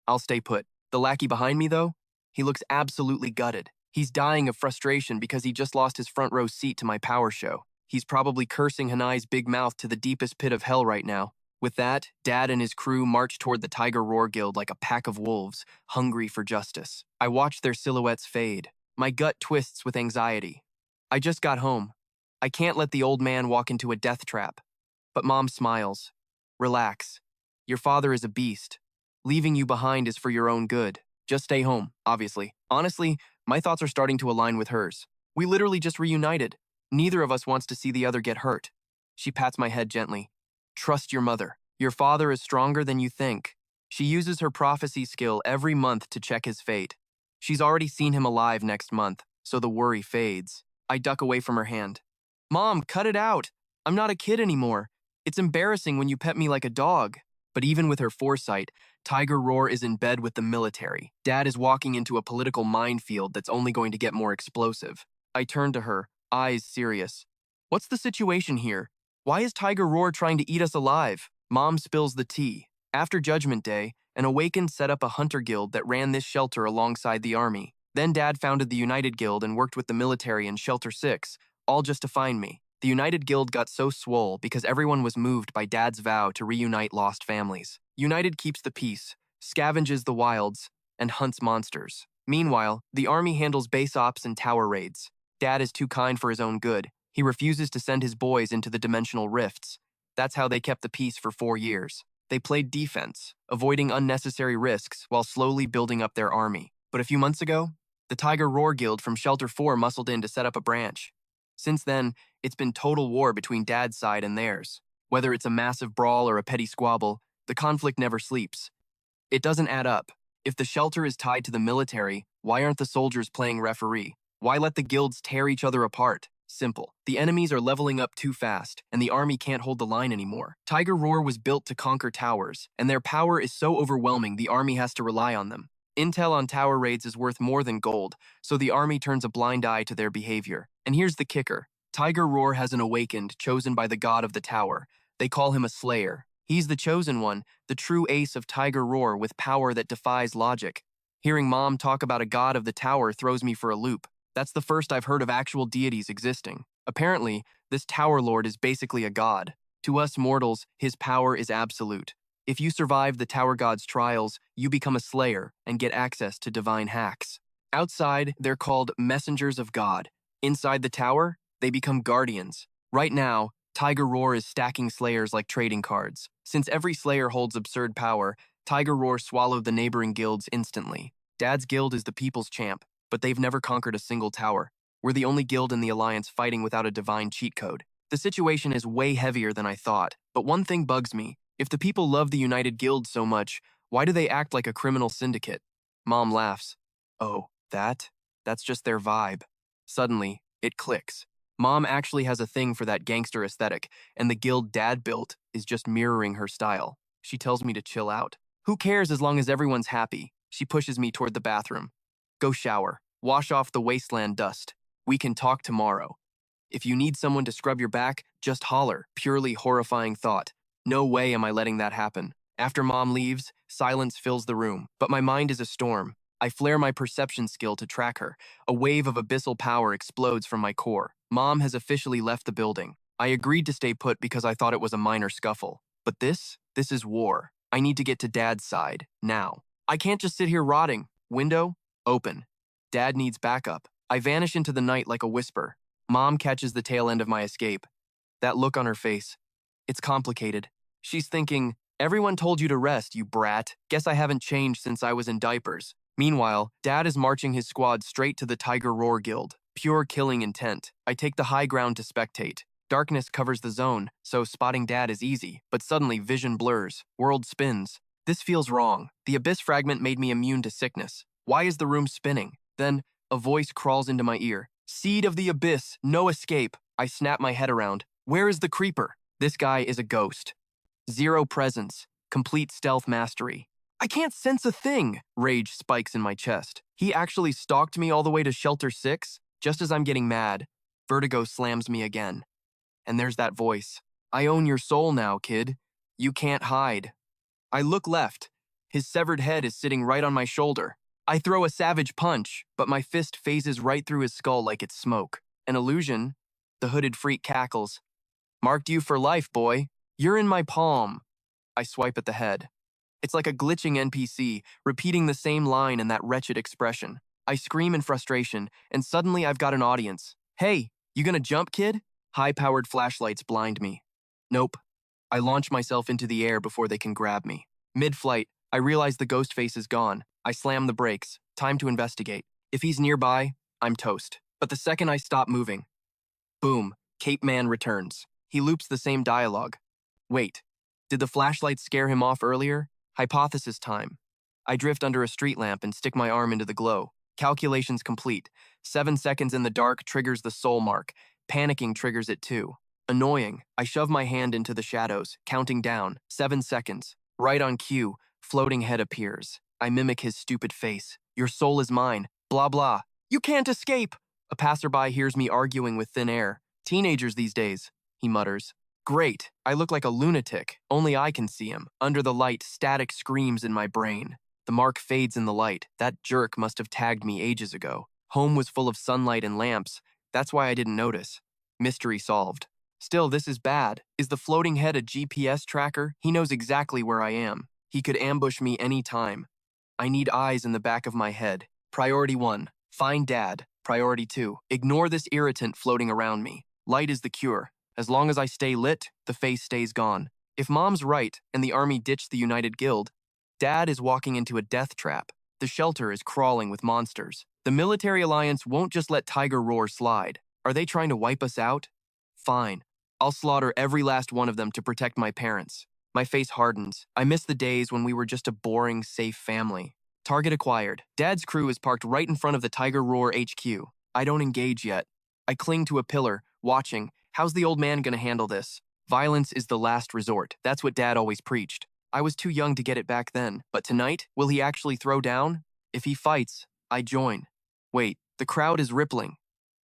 I'll stay put. The lackey behind me, though? He looks absolutely gutted. He's dying of frustration because he just lost his front row seat to my power show. He's probably cursing Hanai's big mouth to the deepest pit of hell right now. With that, Dad and his crew march toward the Tiger Roar Guild like a pack of wolves, hungry for justice. I watch their silhouettes fade. My gut twists with anxiety. I just got home. I can't let the old man walk into a death trap. But Mom smiles. Relax. Your father is a beast. Leaving you behind is for your own good. Just stay home, obviously. Honestly, my thoughts are starting to align with hers. We literally just reunited. Neither of us wants to see the other get hurt. She pats my head gently. Trust your mother. Your father is stronger than you think. She uses her prophecy skill every month to check his fate. She's already seen him alive next month, so the worry fades. I duck away from her hand. Mom, cut it out. I'm not a kid anymore. It's embarrassing when you pet me like a dog. But even with her foresight, Tiger Roar is in bed with the military. Dad is walking into a political minefield that's only going to get more explosive. I turn to her, eyes serious. What's the situation here? Why is Tiger Roar trying to eat us alive? Mom spills the tea. After Judgment Day, an Awakened set up a hunter guild that ran this shelter alongside the army. Then Dad founded the United Guild and worked with the military in Shelter 6, all just to find me. The United Guild got so swole because everyone was moved by Dad's vow to reunite lost families. United keeps the peace, scavenges the wilds, and hunts monsters. Meanwhile, the army handles base ops and tower raids. Dad is too kind for his own good. He refuses to send his boys into the dimensional rifts. That's how they kept the peace for 4 years. They played defense, avoiding unnecessary risks while slowly building up their army. But a few months ago, the Tiger Roar Guild from Shelter 4 muscled in to set up a branch. Since then, it's been total war between Dad's side and theirs. Whether it's a massive brawl or a petty squabble, the conflict never sleeps. It doesn't add up. If the shelter is tied to the military, why aren't the soldiers playing referee? Why let the guilds tear each other apart? Simple. The enemies are leveling up too fast, and the army can't hold the line anymore. Tiger Roar was built to conquer towers, and their power is so overwhelming the army has to rely on them. Intel on tower raids is worth more than gold, so the army turns a blind eye to their behavior. And here's the kicker. Tiger Roar has an awakened, chosen by the god of the tower. They call him a slayer. He's the chosen one, the true ace of Tiger Roar with power that defies logic. Hearing Mom talk about a god of the tower throws me for a loop. That's the first I've heard of actual deities existing. Apparently, this Tower Lord is basically a god. To us mortals, his power is absolute. If you survive the Tower God's trials, you become a slayer and get access to divine hacks. Outside, they're called messengers of God. Inside the tower, they become guardians. Right now, Tiger Roar is stacking slayers like trading cards. Since every slayer holds absurd power, Tiger Roar swallowed the neighboring guilds instantly. Dad's guild is the people's champ, but they've never conquered a single tower. We're the only guild in the alliance fighting without a divine cheat code. The situation is way heavier than I thought, but one thing bugs me. If the people love the United Guild so much, why do they act like a criminal syndicate? Mom laughs. Oh, that's just their vibe. Suddenly, it clicks. Mom actually has a thing for that gangster aesthetic, and the guild Dad built is just mirroring her style. She tells me to chill out. Who cares as long as everyone's happy? She pushes me toward the bathroom. Go shower. Wash off the Wasteland dust. We can talk tomorrow. If you need someone to scrub your back, just holler. Purely horrifying thought. No way am I letting that happen. After Mom leaves, silence fills the room, but my mind is a storm. I flare my perception skill to track her. A wave of abyssal power explodes from my core. Mom has officially left the building. I agreed to stay put because I thought it was a minor scuffle. But this is war. I need to get to Dad's side, now. I can't just sit here rotting. Window, open. Dad needs backup. I vanish into the night like a whisper. Mom catches the tail end of my escape. That look on her face. It's complicated. She's thinking, everyone told you to rest, you brat. Guess I haven't changed since I was in diapers. Meanwhile, Dad is marching his squad straight to the Tiger Roar Guild. Pure killing intent. I take the high ground to spectate. Darkness covers the zone, so spotting Dad is easy. But suddenly, vision blurs. World spins. This feels wrong. The abyss fragment made me immune to sickness. Why is the room spinning? Then, a voice crawls into my ear. Seed of the abyss, no escape. I snap my head around. Where is the creeper? This guy is a ghost. Zero presence. Complete stealth mastery. I can't sense a thing. Rage spikes in my chest. He actually stalked me all the way to Shelter 6? Just as I'm getting mad, vertigo slams me again. And there's that voice. I own your soul now, kid. You can't hide. I look left. His severed head is sitting right on my shoulder. I throw a savage punch, but my fist phases right through his skull like it's smoke. An illusion. The hooded freak cackles. Marked you for life, boy. You're in my palm. I swipe at the head. It's like a glitching NPC, repeating the same line and that wretched expression. I scream in frustration, and suddenly I've got an audience. Hey, you gonna jump, kid? High-powered flashlights blind me. Nope. I launch myself into the air before they can grab me. Mid-flight, I realize the ghost face is gone. I slam the brakes. Time to investigate. If he's nearby, I'm toast. But the second I stop moving, boom, Cape Man returns. He loops the same dialogue. Wait, did the flashlight scare him off earlier? Hypothesis time. I drift under a street lamp and stick my arm into the glow. Calculations complete. 7 seconds in the dark triggers the soul mark. Panicking triggers it too. Annoying, I shove my hand into the shadows, counting down. 7 seconds. Right on cue, floating head appears. I mimic his stupid face. Your soul is mine. Blah blah. You can't escape! A passerby hears me arguing with thin air. Teenagers these days, he mutters. Great, I look like a lunatic. Only I can see him. Under the light, static screams in my brain. The mark fades in the light. That jerk must have tagged me ages ago. Home was full of sunlight and lamps. That's why I didn't notice. Mystery solved. Still, this is bad. Is the floating head a GPS tracker? He knows exactly where I am. He could ambush me any time. I need eyes in the back of my head. Priority 1, find Dad. Priority 2, ignore this irritant floating around me. Light is the cure. As long as I stay lit, the face stays gone. If Mom's right and the army ditched the United Guild, Dad is walking into a death trap. The shelter is crawling with monsters. The military alliance won't just let Tiger Roar slide. Are they trying to wipe us out? Fine. I'll slaughter every last one of them to protect my parents. My face hardens. I miss the days when we were just a boring, safe family. Target acquired. Dad's crew is parked right in front of the Tiger Roar HQ. I don't engage yet. I cling to a pillar, watching. How's the old man gonna handle this? Violence is the last resort. That's what Dad always preached. I was too young to get it back then. But tonight, will he actually throw down? If he fights, I join. Wait, the crowd is rippling.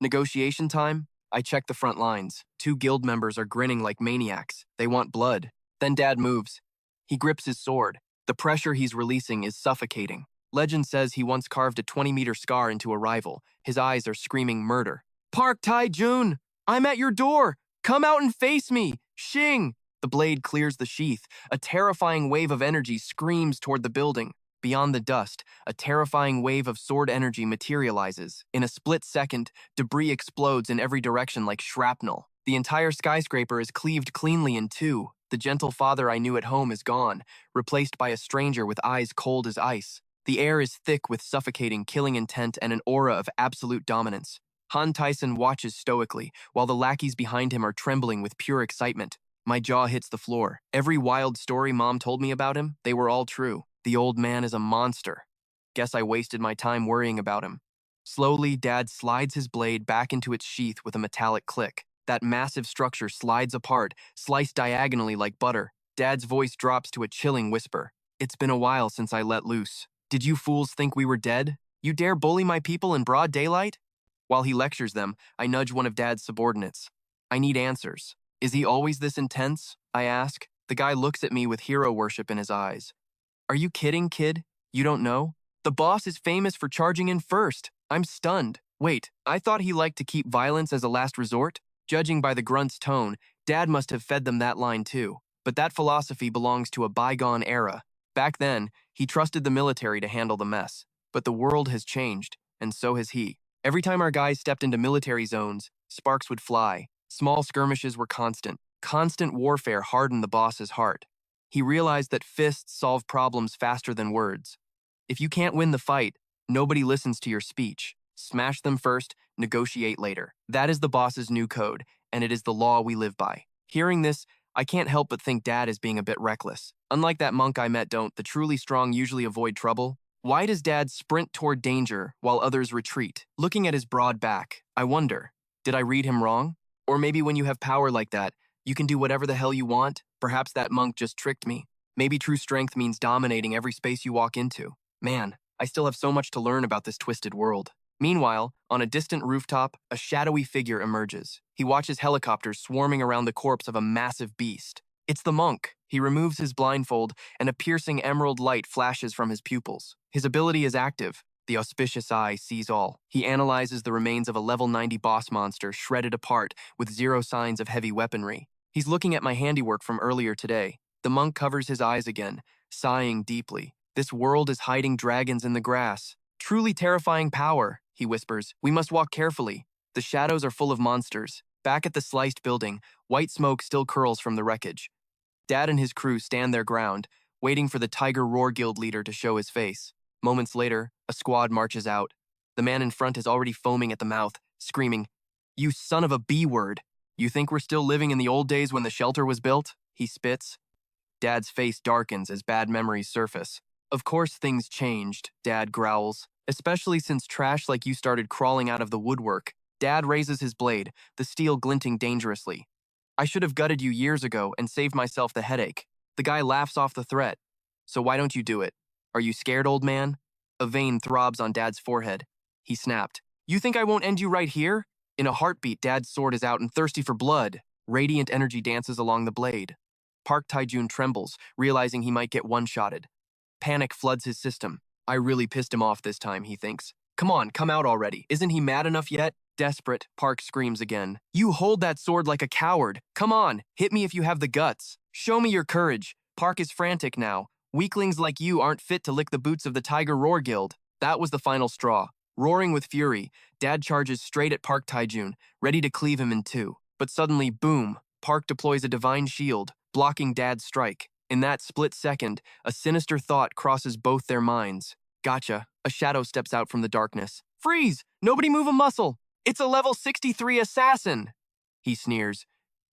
Negotiation time? I check the front lines. 2 guild members are grinning like maniacs. They want blood. Then Dad moves. He grips his sword. The pressure he's releasing is suffocating. Legend says he once carved a 20-meter scar into a rival. His eyes are screaming murder. Park Tai-jun! I'm at your door! Come out and face me! Shing! The blade clears the sheath. A terrifying wave of energy screams toward the building. Beyond the dust, a terrifying wave of sword energy materializes. In a split second, debris explodes in every direction like shrapnel. The entire skyscraper is cleaved cleanly in 2. The gentle father I knew at home is gone, replaced by a stranger with eyes cold as ice. The air is thick with suffocating, killing intent and an aura of absolute dominance. Han Tyson watches stoically, while the lackeys behind him are trembling with pure excitement. My jaw hits the floor. Every wild story Mom told me about him, they were all true. The old man is a monster. Guess I wasted my time worrying about him. Slowly, Dad slides his blade back into its sheath with a metallic click. That massive structure slides apart, sliced diagonally like butter. Dad's voice drops to a chilling whisper. It's been a while since I let loose. Did you fools think we were dead? You dare bully my people in broad daylight? While he lectures them, I nudge one of Dad's subordinates. I need answers. Is he always this intense? I ask. The guy looks at me with hero worship in his eyes. Are you kidding, kid? You don't know? The boss is famous for charging in first. I'm stunned. Wait, I thought he liked to keep violence as a last resort? Judging by the grunt's tone, Dad must have fed them that line too. But that philosophy belongs to a bygone era. Back then, he trusted the military to handle the mess. But the world has changed, and so has he. Every time our guys stepped into military zones, sparks would fly. Small skirmishes were constant. Constant warfare hardened the boss's heart. He realized that fists solve problems faster than words. If you can't win the fight, nobody listens to your speech. Smash them first, negotiate later. That is the boss's new code, and it is the law we live by. Hearing this, I can't help but think Dad is being a bit reckless. Unlike that monk I met, the truly strong usually avoid trouble. Why does Dad sprint toward danger while others retreat? Looking at his broad back, I wonder, did I read him wrong? Or maybe when you have power like that, you can do whatever the hell you want? Perhaps that monk just tricked me. Maybe true strength means dominating every space you walk into. Man, I still have so much to learn about this twisted world. Meanwhile, on a distant rooftop, a shadowy figure emerges. He watches helicopters swarming around the corpse of a massive beast. It's the monk. He removes his blindfold, and a piercing emerald light flashes from his pupils. His ability is active. The auspicious eye sees all. He analyzes the remains of a level 90 boss monster shredded apart with 0 signs of heavy weaponry. He's looking at my handiwork from earlier today. The monk covers his eyes again, sighing deeply. This world is hiding dragons in the grass. Truly terrifying power, he whispers. We must walk carefully. The shadows are full of monsters. Back at the sliced building, white smoke still curls from the wreckage. Dad and his crew stand their ground, waiting for the Tiger Roar Guild leader to show his face. Moments later, a squad marches out. The man in front is already foaming at the mouth, screaming, "You son of a B-word! You think we're still living in the old days when the shelter was built?" He spits. Dad's face darkens as bad memories surface. Of course things changed, Dad growls, especially since trash like you started crawling out of the woodwork. Dad raises his blade, the steel glinting dangerously. I should have gutted you years ago and saved myself the headache. The guy laughs off the threat. So why don't you do it? Are you scared, old man? A vein throbs on Dad's forehead. He snapped. You think I won't end you right here? In a heartbeat, Dad's sword is out and thirsty for blood. Radiant energy dances along the blade. Park Tai-jun trembles, realizing he might get one-shotted. Panic floods his system. I really pissed him off this time, he thinks. Come on, come out already. Isn't he mad enough yet? Desperate, Park screams again. You hold that sword like a coward. Come on, hit me if you have the guts. Show me your courage. Park is frantic now. Weaklings like you aren't fit to lick the boots of the Tiger Roar Guild. That was the final straw. Roaring with fury, Dad charges straight at Park Tai-jun, ready to cleave him in 2. But suddenly, boom, Park deploys a divine shield, blocking Dad's strike. In that split second, a sinister thought crosses both their minds. Gotcha. A shadow steps out from the darkness. Freeze! Nobody move a muscle! It's a level 63 assassin! He sneers.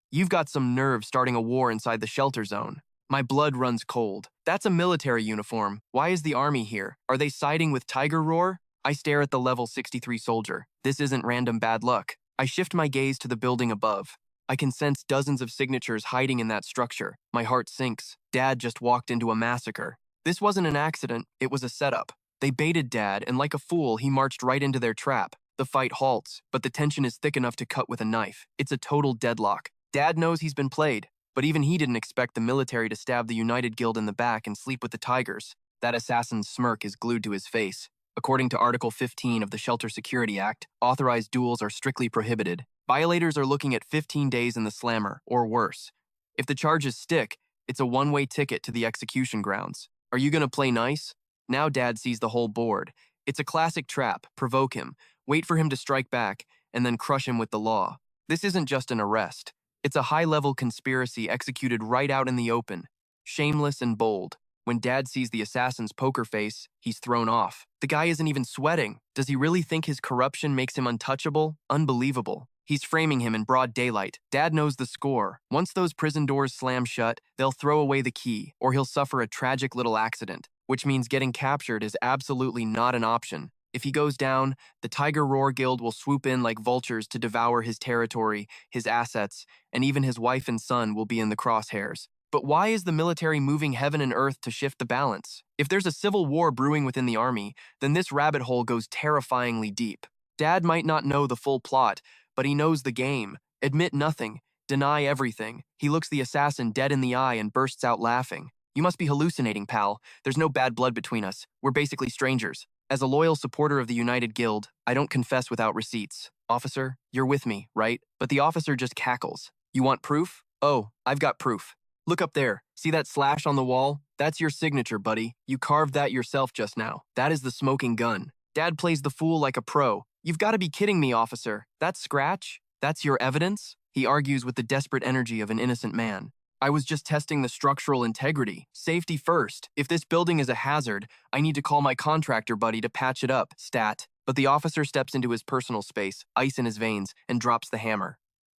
You've got some nerve starting a war inside the shelter zone. My blood runs cold. That's a military uniform. Why is the army here? Are they siding with Tiger Roar? I stare at the level 63 soldier. This isn't random bad luck. I shift my gaze to the building above. I can sense dozens of signatures hiding in that structure. My heart sinks. Dad just walked into a massacre. This wasn't an accident, it was a setup. They baited Dad, and like a fool, he marched right into their trap. The fight halts, but the tension is thick enough to cut with a knife. It's a total deadlock. Dad knows he's been played, but even he didn't expect the military to stab the United Guild in the back and sleep with the Tigers. That assassin's smirk is glued to his face. According to Article 15 of the Shelter Security Act, authorized duels are strictly prohibited. Violators are looking at 15 days in the slammer, or worse. If the charges stick, it's a one-way ticket to the execution grounds. Are you gonna play nice? Now Dad sees the whole board. It's a classic trap. Provoke him, wait for him to strike back, and then crush him with the law. This isn't just an arrest. It's a high-level conspiracy executed right out in the open. Shameless and bold. When Dad sees the assassin's poker face, he's thrown off. The guy isn't even sweating. Does he really think his corruption makes him untouchable? Unbelievable. He's framing him in broad daylight. Dad knows the score. Once those prison doors slam shut, they'll throw away the key, or he'll suffer a tragic little accident, which means getting captured is absolutely not an option. If he goes down, the Tiger Roar Guild will swoop in like vultures to devour his territory, his assets, and even his wife and son will be in the crosshairs. But why is the military moving heaven and earth to shift the balance? If there's a civil war brewing within the army, then this rabbit hole goes terrifyingly deep. Dad might not know the full plot, but he knows the game. Admit nothing, deny everything. He looks the assassin dead in the eye and bursts out laughing. You must be hallucinating, pal. There's no bad blood between us. We're basically strangers. As a loyal supporter of the United Guild, I don't confess without receipts. Officer, you're with me, right? But the officer just cackles. You want proof? Oh, I've got proof. Look up there. See that slash on the wall? That's your signature, buddy. You carved that yourself just now. That is the smoking gun. Dad plays the fool like a pro. You've got to be kidding me, officer. That scratch? That's your evidence? He argues with the desperate energy of an innocent man. I was just testing the structural integrity. Safety first. If this building is a hazard, I need to call my contractor buddy to patch it up, stat. But the officer steps into his personal space, ice in his veins, and drops the hammer.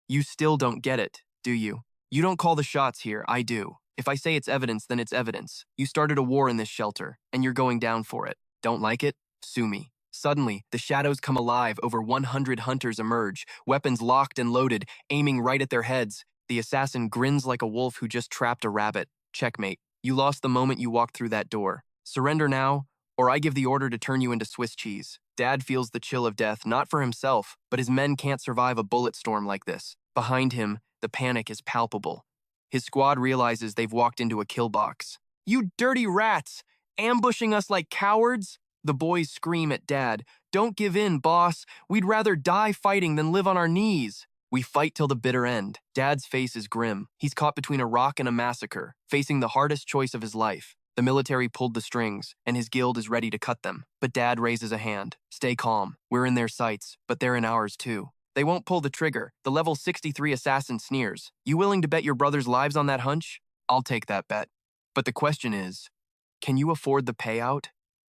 You still don't get it, do you? You don't call the shots here, I do. If I say it's evidence, then it's evidence. You started a war in this shelter, and you're going down for it. Don't like it? Sue me. Suddenly, the shadows come alive. Over 100 hunters emerge, weapons locked and loaded, aiming right at their heads. The assassin grins like a wolf who just trapped a rabbit. Checkmate. You lost the moment you walked through that door. Surrender now, or I give the order to turn you into Swiss cheese. Dad feels the chill of death, not for himself, but his men can't survive a bullet storm like this. Behind him, the panic is palpable. His squad realizes they've walked into a kill box. You dirty rats! Ambushing us like cowards? The boys scream at Dad. Don't give in, boss. We'd rather die fighting than live on our knees. We fight till the bitter end. Dad's face is grim. He's caught between a rock and a massacre, facing the hardest choice of his life. The military pulled the strings, and his guild is ready to cut them. But Dad raises a hand. Stay calm. We're in their sights, but they're in ours too. They won't pull the trigger. The level 63 assassin sneers. You willing to bet your brother's lives on that hunch? I'll take that bet. But the question is, can you afford the payout?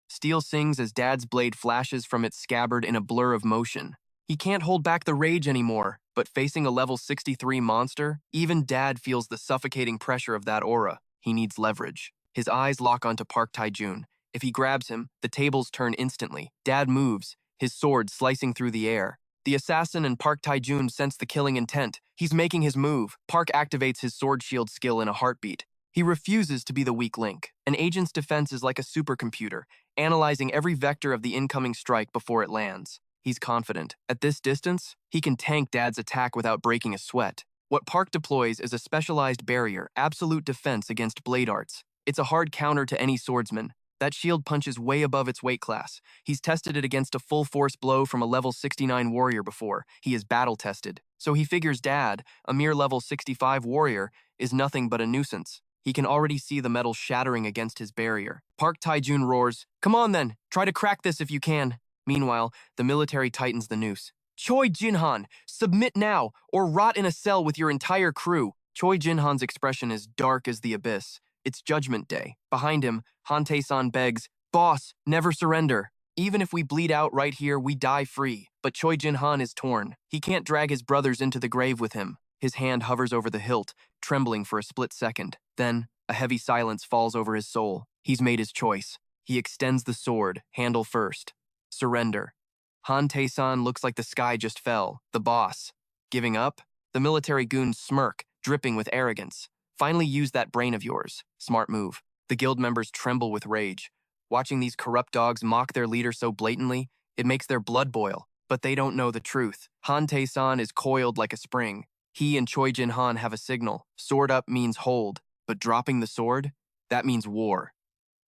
Steel sings as Dad's blade flashes from its scabbard in a blur of motion. He can't hold back the rage anymore, but facing a level 63 monster, even Dad feels the suffocating pressure of that aura. He needs leverage. His eyes lock onto Park Tae-jun. If he grabs him, the tables turn instantly. Dad moves, his sword slicing through the air. The assassin and Park Tae-jun sense the killing intent. He's making his move. Park activates his sword shield skill in a heartbeat. He refuses to be the weak link. An agent's defense is like a supercomputer, analyzing every vector of the incoming strike before it lands. He's confident. At this distance, he can tank Dad's attack without breaking a sweat. What Park deploys is a specialized barrier, absolute defense against blade arts. It's a hard counter to any swordsman. That shield punches way above its weight class. He's tested it against a full-force blow from a level 69 warrior before. He is battle-tested. So he figures Dad, a mere level 65 warrior, is nothing but a nuisance. He can already see the metal shattering against his barrier. Park Tae-jun roars, "Come on then, try to crack this if you can." Meanwhile, the military tightens the noose. Choi Jin-han, submit now, or rot in a cell with your entire crew. Choi Jin-han's expression is dark as the abyss. It's Judgment Day. Behind him, Han Tae-san begs, "Boss, never surrender. Even if we bleed out right here, we die free." But Choi Jin-han is torn. He can't drag his brothers into the grave with him. His hand hovers over the hilt, trembling for a split second. Then, A heavy silence falls over his soul. He's made his choice. He extends the sword, handle first. Surrender. Han Tae-san looks like the sky just fell, the boss. Giving up? The military goons smirk, dripping with arrogance. Finally use that brain of yours. Smart move. The guild members tremble with rage. Watching these corrupt dogs mock their leader so blatantly, it makes their blood boil. But they don't know the truth. Han Tae-san is coiled like a spring. He and Choi Jin-han have a signal. Sword up means hold, but dropping the sword? That means war.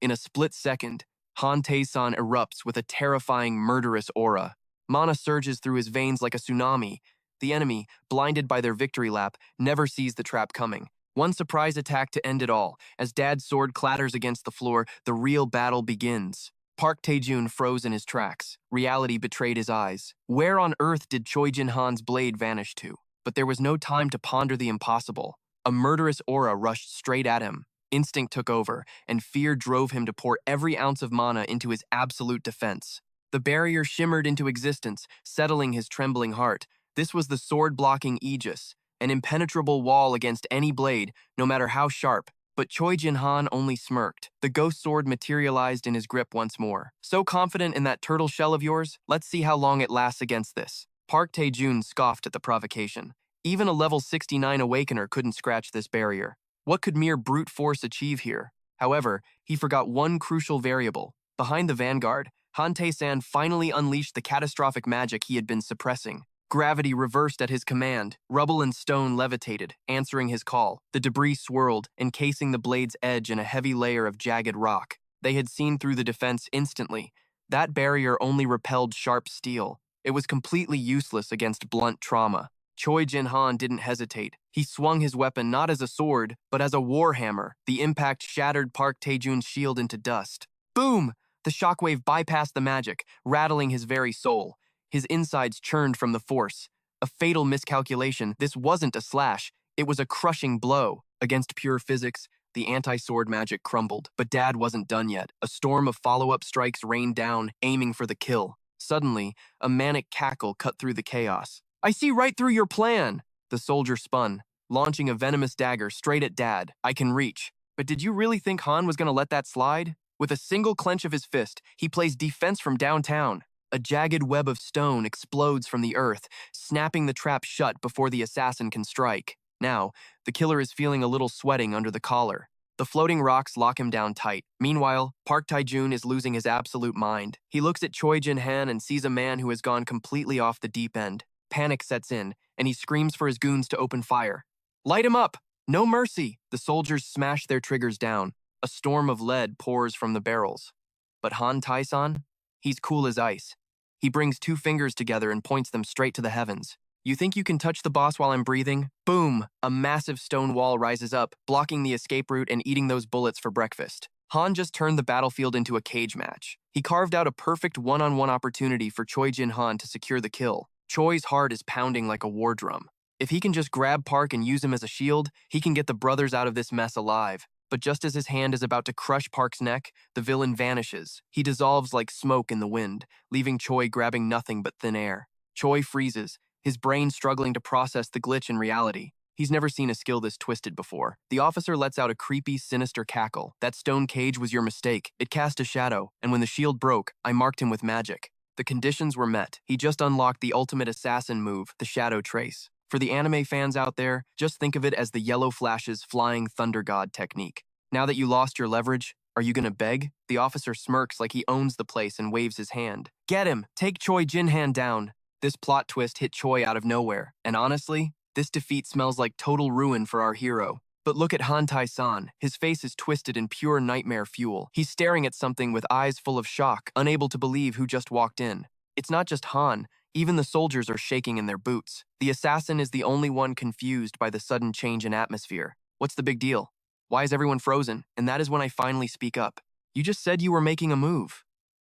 In a split second, Han Tae-san erupts with a terrifying, murderous aura. Mana surges through his veins like a tsunami. The enemy, blinded by their victory lap, never sees the trap coming. One surprise attack to end it all. As Dad's sword clatters against the floor, the real battle begins. Park Tae-jun froze in his tracks. Reality betrayed his eyes. Where on earth did Choi Jin-han's blade vanish to? But there was no time to ponder the impossible. A murderous aura rushed straight at him. Instinct took over, and fear drove him to pour every ounce of mana into his absolute defense. The barrier shimmered into existence, settling his trembling heart. This was the sword-blocking Aegis, an impenetrable wall against any blade, no matter how sharp. But Choi Jin-han only smirked. The ghost sword materialized in his grip once more. So confident in that turtle shell of yours? Let's see how long it lasts against this. Park Tae-jun scoffed at the provocation. Even a level 69 Awakener couldn't scratch this barrier. What could mere brute force achieve here? However, he forgot one crucial variable. Behind the Vanguard, Han Tae-san finally unleashed the catastrophic magic he had been suppressing. Gravity reversed at his command. Rubble and stone levitated, answering his call. The debris swirled, encasing the blade's edge in a heavy layer of jagged rock. They had seen through the defense instantly. That barrier only repelled sharp steel. It was completely useless against blunt trauma. Choi Jin-han didn't hesitate. He swung his weapon not as a sword, but as a warhammer. The impact shattered Park Tae-jun's shield into dust. Boom! The shockwave bypassed the magic, rattling his very soul. His insides churned from the force. A fatal miscalculation. This wasn't a slash. It was a crushing blow. Against pure physics, the anti-sword magic crumbled. But Dad wasn't done yet. A storm of follow-up strikes rained down, aiming for the kill. Suddenly, a manic cackle cut through the chaos. I see right through your plan! The soldier spun, launching a venomous dagger straight at Dad. I can reach. But did you really think Han was going to let that slide? With a single clench of his fist, he plays defense from downtown. A jagged web of stone explodes from the earth, snapping the trap shut before the assassin can strike. Now, the killer is feeling a little sweating under the collar. The floating rocks lock him down tight. Meanwhile, Park Tae-jun is losing his absolute mind. He looks at Choi Jin-han and sees a man who has gone completely off the deep end. Panic sets in, and he screams for his goons to open fire. Light him up! No mercy! The soldiers smash their triggers down. A storm of lead pours from the barrels. But Han Tae-san? He's cool as ice. He brings two fingers together and points them straight to the heavens. You think you can touch the boss while I'm breathing? Boom! A massive stone wall rises up, blocking the escape route and eating those bullets for breakfast. Han just turned the battlefield into a cage match. He carved out a perfect one-on-one opportunity for Choi Jin-han to secure the kill. Choi's heart is pounding like a war drum. If he can just grab Park and use him as a shield, he can get the brothers out of this mess alive. But just as his hand is about to crush Park's neck, the villain vanishes. He dissolves like smoke in the wind, leaving Choi grabbing nothing but thin air. Choi freezes, his brain struggling to process the glitch in reality. He's never seen a skill this twisted before. The officer lets out a creepy, sinister cackle. That stone cage was your mistake. It cast a shadow, and when the shield broke, I marked him with magic. The conditions were met. He just unlocked the ultimate assassin move, the Shadow Trace. For the anime fans out there, just think of it as the Yellow Flash's flying thunder god technique. Now that you lost your leverage, are you gonna beg? The officer smirks like he owns the place and waves his hand. Get him! Take Choi Jin-han down! This plot twist hit Choi out of nowhere, and honestly, this defeat smells like total ruin for our hero. But look at Han Tae-san. His face is twisted in pure nightmare fuel. He's staring at something with eyes full of shock, unable to believe who just walked in. It's not just Han. Even the soldiers are shaking in their boots. The assassin is the only one confused by the sudden change in atmosphere. What's the big deal? Why is everyone frozen? And that is when I finally speak up. You just said you were making a move.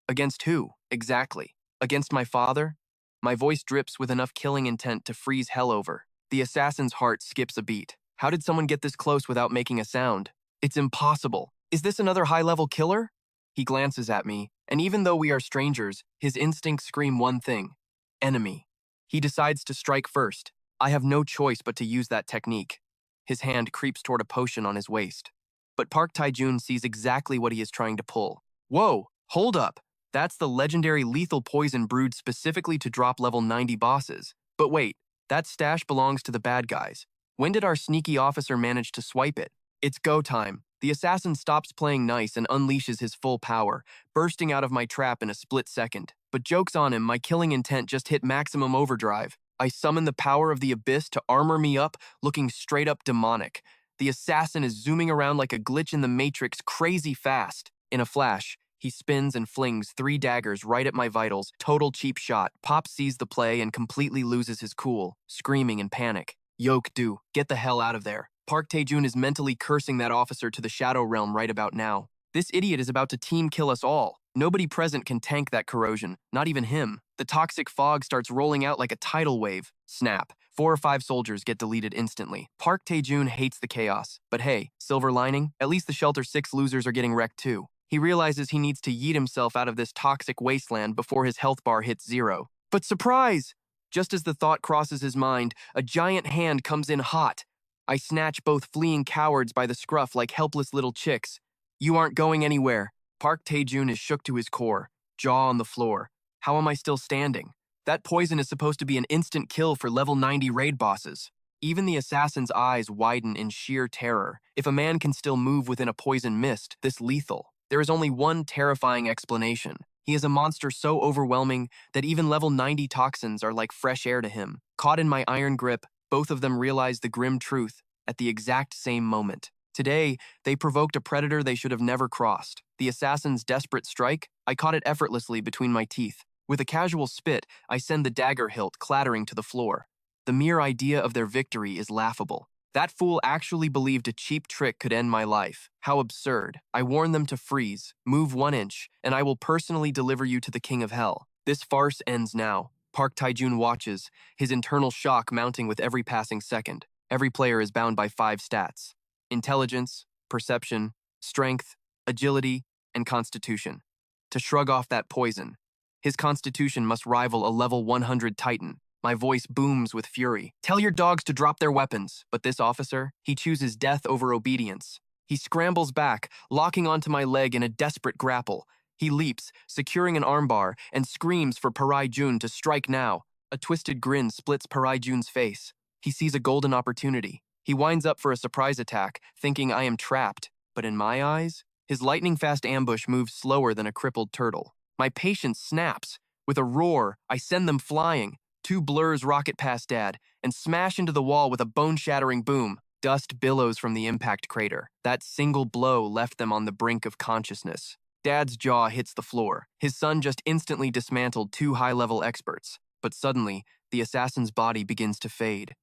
Against who? Exactly. Against my father? My voice drips with enough killing intent to freeze hell over. The assassin's heart skips a beat. How did someone get this close without making a sound? It's impossible. Is this another high-level killer? He glances at me, and even though we are strangers, his instincts scream one thing. Enemy. He decides to strike first. I have no choice but to use that technique. His hand creeps toward a potion on his waist. but Park Tae-jun sees exactly what he is trying to pull. Whoa, hold up. That's the legendary lethal poison brewed specifically to drop level 90 bosses. But wait, that stash belongs to the bad guys. When did our sneaky officer manage to swipe it? It's go time. The assassin stops playing nice and unleashes his full power, bursting out of my trap in a split second. But joke's on him, my killing intent just hit maximum overdrive. I summon the power of the abyss to armor me up, looking straight up demonic. The assassin is zooming around like a glitch in the Matrix, crazy fast. In a flash, he spins and flings 3 daggers right at my vitals. Total cheap shot. Pop sees the play and completely loses his cool, screaming in panic. Yok-do, get the hell out of there. Park Tae-jun is mentally cursing that officer to the Shadow Realm right about now. This idiot is about to team kill us all. Nobody present can tank that corrosion, not even him. The toxic fog starts rolling out like a tidal wave. Snap. 4 or 5 soldiers get deleted instantly. Park Tae-jun hates the chaos. But hey, silver lining, at least the Shelter 6 losers are getting wrecked too. He realizes he needs to yeet himself out of this toxic wasteland before his health bar hits 0. But surprise! Just as the thought crosses his mind, a giant hand comes in hot. I snatch both fleeing cowards by the scruff like helpless little chicks. You aren't going anywhere. Park Tae-jun is shook to his core, jaw on the floor. How am I still standing? That poison is supposed to be an instant kill for level 90 raid bosses. Even the assassin's eyes widen in sheer terror. If a man can still move within a poison mist, this lethal, there is only one terrifying explanation. He is a monster so overwhelming that even level 90 toxins are like fresh air to him. Caught in my iron grip, both of them realize the grim truth at the exact same moment. Today, they provoked a predator they should have never crossed. The assassin's desperate strike, I caught it effortlessly between my teeth. With a casual spit, I send the dagger hilt clattering to the floor. The mere idea of their victory is laughable. That fool actually believed a cheap trick could end my life. How absurd. I warn them to freeze, move 1 inch, and I will personally deliver you to the king of hell. This farce ends now. Park Tae-jun watches, his internal shock mounting with every passing second. Every player is bound by 5 stats: intelligence, perception, strength, agility, and constitution. To shrug off that poison, his constitution must rival a level 100 titan. My voice booms with fury. Tell your dogs to drop their weapons. But this officer, he chooses death over obedience. He scrambles back, locking onto my leg in a desperate grapple. He leaps, securing an armbar, and screams for Parai-jun to strike now. A twisted grin splits Parai-jun's face. He sees a golden opportunity. He winds up for a surprise attack, thinking I am trapped. But in my eyes, his lightning-fast ambush moves slower than a crippled turtle. My patience snaps. With a roar, I send them flying. 2 blurs rocket past Dad and smash into the wall with a bone-shattering boom. Dust billows from the impact crater. That single blow left them on the brink of consciousness. Dad's jaw hits the floor. His son just instantly dismantled 2 high-level experts. But suddenly, the assassin's body begins to fade.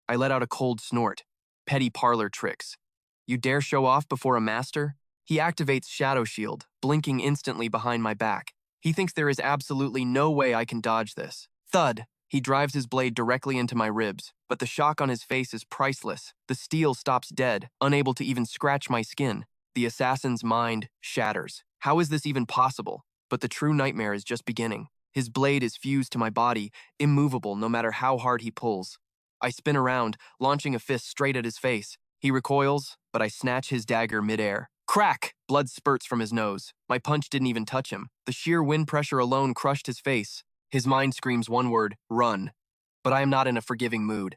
I let out a cold snort. Petty parlor tricks. You dare show off before a master? He activates Shadow Shield, blinking instantly behind my back. He thinks there is absolutely no way I can dodge this. Thud! He drives his blade directly into my ribs, but the shock on his face is priceless. The steel stops dead, unable to even scratch my skin. The assassin's mind shatters. How is this even possible? But the true nightmare is just beginning. His blade is fused to my body, immovable no matter how hard he pulls. I spin around, launching a fist straight at his face. He recoils, but I snatch his dagger midair. Crack! Blood spurts from his nose. My punch didn't even touch him. The sheer wind pressure alone crushed his face. His mind screams one word, run. But I am not in a forgiving mood.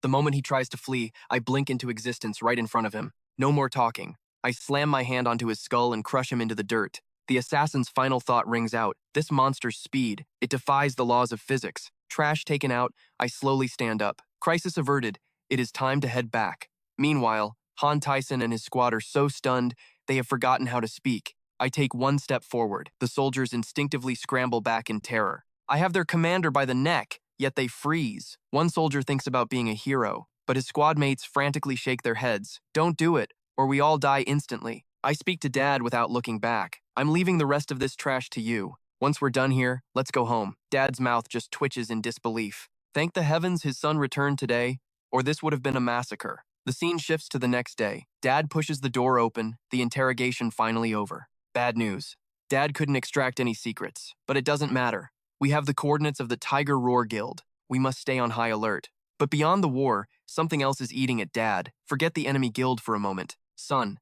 The moment he tries to flee, I blink into existence right in front of him. No more talking. I slam my hand onto his skull and crush him into the dirt. The assassin's final thought rings out. This monster's speed, it defies the laws of physics. Trash taken out, I slowly stand up. Crisis averted. It is time to head back. Meanwhile, Han Tyson and his squad are so stunned, they have forgotten how to speak. I take 1 step forward. The soldiers instinctively scramble back in terror. I have their commander by the neck, yet they freeze. One soldier thinks about being a hero, but his squad mates frantically shake their heads. Don't do it, or we all die instantly. I speak to Dad without looking back. I'm leaving the rest of this trash to you. Once we're done here, let's go home. Dad's mouth just twitches in disbelief. Thank the heavens his son returned today, or this would have been a massacre. The scene shifts to the next day. Dad pushes the door open, the interrogation finally over. Bad news. Dad couldn't extract any secrets, but it doesn't matter. We have the coordinates of the Tiger Roar Guild. We must stay on high alert. But beyond the war, something else is eating at Dad. Forget the enemy guild for a moment. Son,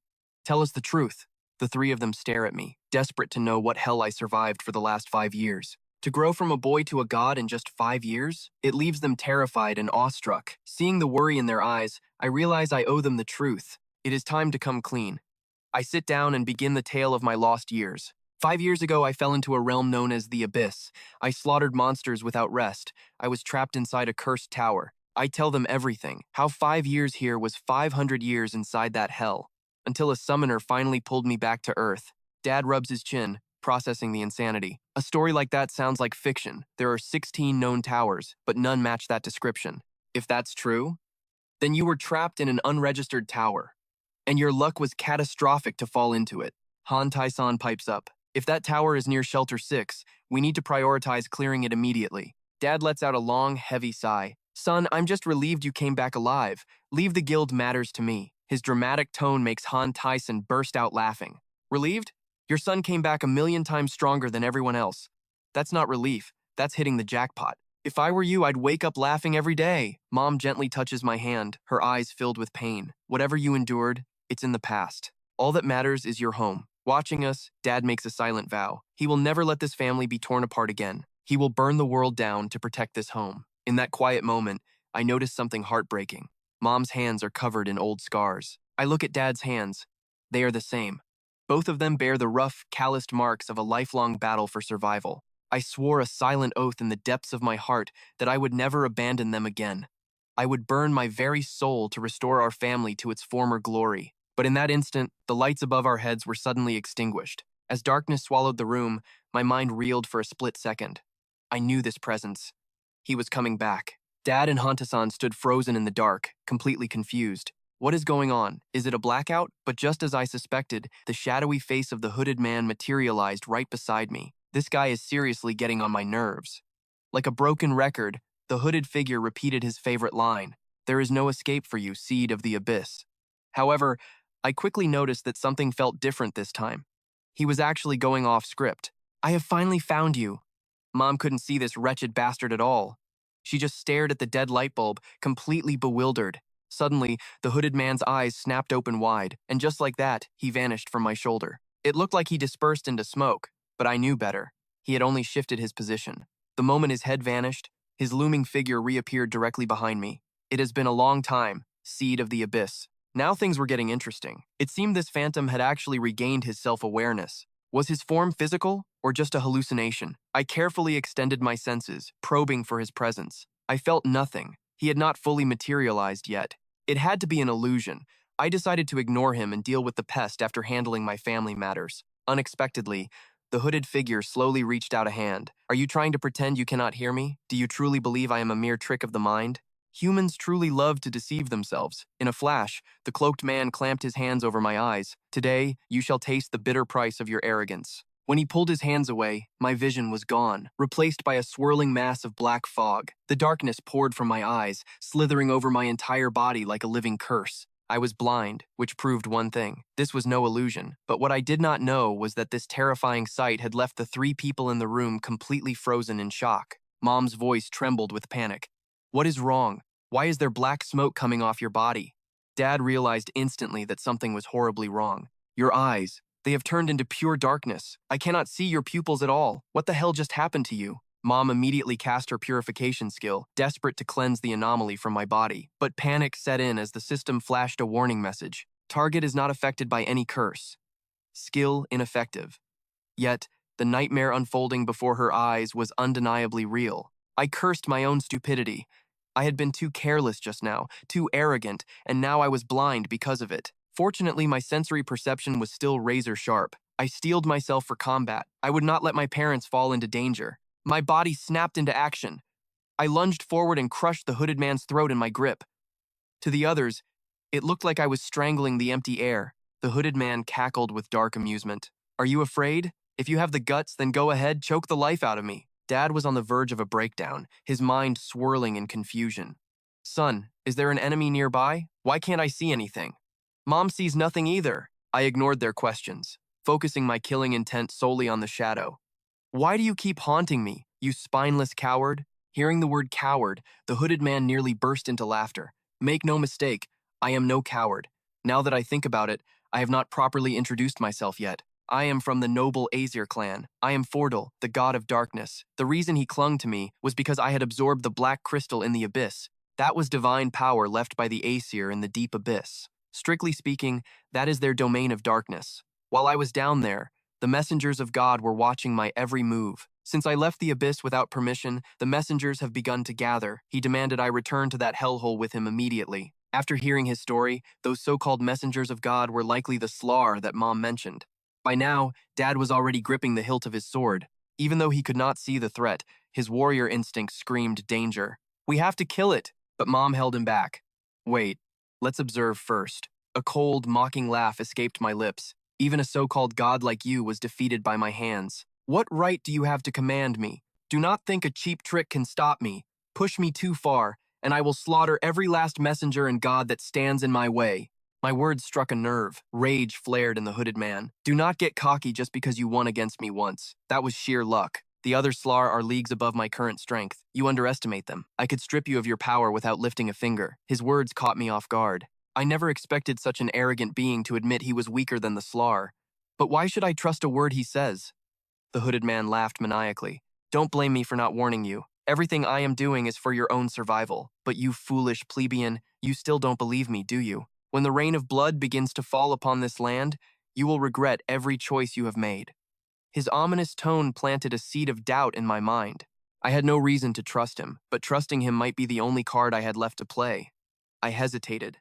Tell us the truth. The three of them stare at me, desperate to know what hell I survived for the last 5 years. To grow from a boy to a god in just 5 years? It leaves them terrified and awestruck. Seeing the worry in their eyes, I realize I owe them the truth. It is time to come clean. I sit down and begin the tale of my lost years. 5 years ago, I fell into a realm known as the Abyss. I slaughtered monsters without rest. I was trapped inside a cursed tower. I tell them everything, how 5 years here was 500 years inside that hell. Until a summoner finally pulled me back to Earth. Dad rubs his chin, processing the insanity. A story like that sounds like fiction. There are 16 known towers, but none match that description. If that's true, then you were trapped in an unregistered tower, and your luck was catastrophic to fall into it. Han Tai-san pipes up. If that tower is near Shelter 6, we need to prioritize clearing it immediately. Dad lets out a long, heavy sigh. Son, I'm just relieved you came back alive. Leave the guild matters to me. His dramatic tone makes Han Tai-san burst out laughing. Relieved? Your son came back 1,000,000 times stronger than everyone else. That's not relief. That's hitting the jackpot. If I were you, I'd wake up laughing every day. Mom gently touches my hand, her eyes filled with pain. Whatever you endured, it's in the past. All that matters is your home. Watching us, Dad makes a silent vow. He will never let this family be torn apart again. He will burn the world down to protect this home. In that quiet moment, I notice something heartbreaking. Mom's hands are covered in old scars. I look at Dad's hands. They are the same. Both of them bear the rough, calloused marks of a lifelong battle for survival. I swore a silent oath in the depths of my heart that I would never abandon them again. I would burn my very soul to restore our family to its former glory. But in that instant, the lights above our heads were suddenly extinguished. As darkness swallowed the room, my mind reeled for a split second. I knew this presence. He was coming back. Dad and Hantasan stood frozen in the dark, completely confused. What is going on? Is it a blackout? But just as I suspected, the shadowy face of the hooded man materialized right beside me. This guy is seriously getting on my nerves. Like a broken record, the hooded figure repeated his favorite line. There is no escape for you, seed of the abyss. However, I quickly noticed that something felt different this time. He was actually going off script. I have finally found you. Mom couldn't see this wretched bastard at all. She just stared at the dead light bulb, completely bewildered. Suddenly, the hooded man's eyes snapped open wide, and just like that, he vanished from my shoulder. It looked like he dispersed into smoke, but I knew better. He had only shifted his position. The moment his head vanished, his looming figure reappeared directly behind me. It has been a long time, seed of the abyss. Now things were getting interesting. It seemed this phantom had actually regained his self-awareness. Was his form physical, or just a hallucination? I carefully extended my senses, probing for his presence. I felt nothing. He had not fully materialized yet. It had to be an illusion. I decided to ignore him and deal with the pest after handling my family matters. Unexpectedly, the hooded figure slowly reached out a hand. Are you trying to pretend you cannot hear me? Do you truly believe I am a mere trick of the mind? Humans truly love to deceive themselves. In a flash, the cloaked man clamped his hands over my eyes. Today, you shall taste the bitter price of your arrogance. When he pulled his hands away, my vision was gone, replaced by a swirling mass of black fog. The darkness poured from my eyes, slithering over my entire body like a living curse. I was blind, which proved one thing. This was no illusion. But what I did not know was that this terrifying sight had left the three people in the room completely frozen in shock. Mom's voice trembled with panic. What is wrong? Why is there black smoke coming off your body? Dad realized instantly that something was horribly wrong. Your eyes. They have turned into pure darkness. I cannot see your pupils at all. What the hell just happened to you? Mom immediately cast her purification skill, desperate to cleanse the anomaly from my body. But panic set in as the system flashed a warning message. Target is not affected by any curse. Skill ineffective. Yet, the nightmare unfolding before her eyes was undeniably real. I cursed my own stupidity. I had been too careless just now, too arrogant, and now I was blind because of it. Fortunately, my sensory perception was still razor sharp. I steeled myself for combat. I would not let my parents fall into danger. My body snapped into action. I lunged forward and crushed the hooded man's throat in my grip. To the others, it looked like I was strangling the empty air. The hooded man cackled with dark amusement. Are you afraid? If you have the guts, then go ahead, choke the life out of me. Dad was on the verge of a breakdown, his mind swirling in confusion. Son, is there an enemy nearby? Why can't I see anything? Mom sees nothing either. I ignored their questions, focusing my killing intent solely on the shadow. Why do you keep haunting me, you spineless coward? Hearing the word coward, the hooded man nearly burst into laughter. Make no mistake, I am no coward. Now that I think about it, I have not properly introduced myself yet. I am from the noble Aesir clan. I am Fordel, the god of darkness. The reason he clung to me was because I had absorbed the black crystal in the abyss. That was divine power left by the Aesir in the deep abyss. Strictly speaking, that is their domain of darkness. While I was down there, the messengers of God were watching my every move. Since I left the abyss without permission, the messengers have begun to gather. He demanded I return to that hellhole with him immediately. After hearing his story, those so-called messengers of God were likely the Slar that Mom mentioned. By now, Dad was already gripping the hilt of his sword. Even though he could not see the threat, his warrior instinct screamed danger. We have to kill it, but Mom held him back. Wait, let's observe first. A cold, mocking laugh escaped my lips. Even a so-called god like you was defeated by my hands. What right do you have to command me? Do not think a cheap trick can stop me. Push me too far, and I will slaughter every last messenger and god that stands in my way. My words struck a nerve. Rage flared in the hooded man. Do not get cocky just because you won against me once. That was sheer luck. The other Slar are leagues above my current strength. You underestimate them. I could strip you of your power without lifting a finger. His words caught me off guard. I never expected such an arrogant being to admit he was weaker than the Slar. But why should I trust a word he says? The hooded man laughed maniacally. Don't blame me for not warning you. Everything I am doing is for your own survival. But you foolish plebeian, you still don't believe me, do you? When the rain of blood begins to fall upon this land, you will regret every choice you have made. His ominous tone planted a seed of doubt in my mind. I had no reason to trust him, but trusting him might be the only card I had left to play. I hesitated.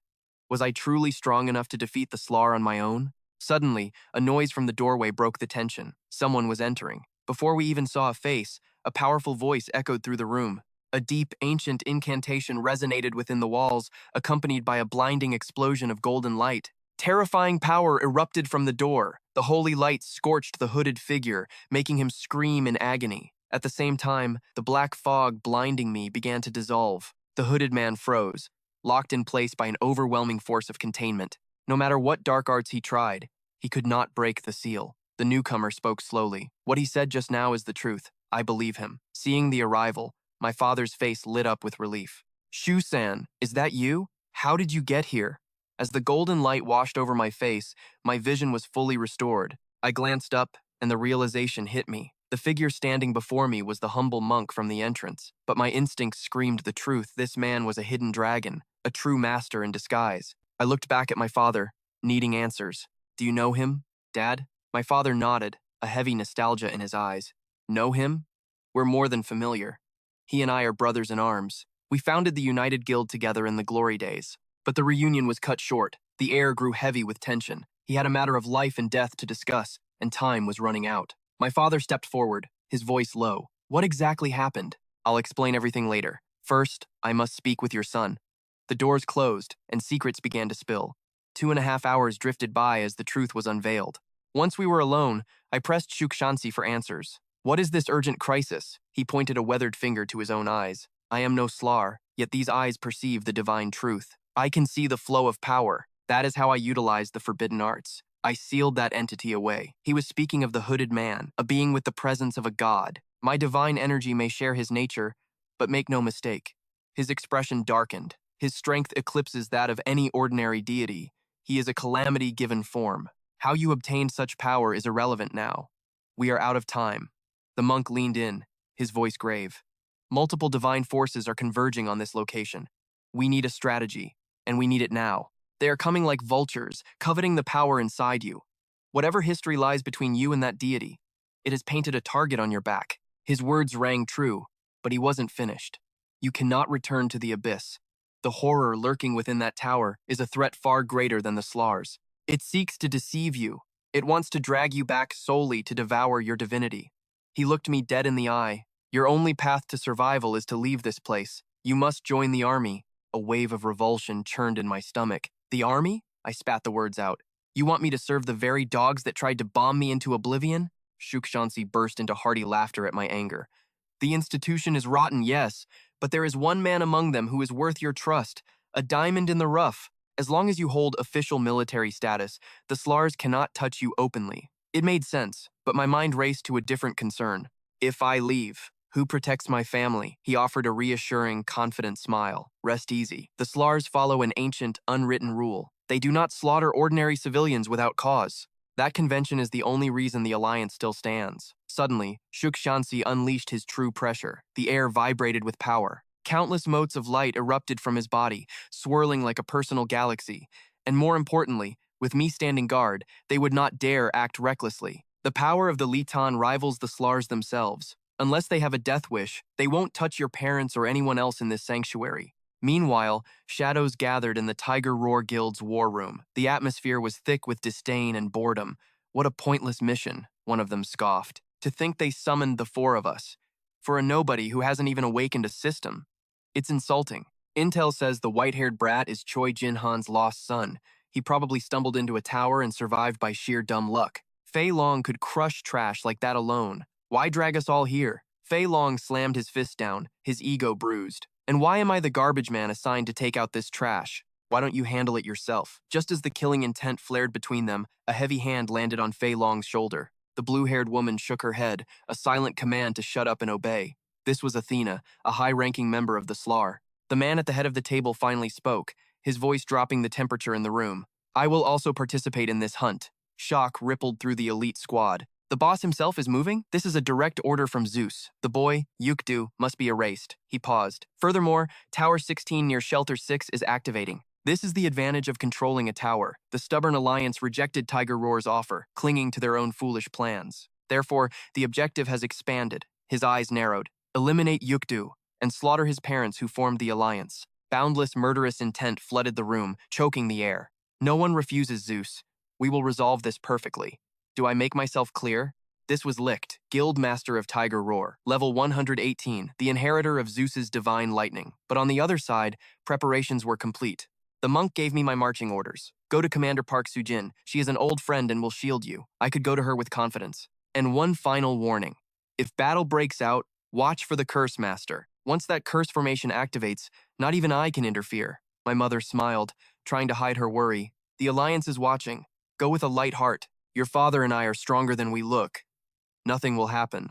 Was I truly strong enough to defeat the Slar on my own? Suddenly, a noise from the doorway broke the tension. Someone was entering. Before we even saw a face, a powerful voice echoed through the room. A deep, ancient incantation resonated within the walls, accompanied by a blinding explosion of golden light. Terrifying power erupted from the door. The holy light scorched the hooded figure, making him scream in agony. At the same time, the black fog blinding me began to dissolve. The hooded man froze, locked in place by an overwhelming force of containment. No matter what dark arts he tried, he could not break the seal. The newcomer spoke slowly. What he said just now is the truth. I believe him. Seeing the arrival, my father's face lit up with relief. Shu-san, is that you? How did you get here? As the golden light washed over my face, my vision was fully restored. I glanced up, and the realization hit me. The figure standing before me was the humble monk from the entrance. But my instincts screamed the truth. This man was a hidden dragon, a true master in disguise. I looked back at my father, needing answers. Do you know him, Dad? My father nodded, a heavy nostalgia in his eyes. Know him? We're more than familiar. He and I are brothers in arms. We founded the United Guild together in the glory days. But the reunion was cut short. The air grew heavy with tension. He had a matter of life and death to discuss, and time was running out. My father stepped forward, his voice low. What exactly happened? I'll explain everything later. First, I must speak with your son. The doors closed, and secrets began to spill. 2.5 hours drifted by as the truth was unveiled. Once we were alone, I pressed Shukshansi for answers. What is this urgent crisis? He pointed a weathered finger to his own eyes. I am no Slar, yet these eyes perceive the divine truth. I can see the flow of power. That is how I utilized the forbidden arts. I sealed that entity away. He was speaking of the hooded man, a being with the presence of a god. My divine energy may share his nature, but make no mistake. His expression darkened. His strength eclipses that of any ordinary deity. He is a calamity given form. How you obtained such power is irrelevant now. We are out of time. The monk leaned in, his voice grave. Multiple divine forces are converging on this location. We need a strategy, and we need it now. They are coming like vultures, coveting the power inside you. Whatever history lies between you and that deity, it has painted a target on your back. His words rang true, but he wasn't finished. You cannot return to the abyss. The horror lurking within that tower is a threat far greater than the Slars. It seeks to deceive you. It wants to drag you back solely to devour your divinity. He looked me dead in the eye. Your only path to survival is to leave this place. You must join the army. A wave of revulsion churned in my stomach. The army? I spat the words out. You want me to serve the very dogs that tried to bomb me into oblivion? Shukshansi burst into hearty laughter at my anger. The institution is rotten, yes, but there is one man among them who is worth your trust, a diamond in the rough. As long as you hold official military status, the Slars cannot touch you openly. It made sense, but my mind raced to a different concern. If I leave, who protects my family? He offered a reassuring, confident smile. Rest easy. The Slars follow an ancient, unwritten rule. They do not slaughter ordinary civilians without cause. That convention is the only reason the alliance still stands. Suddenly, Shukshansi unleashed his true pressure. The air vibrated with power. Countless motes of light erupted from his body, swirling like a personal galaxy. And more importantly, with me standing guard, they would not dare act recklessly. The power of the Litan rivals the Slars themselves. Unless they have a death wish, they won't touch your parents or anyone else in this sanctuary. Meanwhile, shadows gathered in the Tiger Roar Guild's war room. The atmosphere was thick with disdain and boredom. What a pointless mission, one of them scoffed. To think they summoned the four of us. For a nobody who hasn't even awakened a system. It's insulting. Intel says the white-haired brat is Choi Jin-han's lost son. He probably stumbled into a tower and survived by sheer dumb luck. Fei Long could crush trash like that alone. Why drag us all here? Fei Long slammed his fist down, his ego bruised. And why am I the garbage man assigned to take out this trash? Why don't you handle it yourself? Just as the killing intent flared between them, a heavy hand landed on Fei Long's shoulder. The blue-haired woman shook her head, a silent command to shut up and obey. This was Athena, a high-ranking member of the Slar. The man at the head of the table finally spoke, his voice dropping the temperature in the room. I will also participate in this hunt. Shock rippled through the elite squad. The boss himself is moving? This is a direct order from Zeus. The boy, Yukdu, must be erased. He paused. Furthermore, Tower 16 near Shelter 6 is activating. This is the advantage of controlling a tower. The stubborn alliance rejected Tiger Roar's offer, clinging to their own foolish plans. Therefore, the objective has expanded. His eyes narrowed. Eliminate Yukdu and slaughter his parents who formed the alliance. Boundless, murderous intent flooded the room, choking the air. No one refuses Zeus. We will resolve this perfectly. Do I make myself clear? This was Licht, Guild Master of Tiger Roar, level 118, the inheritor of Zeus's divine lightning. But on the other side, preparations were complete. The monk gave me my marching orders. Go to Commander Park Sujin. She is an old friend and will shield you. I could go to her with confidence. And one final warning. If battle breaks out, watch for the Curse Master. Once that curse formation activates, not even I can interfere. My mother smiled, trying to hide her worry. The Alliance is watching. Go with a light heart. Your father and I are stronger than we look. Nothing will happen.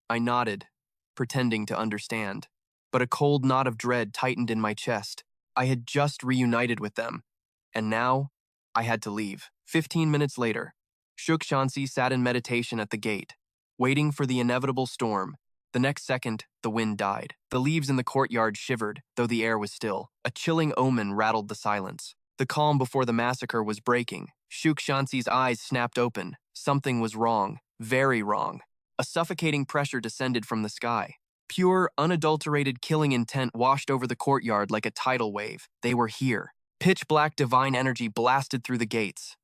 I nodded, pretending to understand. But a cold knot of dread tightened in my chest. I had just reunited with them. And now, I had to leave. 15 minutes later, Shukshansi sat in meditation at the gate, waiting for the inevitable storm. The next second, the wind died. The leaves in the courtyard shivered, though the air was still. A chilling omen rattled the silence. The calm before the massacre was breaking. Shukshansi's eyes snapped open. Something was wrong. Very wrong. A suffocating pressure descended from the sky. Pure, unadulterated killing intent washed over the courtyard like a tidal wave. They were here. Pitch-black divine energy blasted through the gates.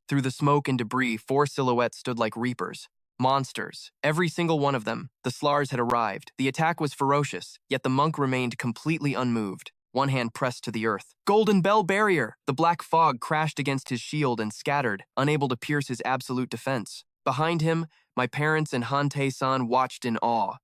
Through the smoke and debris, four silhouettes stood like reapers. Monsters. Every single one of them. The Slars had arrived. The attack was ferocious, yet the monk remained completely unmoved. One hand pressed to the earth. Golden Bell Barrier! The black fog crashed against his shield and scattered, unable to pierce his absolute defense. Behind him, my parents and Hante-san watched in awe.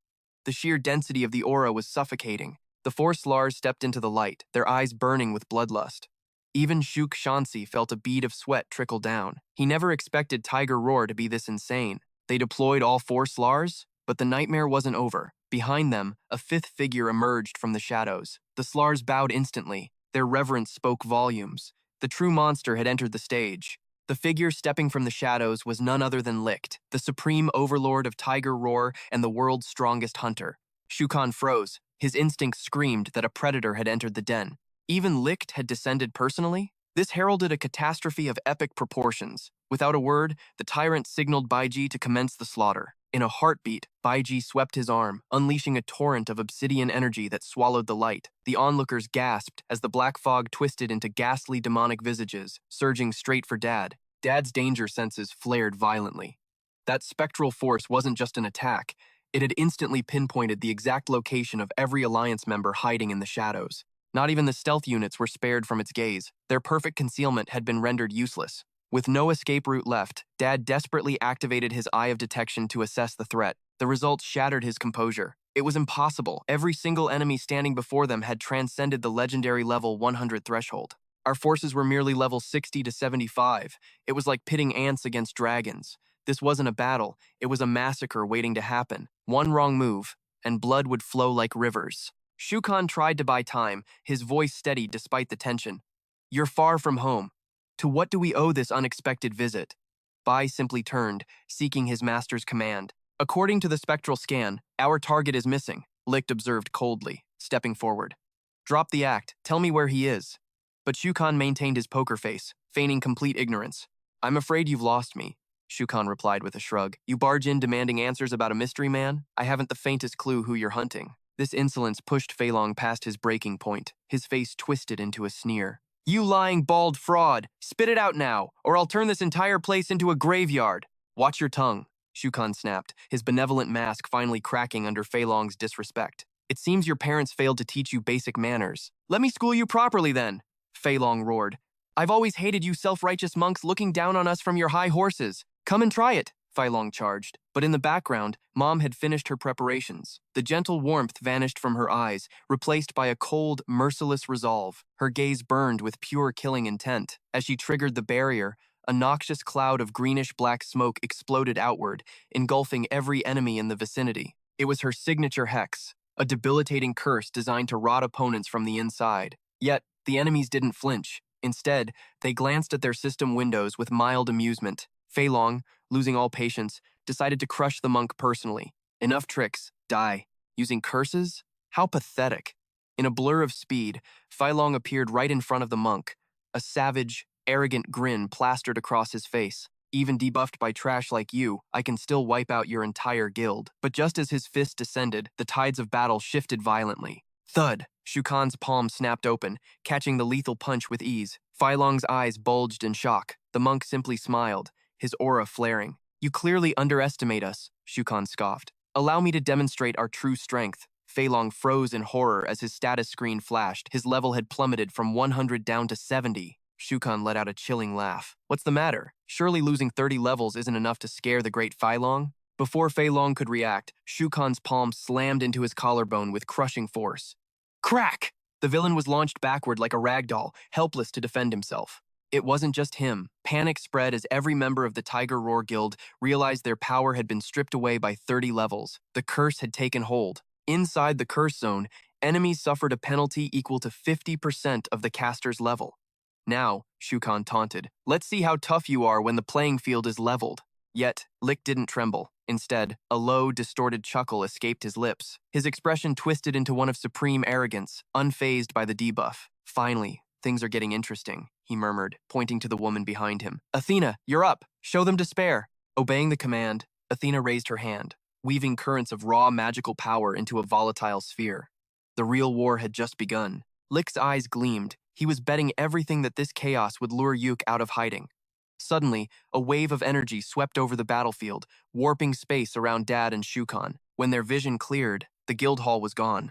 The sheer density of the aura was suffocating. The four Slars stepped into the light, their eyes burning with bloodlust. Even Shukshansi felt a bead of sweat trickle down. He never expected Tiger Roar to be this insane. They deployed all four Slars, but the nightmare wasn't over. Behind them, a fifth figure emerged from the shadows. The Slars bowed instantly. Their reverence spoke volumes. The true monster had entered the stage. The figure stepping from the shadows was none other than Licht, the supreme overlord of Tiger Roar and the world's strongest hunter. Shukan froze. His instincts screamed that a predator had entered the den. Even Licht had descended personally? This heralded a catastrophe of epic proportions. Without a word, the tyrant signaled Baiji to commence the slaughter. In a heartbeat, Baiji swept his arm, unleashing a torrent of obsidian energy that swallowed the light. The onlookers gasped as the black fog twisted into ghastly demonic visages, surging straight for Dad. Dad's danger senses flared violently. That spectral force wasn't just an attack. It had instantly pinpointed the exact location of every Alliance member hiding in the shadows. Not even the stealth units were spared from its gaze. Their perfect concealment had been rendered useless. With no escape route left, Dad desperately activated his eye of detection to assess the threat. The results shattered his composure. It was impossible. Every single enemy standing before them had transcended the legendary level 100 threshold. Our forces were merely level 60 to 75. It was like pitting ants against dragons. This wasn't a battle. It was a massacre waiting to happen. One wrong move, and blood would flow like rivers. Shukan tried to buy time, his voice steady despite the tension. You're far from home. To what do we owe this unexpected visit? Bai simply turned, seeking his master's command. According to the spectral scan, our target is missing, Licht observed coldly, stepping forward. Drop the act, tell me where he is. But Shukan maintained his poker face, feigning complete ignorance. I'm afraid you've lost me, Shukan replied with a shrug. You barge in demanding answers about a mystery man? I haven't the faintest clue who you're hunting. This insolence pushed Fei Long past his breaking point, his face twisted into a sneer. You lying, bald fraud! Spit it out now, or I'll turn this entire place into a graveyard! Watch your tongue, Shukan snapped, his benevolent mask finally cracking under Fei Long's disrespect. It seems your parents failed to teach you basic manners. Let me school you properly then, Fei Long roared. I've always hated you self-righteous monks looking down on us from your high horses. Come and try it, Fei Long charged. But in the background, Mom had finished her preparations. The gentle warmth vanished from her eyes, replaced by a cold, merciless resolve. Her gaze burned with pure killing intent. As she triggered the barrier, a noxious cloud of greenish-black smoke exploded outward, engulfing every enemy in the vicinity. It was her signature hex, a debilitating curse designed to rot opponents from the inside. Yet, the enemies didn't flinch. Instead, they glanced at their system windows with mild amusement. Fei Long, losing all patience, decided to crush the monk personally. Enough tricks, die. Using curses? How pathetic. In a blur of speed, Fei Long appeared right in front of the monk, a savage, arrogant grin plastered across his face. Even debuffed by trash like you, I can still wipe out your entire guild. But just as his fist descended, the tides of battle shifted violently. Thud! Shukan's palm snapped open, catching the lethal punch with ease. Fei Long's eyes bulged in shock. The monk simply smiled, his aura flaring. You clearly underestimate us, Shukan scoffed. Allow me to demonstrate our true strength. Fei Long froze in horror as his status screen flashed. His level had plummeted from 100 down to 70. Shukan let out a chilling laugh. What's the matter? Surely losing 30 levels isn't enough to scare the great Fei Long? Before Fei Long could react, Shukan's palm slammed into his collarbone with crushing force. Crack! The villain was launched backward like a ragdoll, helpless to defend himself. It wasn't just him. Panic spread as every member of the Tiger Roar Guild realized their power had been stripped away by 30 levels. The curse had taken hold. Inside the curse zone, enemies suffered a penalty equal to 50% of the caster's level. Now, Shukan taunted, let's see how tough you are when the playing field is leveled. Yet, Lick didn't tremble. Instead, a low, distorted chuckle escaped his lips. His expression twisted into one of supreme arrogance, unfazed by the debuff. Finally, things are getting interesting, he murmured, pointing to the woman behind him. Athena, you're up. Show them despair. Obeying the command, Athena raised her hand, weaving currents of raw magical power into a volatile sphere. The real war had just begun. Lick's eyes gleamed. He was betting everything that this chaos would lure Yuk out of hiding. Suddenly, a wave of energy swept over the battlefield, warping space around Dad and Shukan. When their vision cleared, the guild hall was gone.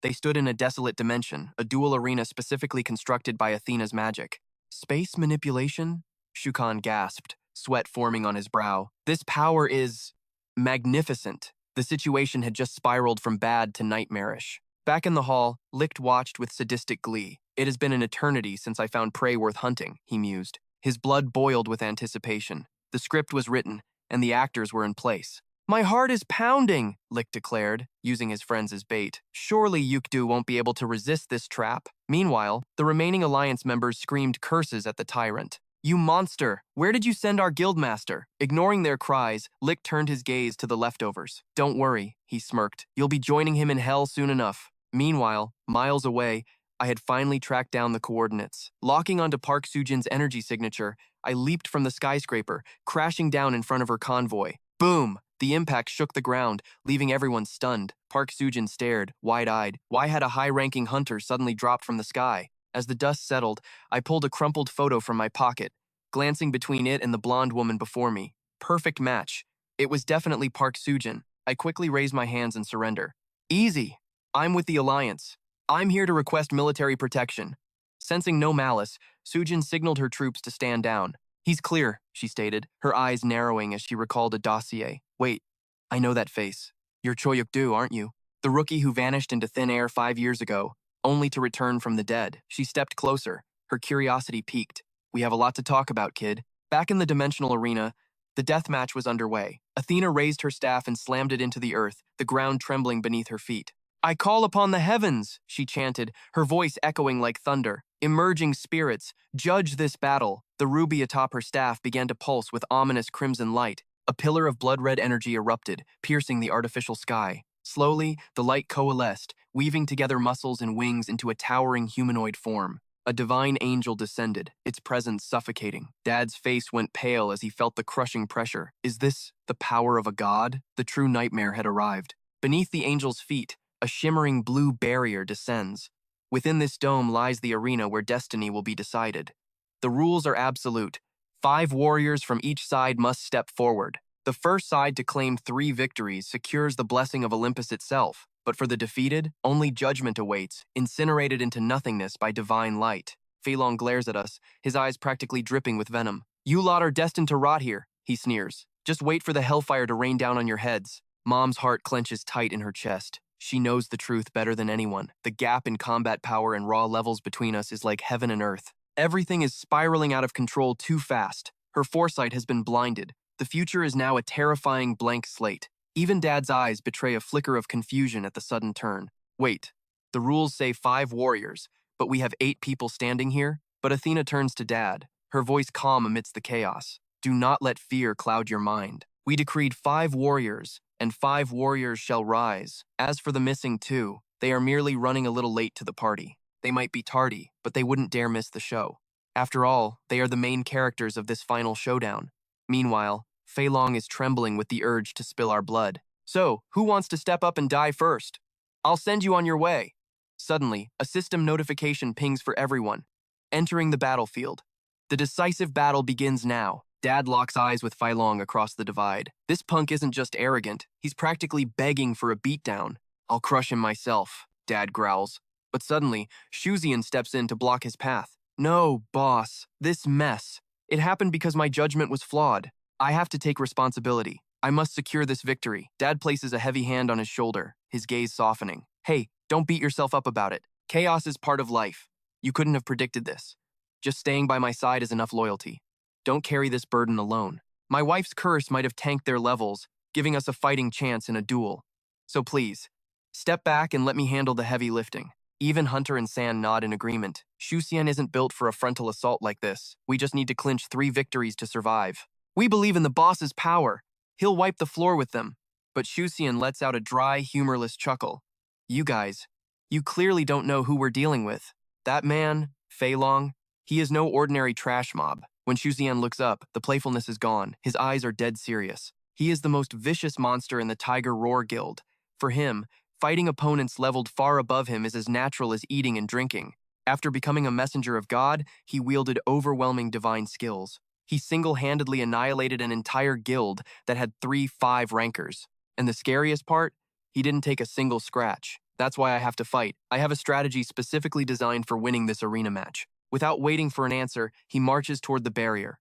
They stood in a desolate dimension, a duel arena specifically constructed by Athena's magic. Space manipulation? Shukan gasped, sweat forming on his brow. This power is magnificent. The situation had just spiraled from bad to nightmarish. Back in the hall, Licht watched with sadistic glee. It has been an eternity since I found prey worth hunting, he mused. His blood boiled with anticipation. The script was written, and the actors were in place. My heart is pounding, Lick declared, using his friends as bait. Surely Yukdu won't be able to resist this trap. Meanwhile, the remaining Alliance members screamed curses at the tyrant. You monster! Where did you send our guildmaster? Ignoring their cries, Lick turned his gaze to the leftovers. Don't worry, he smirked. You'll be joining him in hell soon enough. Meanwhile, miles away, I had finally tracked down the coordinates. Locking onto Park Sujin's energy signature, I leaped from the skyscraper, crashing down in front of her convoy. Boom! The impact shook the ground, leaving everyone stunned. Park Sujin stared, wide-eyed. Why had a high-ranking hunter suddenly dropped from the sky? As the dust settled, I pulled a crumpled photo from my pocket, glancing between it and the blonde woman before me. Perfect match. It was definitely Park Sujin. I quickly raised my hands in surrender. Easy. I'm with the Alliance. I'm here to request military protection. Sensing no malice, Sujin signaled her troops to stand down. He's clear, she stated, her eyes narrowing as she recalled a dossier. Wait, I know that face. You're Choyuk-do, aren't you? The rookie who vanished into thin air 5 years ago, only to return from the dead. She stepped closer, her curiosity piqued. We have a lot to talk about, kid. Back in the dimensional arena, the death match was underway. Athena raised her staff and slammed it into the earth, the ground trembling beneath her feet. I call upon the heavens, she chanted, her voice echoing like thunder. Emerging spirits, judge this battle. The ruby atop her staff began to pulse with ominous crimson light. A pillar of blood-red energy erupted, piercing the artificial sky. Slowly, the light coalesced, weaving together muscles and wings into a towering humanoid form. A divine angel descended, its presence suffocating. Dad's face went pale as he felt the crushing pressure. Is this the power of a god? The true nightmare had arrived. Beneath the angel's feet, a shimmering blue barrier descends. Within this dome lies the arena where destiny will be decided. The rules are absolute. 5 warriors from each side must step forward. The first side to claim 3 victories secures the blessing of Olympus itself, but for the defeated, only judgment awaits, incinerated into nothingness by divine light. Fei Long glares at us, his eyes practically dripping with venom. You lot are destined to rot here, he sneers. Just wait for the hellfire to rain down on your heads. Mom's heart clenches tight in her chest. She knows the truth better than anyone. The gap in combat power and raw levels between us is like heaven and earth. Everything is spiraling out of control too fast. Her foresight has been blinded. The future is now a terrifying blank slate. Even Dad's eyes betray a flicker of confusion at the sudden turn. Wait, the rules say 5 warriors, but we have 8 people standing here? But Athena turns to Dad, her voice calm amidst the chaos. Do not let fear cloud your mind. We decreed 5 warriors, and 5 warriors shall rise. As for the missing 2, they are merely running a little late to the party. They might be tardy, but they wouldn't dare miss the show. After all, they are the main characters of this final showdown. Meanwhile, Fei Long is trembling with the urge to spill our blood. So, who wants to step up and die first? I'll send you on your way. Suddenly, a system notification pings for everyone. Entering the battlefield. The decisive battle begins now. Dad locks eyes with Fei Long across the divide. This punk isn't just arrogant, he's practically begging for a beatdown. I'll crush him myself, Dad growls. But suddenly, Shuzian steps in to block his path. No, boss, this mess. It happened because my judgment was flawed. I have to take responsibility. I must secure this victory. Dad places a heavy hand on his shoulder, his gaze softening. Hey, don't beat yourself up about it. Chaos is part of life. You couldn't have predicted this. Just staying by my side is enough loyalty. Don't carry this burden alone. My wife's curse might have tanked their levels, giving us a fighting chance in a duel. So please, step back and let me handle the heavy lifting. Even Hunter and San nod in agreement. Shuxian isn't built for a frontal assault like this. We just need to clinch 3 victories to survive. We believe in the boss's power. He'll wipe the floor with them. But Shuxian lets out a dry, humorless chuckle. You guys, you clearly don't know who we're dealing with. That man, Fei Long, he is no ordinary trash mob. When Shuxian looks up, the playfulness is gone. His eyes are dead serious. He is the most vicious monster in the Tiger Roar Guild. For him, fighting opponents leveled far above him is as natural as eating and drinking. After becoming a messenger of God, he wielded overwhelming divine skills. He single-handedly annihilated an entire guild that had 3 5 rankers. And the scariest part? He didn't take a single scratch. That's why I have to fight. I have a strategy specifically designed for winning this arena match. Without waiting for an answer, he marches toward the barrier.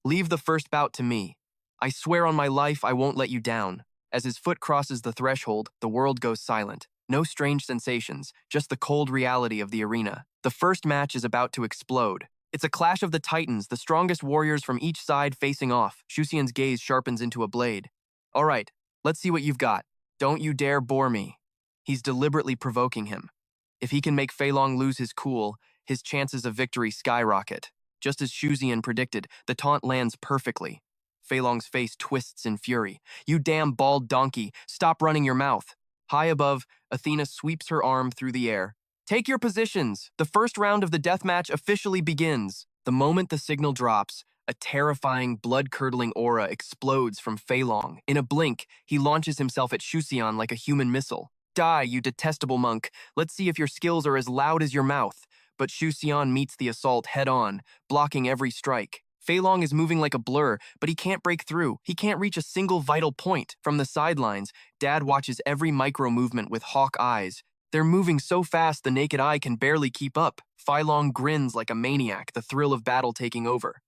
Leave the first bout to me. I swear on my life I won't let you down. As his foot crosses the threshold, the world goes silent. No strange sensations, just the cold reality of the arena. The first match is about to explode. It's a clash of the titans, the strongest warriors from each side facing off. Shuxian's gaze sharpens into a blade. All right, let's see what you've got. Don't you dare bore me. He's deliberately provoking him. If he can make Fei Long lose his cool, his chances of victory skyrocket. Just as Shuxian predicted, the taunt lands perfectly. Fei Long's face twists in fury. You damn bald donkey, stop running your mouth. High above, Athena sweeps her arm through the air. Take your positions. The first round of the deathmatch officially begins. The moment the signal drops, a terrifying, blood-curdling aura explodes from Fei Long. In a blink, he launches himself at Shuxian like a human missile. Die, you detestable monk. Let's see if your skills are as loud as your mouth. But Shuxian meets the assault head-on, blocking every strike. Fei Long is moving like a blur, but he can't break through. He can't reach a single vital point. From the sidelines, Dad watches every micro-movement with hawk eyes. They're moving so fast the naked eye can barely keep up. Fei Long grins like a maniac, the thrill of battle taking over.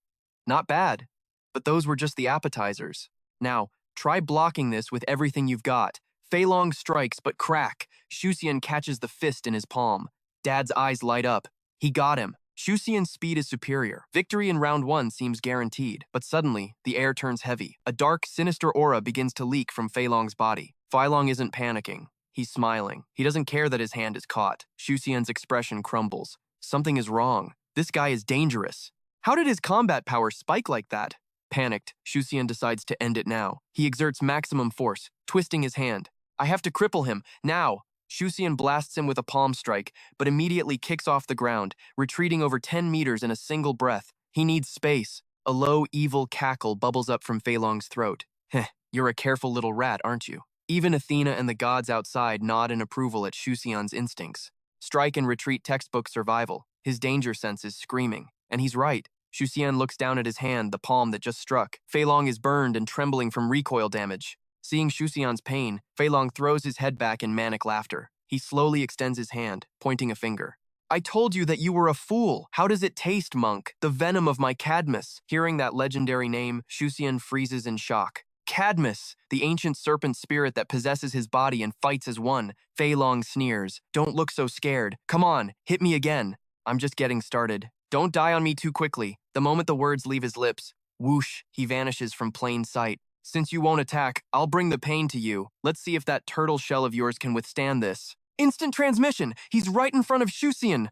Not bad, but those were just the appetizers. Now, try blocking this with everything you've got. Fei Long strikes, but crack. Shuxian catches the fist in his palm. Dad's eyes light up. He got him. Shuxian's speed is superior. Victory in round 1 seems guaranteed, but suddenly, the air turns heavy. A dark, sinister aura begins to leak from Fei Long's body. Fei Long isn't panicking. He's smiling. He doesn't care that his hand is caught. Shuxian's expression crumbles. Something is wrong. This guy is dangerous. How did his combat power spike like that? Panicked, Shuxian decides to end it now. He exerts maximum force, twisting his hand. I have to cripple him, now! Shuxian blasts him with a palm strike, but immediately kicks off the ground, retreating over 10 meters in a single breath. He needs space. A low, evil cackle bubbles up from Fei Long's throat. Heh, you're a careful little rat, aren't you? Even Athena and the gods outside nod in approval at Shuxian's instincts. Strike and retreat textbook survival. His danger sense is screaming. And he's right. Shuxian looks down at his hand, the palm that just struck. Fei Long is burned and trembling from recoil damage. Seeing Shuxian's pain, Fei Long throws his head back in manic laughter. He slowly extends his hand, pointing a finger. I told you that you were a fool. How does it taste, monk? The venom of my Cadmus. Hearing that legendary name, Shuxian freezes in shock. Cadmus, the ancient serpent spirit that possesses his body and fights as one. Fei Long sneers. Don't look so scared. Come on, hit me again. I'm just getting started. Don't die on me too quickly. The moment the words leave his lips, whoosh, he vanishes from plain sight. Since you won't attack, I'll bring the pain to you. Let's see if that turtle shell of yours can withstand this. Instant transmission! He's right in front of Shuxian!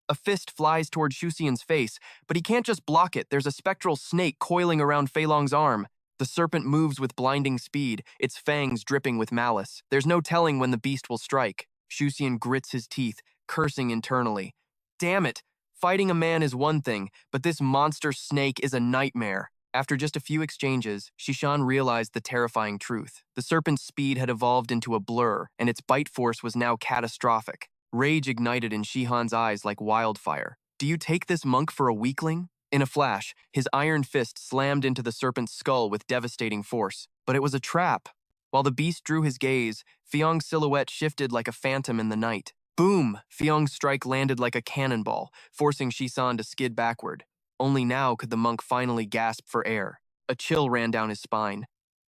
A fist flies toward Shuxian's face, but he can't just block it. There's a spectral snake coiling around Fei Long's arm. The serpent moves with blinding speed, its fangs dripping with malice. There's no telling when the beast will strike. Shuxian grits his teeth, cursing internally. Damn it! Fighting a man is one thing, but this monster snake is a nightmare. After just a few exchanges, Shishan realized the terrifying truth. The serpent's speed had evolved into a blur, and its bite force was now catastrophic. Rage ignited in Shihan's eyes like wildfire. Do you take this monk for a weakling? In a flash, his iron fist slammed into the serpent's skull with devastating force. But it was a trap. While the beast drew his gaze, Fiong's silhouette shifted like a phantom in the night. Boom! Fiong's strike landed like a cannonball, forcing Shishan to skid backward. Only now could the monk finally gasp for air. A chill ran down his spine.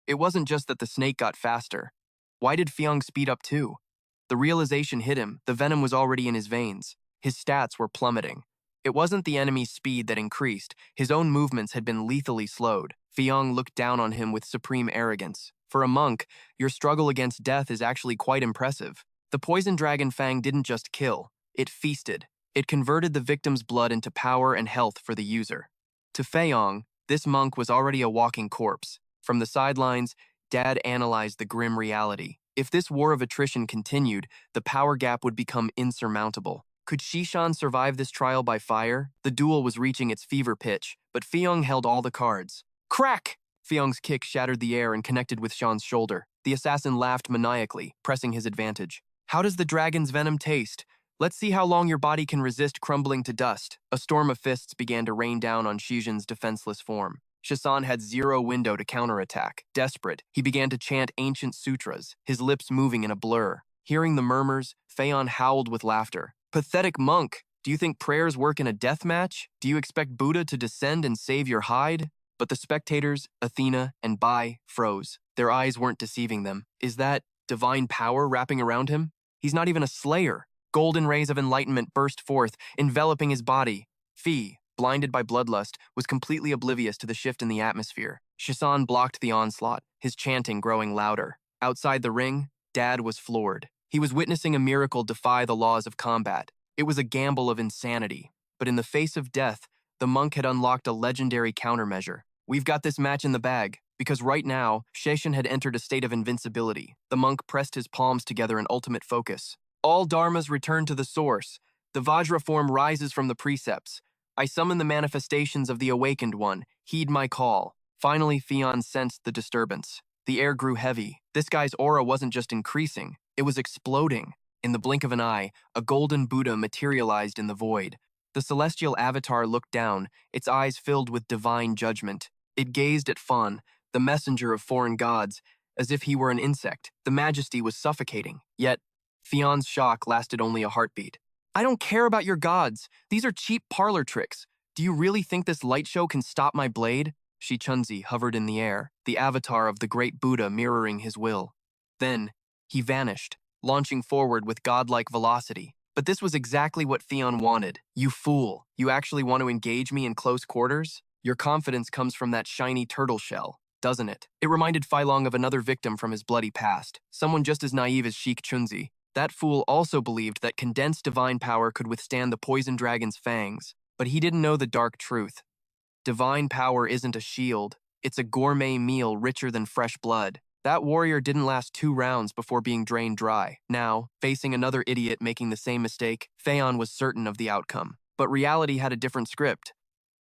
It wasn't just that the snake got faster. Why did Fiong speed up too? The realization hit him. The venom was already in his veins. His stats were plummeting. It wasn't the enemy's speed that increased. His own movements had been lethally slowed. Fiong looked down on him with supreme arrogance. For a monk, your struggle against death is actually quite impressive. The poison dragon fang didn't just kill. It feasted. It converted the victim's blood into power and health for the user. To Feiyong, this monk was already a walking corpse. From the sidelines, Dad analyzed the grim reality. If this war of attrition continued, the power gap would become insurmountable. Could Shishan survive this trial by fire? The duel was reaching its fever pitch, but Feiyong held all the cards. Crack! Feiyong's kick shattered the air and connected with Shan's shoulder. The assassin laughed maniacally, pressing his advantage. How does the dragon's venom taste? Let's see how long your body can resist crumbling to dust. A storm of fists began to rain down on Shizhan's defenseless form. Shisan had zero window to counterattack. Desperate, he began to chant ancient sutras, his lips moving in a blur. Hearing the murmurs, Feion howled with laughter. Pathetic monk! Do you think prayers work in a death match? Do you expect Buddha to descend and save your hide? But the spectators, Athena and Bai, froze. Their eyes weren't deceiving them. Is that divine power wrapping around him? He's not even a slayer. Golden rays of enlightenment burst forth, enveloping his body. Fi, blinded by bloodlust, was completely oblivious to the shift in the atmosphere. Shisan blocked the onslaught, his chanting growing louder. Outside the ring, Dad was floored. He was witnessing a miracle defy the laws of combat. It was a gamble of insanity. But in the face of death, the monk had unlocked a legendary countermeasure. We've got this match in the bag, because right now, Sheshan had entered a state of invincibility. The monk pressed his palms together in ultimate focus. All dharmas return to the source. The Vajra form rises from the precepts. I summon the manifestations of the awakened one. Heed my call. Finally, Fion sensed the disturbance. The air grew heavy. This guy's aura wasn't just increasing, it was exploding. In the blink of an eye, a golden Buddha materialized in the void. The celestial avatar looked down, its eyes filled with divine judgment. It gazed at Fan, the messenger of foreign gods, as if he were an insect. The majesty was suffocating. Yet, Fion's shock lasted only a heartbeat. I don't care about your gods. These are cheap parlor tricks. Do you really think this light show can stop my blade? Shichunzi hovered in the air, the avatar of the great Buddha mirroring his will. Then, he vanished, launching forward with godlike velocity. But this was exactly what Theon wanted. You fool. You actually want to engage me in close quarters? Your confidence comes from that shiny turtle shell, doesn't it? It reminded Feilong of another victim from his bloody past, someone just as naive as Sheik Chunzi. That fool also believed that condensed divine power could withstand the poison dragon's fangs, but he didn't know the dark truth. Divine power isn't a shield, it's a gourmet meal richer than fresh blood. That warrior didn't last 2 rounds before being drained dry. Now, facing another idiot making the same mistake, Phaon was certain of the outcome. But reality had a different script.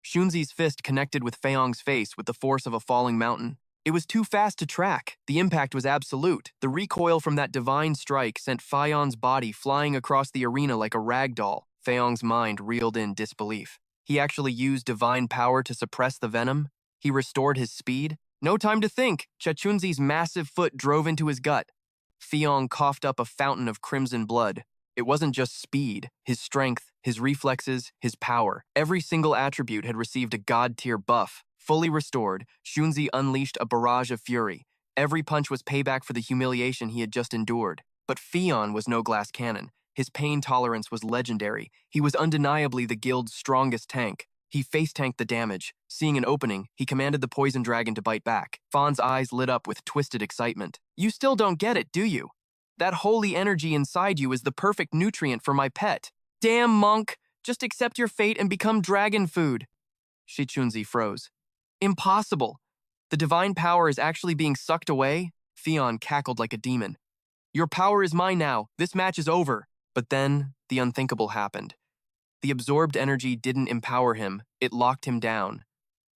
Shunzi's fist connected with Phaong's face with the force of a falling mountain. It was too fast to track. The impact was absolute. The recoil from that divine strike sent Phaon's body flying across the arena like a rag doll. Phaong's mind reeled in disbelief. He actually used divine power to suppress the venom? He restored his speed? No time to think. Shachunzi's massive foot drove into his gut. Phaong coughed up a fountain of crimson blood. It wasn't just speed, his strength, his reflexes, his power. Every single attribute had received a god-tier buff. Fully restored, Shunzi unleashed a barrage of fury. Every punch was payback for the humiliation he had just endured. But Phaon was no glass cannon. His pain tolerance was legendary. He was undeniably the guild's strongest tank. He face-tanked the damage. Seeing an opening, he commanded the poison dragon to bite back. Fawn's eyes lit up with twisted excitement. You still don't get it, do you? That holy energy inside you is the perfect nutrient for my pet. Damn, monk! Just accept your fate and become dragon food. Shichunzi froze. Impossible. The divine power is actually being sucked away? Phaon cackled like a demon. Your power is mine now. This match is over. But then, the unthinkable happened. The absorbed energy didn't empower him, it locked him down.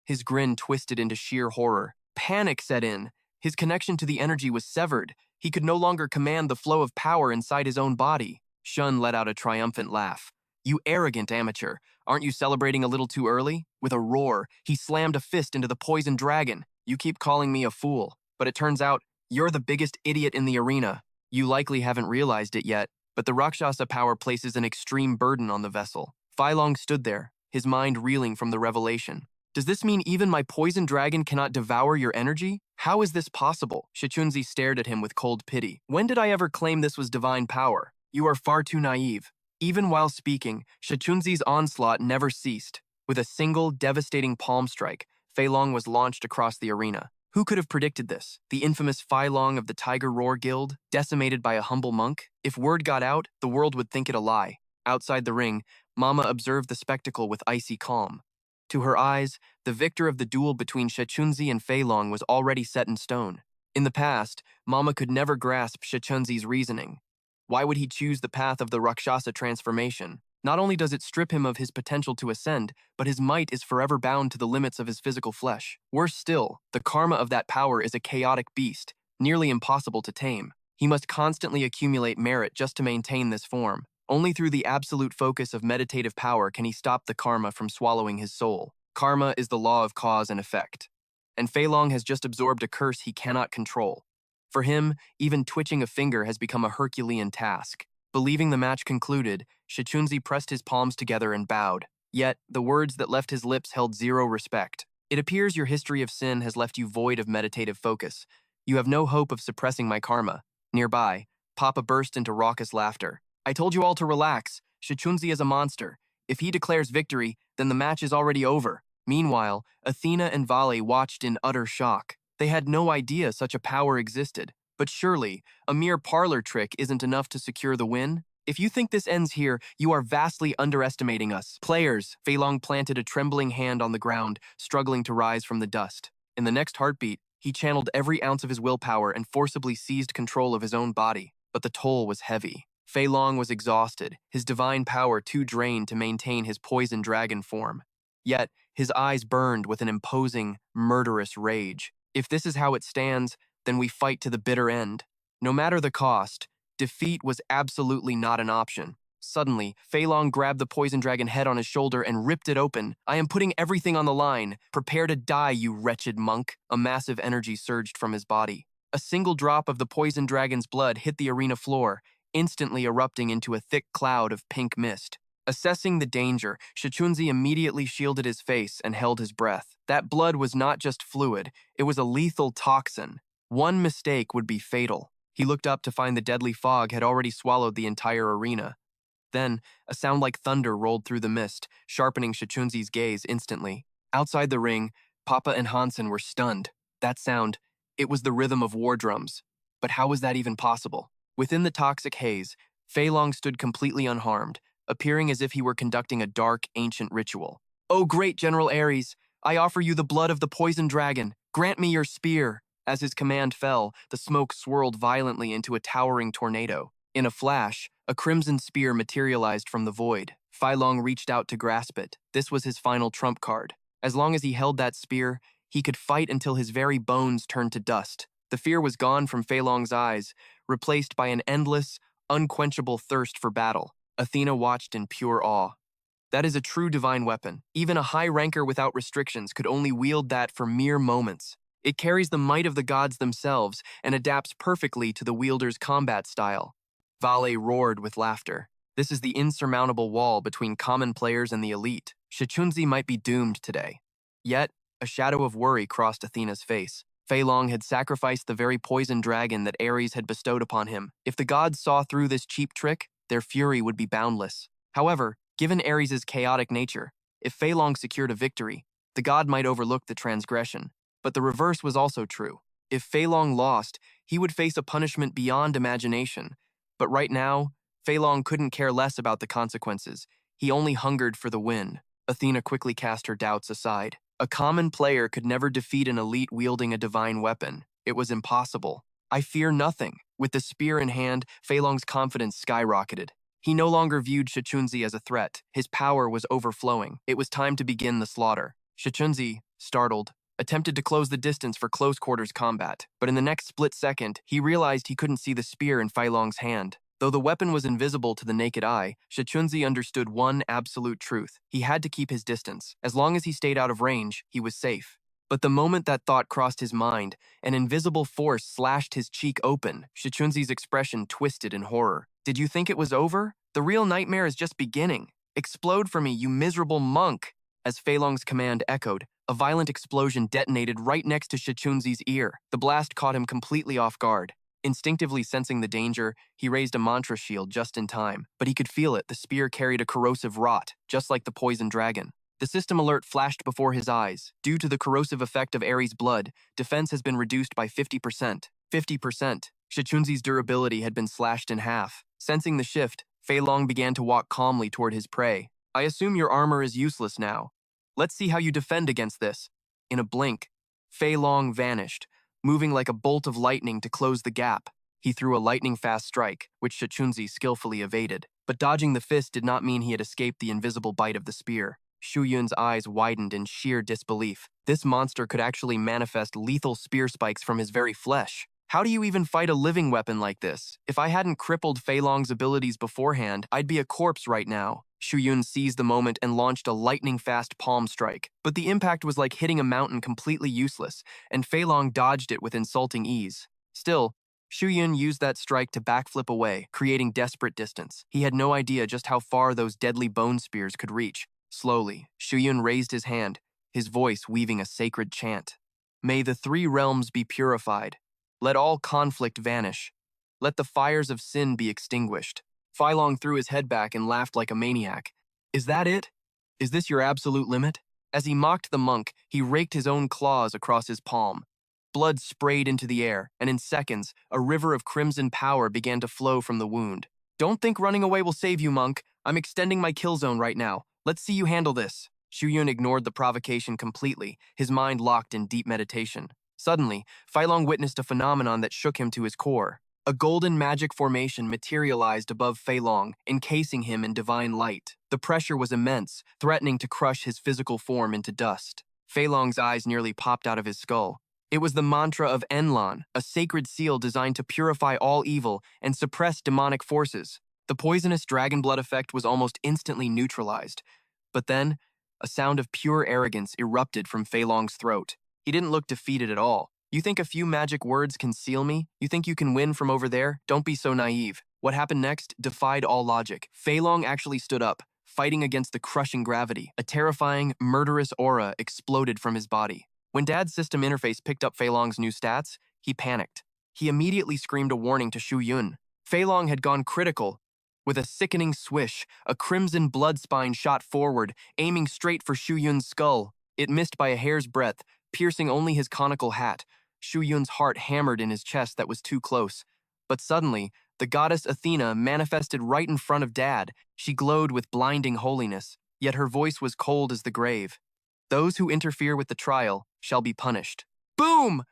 His grin twisted into sheer horror. Panic set in. His connection to the energy was severed. He could no longer command the flow of power inside his own body. Shun let out a triumphant laugh. You arrogant amateur, aren't you celebrating a little too early? With a roar, he slammed a fist into the poison dragon. You keep calling me a fool, but it turns out you're the biggest idiot in the arena. You likely haven't realized it yet, but the Rakshasa power places an extreme burden on the vessel. Phylong stood there, his mind reeling from the revelation. Does this mean even my poison dragon cannot devour your energy? How is this possible? Shichunzi stared at him with cold pity. When did I ever claim this was divine power? You are far too naive. Even while speaking, Shichunzi's onslaught never ceased. With a single, devastating palm strike, Phailong was launched across the arena. Who could have predicted this? The infamous Phylong of the Tiger Roar Guild, decimated by a humble monk? If word got out, the world would think it a lie. Outside the ring, Mama observed the spectacle with icy calm. To her eyes, the victor of the duel between Shichunzi and Phailong was already set in stone. In the past, Mama could never grasp Shichunzi's reasoning. Why would he choose the path of the Rakshasa transformation? Not only does it strip him of his potential to ascend, but his might is forever bound to the limits of his physical flesh. Worse still, the karma of that power is a chaotic beast, nearly impossible to tame. He must constantly accumulate merit just to maintain this form. Only through the absolute focus of meditative power can he stop the karma from swallowing his soul. Karma is the law of cause and effect. And Phailong has just absorbed a curse he cannot control. For him, even twitching a finger has become a Herculean task. Believing the match concluded, Shichunzi pressed his palms together and bowed. Yet, the words that left his lips held zero respect. It appears your history of sin has left you void of meditative focus. You have no hope of suppressing my karma. Nearby, Papa burst into raucous laughter. I told you all to relax. Shichunzi is a monster. If he declares victory, then the match is already over. Meanwhile, Athena and Vale watched in utter shock. They had no idea such a power existed. But surely, a mere parlor trick isn't enough to secure the win? If you think this ends here, you are vastly underestimating us. Players, Phailong planted a trembling hand on the ground, struggling to rise from the dust. In the next heartbeat, he channeled every ounce of his willpower and forcibly seized control of his own body. But the toll was heavy. Phailong was exhausted, his divine power too drained to maintain his poison dragon form. Yet, his eyes burned with an imposing, murderous rage. If this is how it stands, then we fight to the bitter end. No matter the cost, defeat was absolutely not an option. Suddenly, Phailong grabbed the poison dragon head on his shoulder and ripped it open. I am putting everything on the line. Prepare to die, you wretched monk. A massive energy surged from his body. A single drop of the poison dragon's blood hit the arena floor, instantly erupting into a thick cloud of pink mist. Assessing the danger, Shichunzi immediately shielded his face and held his breath. That blood was not just fluid, it was a lethal toxin. One mistake would be fatal. He looked up to find the deadly fog had already swallowed the entire arena. Then, a sound like thunder rolled through the mist, sharpening Shichunzi's gaze instantly. Outside the ring, Papa and Hansen were stunned. That sound, it was the rhythm of war drums. But how was that even possible? Within the toxic haze, Fei Long stood completely unharmed, appearing as if he were conducting a dark, ancient ritual. "O great General Ares, I offer you the blood of the poisoned dragon. Grant me your spear." As his command fell, the smoke swirled violently into a towering tornado. In a flash, a crimson spear materialized from the void. Fei Long reached out to grasp it. This was his final trump card. As long as he held that spear, he could fight until his very bones turned to dust. The fear was gone from Fei Long's eyes, replaced by an endless, unquenchable thirst for battle. Athena watched in pure awe. That is a true divine weapon. Even a high ranker without restrictions could only wield that for mere moments. It carries the might of the gods themselves and adapts perfectly to the wielder's combat style. Vale roared with laughter. This is the insurmountable wall between common players and the elite. Shechunzi might be doomed today. Yet, a shadow of worry crossed Athena's face. Fei Long had sacrificed the very poisoned dragon that Ares had bestowed upon him. If the gods saw through this cheap trick, their fury would be boundless. However, given Ares' chaotic nature, if Fei Long secured a victory, the god might overlook the transgression. But the reverse was also true. If Fei Long lost, he would face a punishment beyond imagination. But right now, Fei Long couldn't care less about the consequences. He only hungered for the win. Athena quickly cast her doubts aside. A common player could never defeat an elite wielding a divine weapon. It was impossible. "I fear nothing." With the spear in hand, Fei Long's confidence skyrocketed. He no longer viewed Shechunzi as a threat. His power was overflowing. It was time to begin the slaughter. Shechunzi, startled, attempted to close the distance for close-quarters combat, but in the next split second, he realized he couldn't see the spear in Fei Long's hand. Though the weapon was invisible to the naked eye, Shechunzi understood one absolute truth. He had to keep his distance. As long as he stayed out of range, he was safe. But the moment that thought crossed his mind, an invisible force slashed his cheek open. Shechunzi's expression twisted in horror. "Did you think it was over? The real nightmare is just beginning. Explode for me, you miserable monk!" As Fei Long's command echoed, a violent explosion detonated right next to Shechunzi's ear. The blast caught him completely off guard. Instinctively sensing the danger, he raised a mantra shield just in time. But he could feel it. The spear carried a corrosive rot, just like the poisoned dragon. The system alert flashed before his eyes. Due to the corrosive effect of Ares' blood, defense has been reduced by 50%. 50%. Shechunzi's durability had been slashed in half. Sensing the shift, Fei Long began to walk calmly toward his prey. "I assume your armor is useless now. Let's see how you defend against this." In a blink, Fei Long vanished, moving like a bolt of lightning to close the gap. He threw a lightning-fast strike, which Shechunzi skillfully evaded. But dodging the fist did not mean he had escaped the invisible bite of the spear. Shu Yun's eyes widened in sheer disbelief. This monster could actually manifest lethal spear spikes from his very flesh. How do you even fight a living weapon like this? If I hadn't crippled Fei Long's abilities beforehand, I'd be a corpse right now. Shu Yun seized the moment and launched a lightning-fast palm strike. But the impact was like hitting a mountain completely useless, and Fei Long dodged it with insulting ease. Still, Shu Yun used that strike to backflip away, creating desperate distance. He had no idea just how far those deadly bone spears could reach. Slowly, Shu Yun raised his hand, his voice weaving a sacred chant. "May the three realms be purified. Let all conflict vanish. Let the fires of sin be extinguished." Fei Long threw his head back and laughed like a maniac. "Is that it? Is this your absolute limit?" As he mocked the monk, he raked his own claws across his palm. Blood sprayed into the air, and in seconds, a river of crimson power began to flow from the wound. "Don't think running away will save you, monk. I'm extending my kill zone right now. Let's see you handle this." Shu Yun ignored the provocation completely, his mind locked in deep meditation. Suddenly, Fei Long witnessed a phenomenon that shook him to his core. A golden magic formation materialized above Fei Long, encasing him in divine light. The pressure was immense, threatening to crush his physical form into dust. Fei Long's eyes nearly popped out of his skull. It was the mantra of Enlan, a sacred seal designed to purify all evil and suppress demonic forces. The poisonous dragon blood effect was almost instantly neutralized. But then, a sound of pure arrogance erupted from Fei Long's throat. He didn't look defeated at all. "You think a few magic words can seal me? You think you can win from over there? Don't be so naive." What happened next defied all logic. Fei Long actually stood up, fighting against the crushing gravity. A terrifying, murderous aura exploded from his body. When Dad's system interface picked up Fei Long's new stats, he panicked. He immediately screamed a warning to Shu Yun. Fei Long had gone critical. With a sickening swish, a crimson blood spine shot forward, aiming straight for Shu Yun's skull. It missed by a hair's breadth, piercing only his conical hat. Shu Yun's heart hammered in his chest that was too close. But suddenly, The goddess Athena manifested right in front of Dad. She glowed with blinding holiness, yet her voice was cold as the grave. Those who interfere with the trial shall be punished. Boom!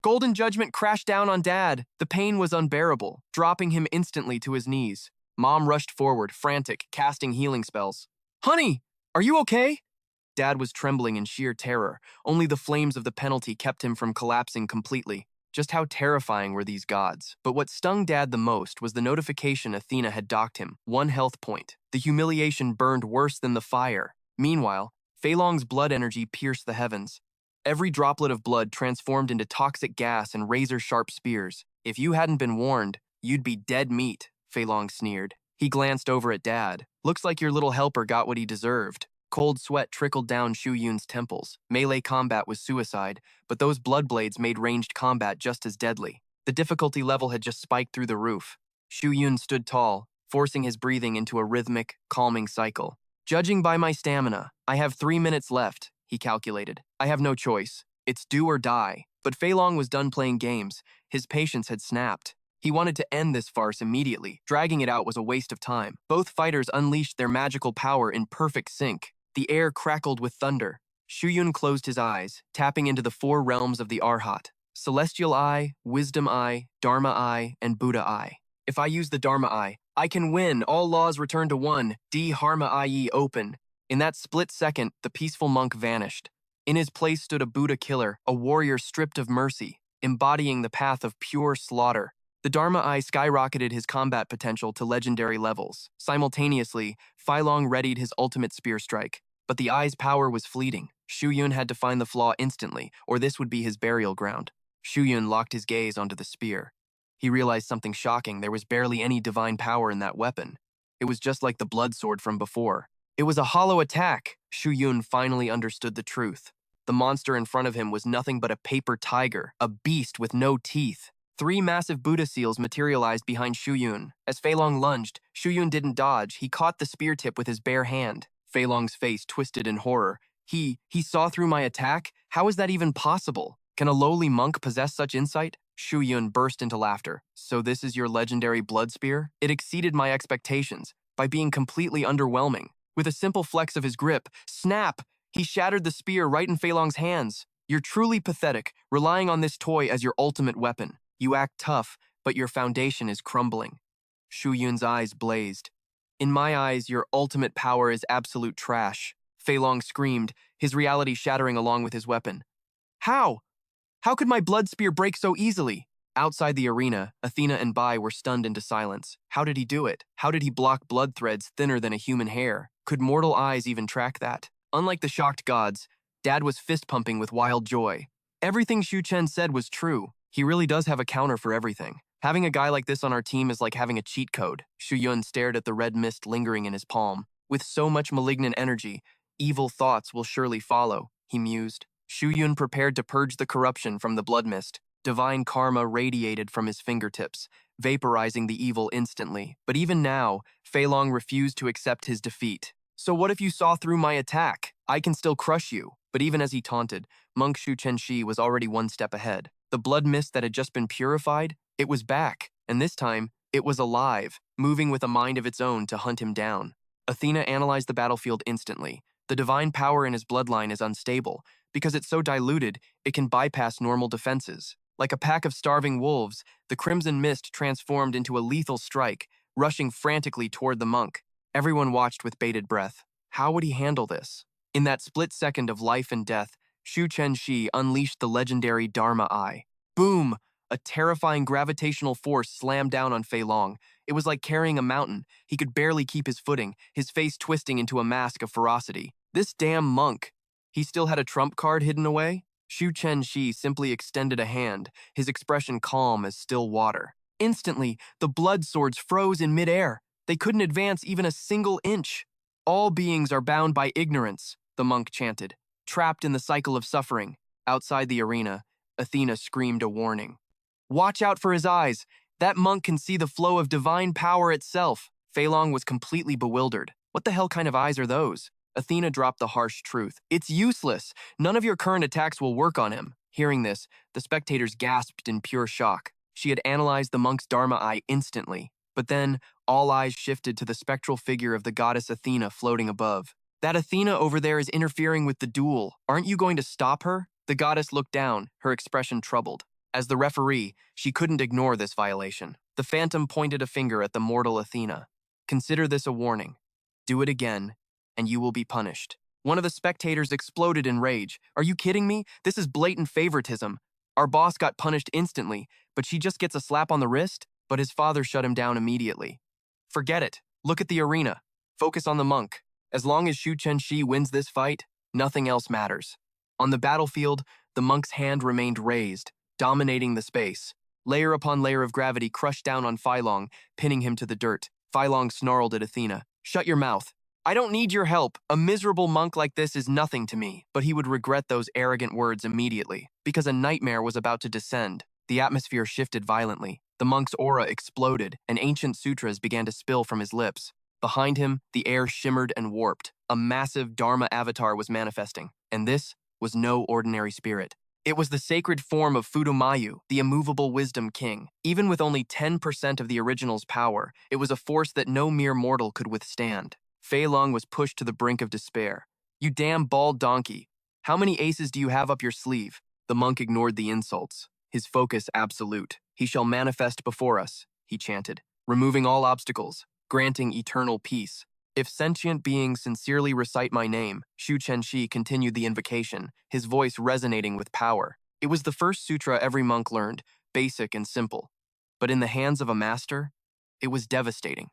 Golden judgment crashed down on Dad. The pain was unbearable, dropping him instantly to his knees. Mom rushed forward, frantic, casting healing spells. Honey, are you okay? Dad was trembling in sheer terror. Only the flames of the penalty kept him from collapsing completely. Just how terrifying were these gods? But what stung Dad the most was the notification Athena had docked him, 1 health point. The humiliation burned worse than the fire. Meanwhile, Fei Long's blood energy pierced the heavens. Every droplet of blood transformed into toxic gas and razor-sharp spears. If you hadn't been warned, you'd be dead meat, Fei Long sneered. He glanced over at Dad. Looks like your little helper got what he deserved. Cold sweat trickled down Shu Yun's temples. Melee combat was suicide, but those blood blades made ranged combat just as deadly. The difficulty level had just spiked through the roof. Shu Yun stood tall, forcing his breathing into a rhythmic, calming cycle. Judging by my stamina, I have 3 minutes left, he calculated. I have no choice. It's do or die. But Fei Long was done playing games. His patience had snapped. He wanted to end this farce immediately. Dragging it out was a waste of time. Both fighters unleashed their magical power in perfect sync. The air crackled with thunder. Shu Yun closed his eyes, tapping into the 4 realms of the Arhat: Celestial Eye, Wisdom Eye, Dharma Eye, and Buddha Eye. If I use the Dharma Eye, I can win. All laws return to 1. Dharma Eye open. In that split second, the peaceful monk vanished. In his place stood a Buddha killer, a warrior stripped of mercy, embodying the path of pure slaughter. The Dharma Eye skyrocketed his combat potential to legendary levels. Simultaneously, Fei Long readied his ultimate spear strike. But the Eye's power was fleeting. Shu Yun had to find the flaw instantly, or this would be his burial ground. Shu Yun locked his gaze onto the spear. He realized something shocking. There was barely any divine power in that weapon. It was just like the blood sword from before. It was a hollow attack. Shu Yun finally understood the truth. The monster in front of him was nothing but a paper tiger, a beast with no teeth. 3 massive Buddha seals materialized behind Shu Yun. As Fei Long lunged, Shu Yun didn't dodge. He caught the spear tip with his bare hand. Fei Long's face twisted in horror. He saw through my attack? How is that even possible? Can a lowly monk possess such insight? Shu Yun burst into laughter. So this is your legendary blood spear? It exceeded my expectations by being completely underwhelming. With a simple flex of his grip, snap! He shattered the spear right in Fei Long's hands. You're truly pathetic, relying on this toy as your ultimate weapon. You act tough, but your foundation is crumbling. Shu Yun's eyes blazed. In my eyes, your ultimate power is absolute trash. Fei Long screamed, his reality shattering along with his weapon. How? How could my blood spear break so easily? Outside the arena, Athena and Bai were stunned into silence. How did he do it? How did he block blood threads thinner than a human hair? Could mortal eyes even track that? Unlike the shocked gods, Dad was fist-pumping with wild joy. Everything Shu Chen said was true. He really does have a counter for everything. Having a guy like this on our team is like having a cheat code. Shu Yun stared at the red mist lingering in his palm. With so much malignant energy, evil thoughts will surely follow, he mused. Shu Yun prepared to purge the corruption from the blood mist. Divine karma radiated from his fingertips, vaporizing the evil instantly. But even now, Fei Long refused to accept his defeat. So what if you saw through my attack? I can still crush you. But even as he taunted, Monk Shu Chenshi was already 1 step ahead. The blood mist that had just been purified, it was back, and this time, it was alive, moving with a mind of its own to hunt him down. Athena analyzed the battlefield instantly. The divine power in his bloodline is unstable. Because it's so diluted, it can bypass normal defenses. Like a pack of starving wolves, the crimson mist transformed into a lethal strike, rushing frantically toward the monk. Everyone watched with bated breath. How would he handle this? In that split second of life and death, Shu Chenshi unleashed the legendary Dharma Eye. Boom! A terrifying gravitational force slammed down on Fei Long. It was like carrying a mountain. He could barely keep his footing, his face twisting into a mask of ferocity. This damn monk! He still had a trump card hidden away? Shu Chenshi simply extended a hand, his expression calm as still water. Instantly, the blood swords froze in midair. They couldn't advance even a single inch. All beings are bound by ignorance, the monk chanted, trapped in the cycle of suffering. Outside the arena, Athena screamed a warning. Watch out for his eyes. That monk can see the flow of divine power itself. Fei Long was completely bewildered. What the hell kind of eyes are those? Athena dropped the harsh truth. It's useless. None of your current attacks will work on him. Hearing this, the spectators gasped in pure shock. She had analyzed the monk's Dharma eye instantly, but then all eyes shifted to the spectral figure of the goddess Athena floating above. That Athena over there is interfering with the duel. Aren't you going to stop her? The goddess looked down, her expression troubled. As the referee, she couldn't ignore this violation. The phantom pointed a finger at the mortal Athena. Consider this a warning. Do it again, and you will be punished. One of the spectators exploded in rage. Are you kidding me? This is blatant favoritism. Our boss got punished instantly, but she just gets a slap on the wrist? But his father shut him down immediately. Forget it. Look at the arena. Focus on the monk. As long as Shu Chen-shi wins this fight, nothing else matters. On the battlefield, the monk's hand remained raised, dominating the space. Layer upon layer of gravity crushed down on Feilong, pinning him to the dirt. Feilong snarled at Athena. Shut your mouth. I don't need your help. A miserable monk like this is nothing to me. But he would regret those arrogant words immediately, because a nightmare was about to descend. The atmosphere shifted violently. The monk's aura exploded, and ancient sutras began to spill from his lips. Behind him, the air shimmered and warped. A massive Dharma avatar was manifesting, and this was no ordinary spirit. It was the sacred form of Fudomayu, the immovable wisdom king. Even with only 10% of the original's power, it was a force that no mere mortal could withstand. Fei Long was pushed to the brink of despair. You damn bald donkey. How many aces do you have up your sleeve? The monk ignored the insults, his focus absolute. He shall manifest before us, he chanted, removing all obstacles, granting eternal peace. If sentient beings sincerely recite my name, Shu Chen-shi continued the invocation, his voice resonating with power. It was the first sutra every monk learned, basic and simple. But in the hands of a master, it was devastating.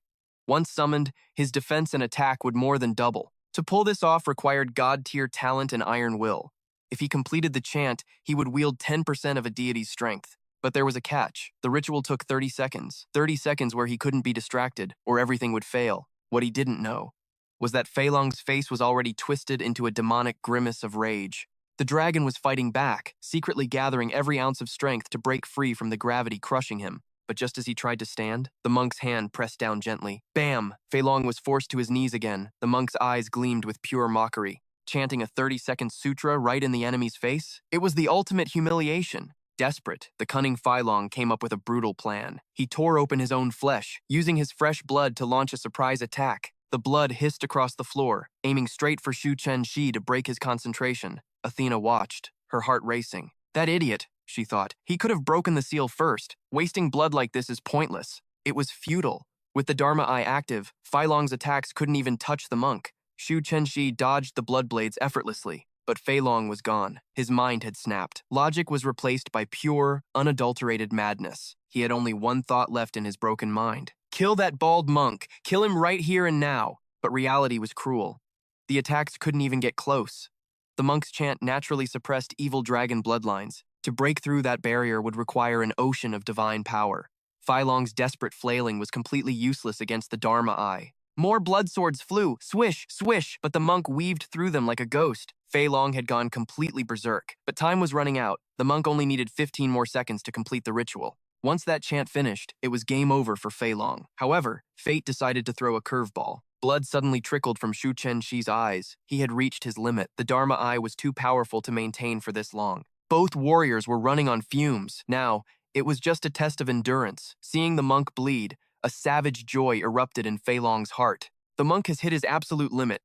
Once summoned, his defense and attack would more than double. To pull this off required god-tier talent and iron will. If he completed the chant, he would wield 10% of a deity's strength. But there was a catch. The ritual took 30 seconds. 30 seconds where he couldn't be distracted, or everything would fail. What he didn't know was that Fei Long's face was already twisted into a demonic grimace of rage. The dragon was fighting back, secretly gathering every ounce of strength to break free from the gravity crushing him. But just as he tried to stand, the monk's hand pressed down gently. Bam! Fei Long was forced to his knees again. The monk's eyes gleamed with pure mockery. Chanting a 30-second sutra right in the enemy's face? It was the ultimate humiliation. Desperate, the cunning Fei Long came up with a brutal plan. He tore open his own flesh, using his fresh blood to launch a surprise attack. The blood hissed across the floor, aiming straight for Shu Chen-shi to break his concentration. Athena watched, her heart racing. That idiot, she thought. He could have broken the seal first. Wasting blood like this is pointless. It was futile. With the Dharma eye active, Fei Long's attacks couldn't even touch the monk. Shu Chen-shi dodged the blood blades effortlessly. But Fei Long was gone. His mind had snapped. Logic was replaced by pure, unadulterated madness. He had only one thought left in his broken mind. Kill that bald monk. Kill him right here and now. But reality was cruel. The attacks couldn't even get close. The monk's chant naturally suppressed evil dragon bloodlines. To break through that barrier would require an ocean of divine power. Fei Long's desperate flailing was completely useless against the Dharma eye. More blood swords flew, swish, swish, but the monk weaved through them like a ghost. Fei Long had gone completely berserk, but time was running out. The monk only needed 15 more seconds to complete the ritual. Once that chant finished, it was game over for Fei Long. However, fate decided to throw a curveball. Blood suddenly trickled from Shu Chen-shi's eyes. He had reached his limit. The Dharma eye was too powerful to maintain for this long. Both warriors were running on fumes. Now, it was just a test of endurance. Seeing the monk bleed, a savage joy erupted in Fei Long's heart. The monk has hit his absolute limit.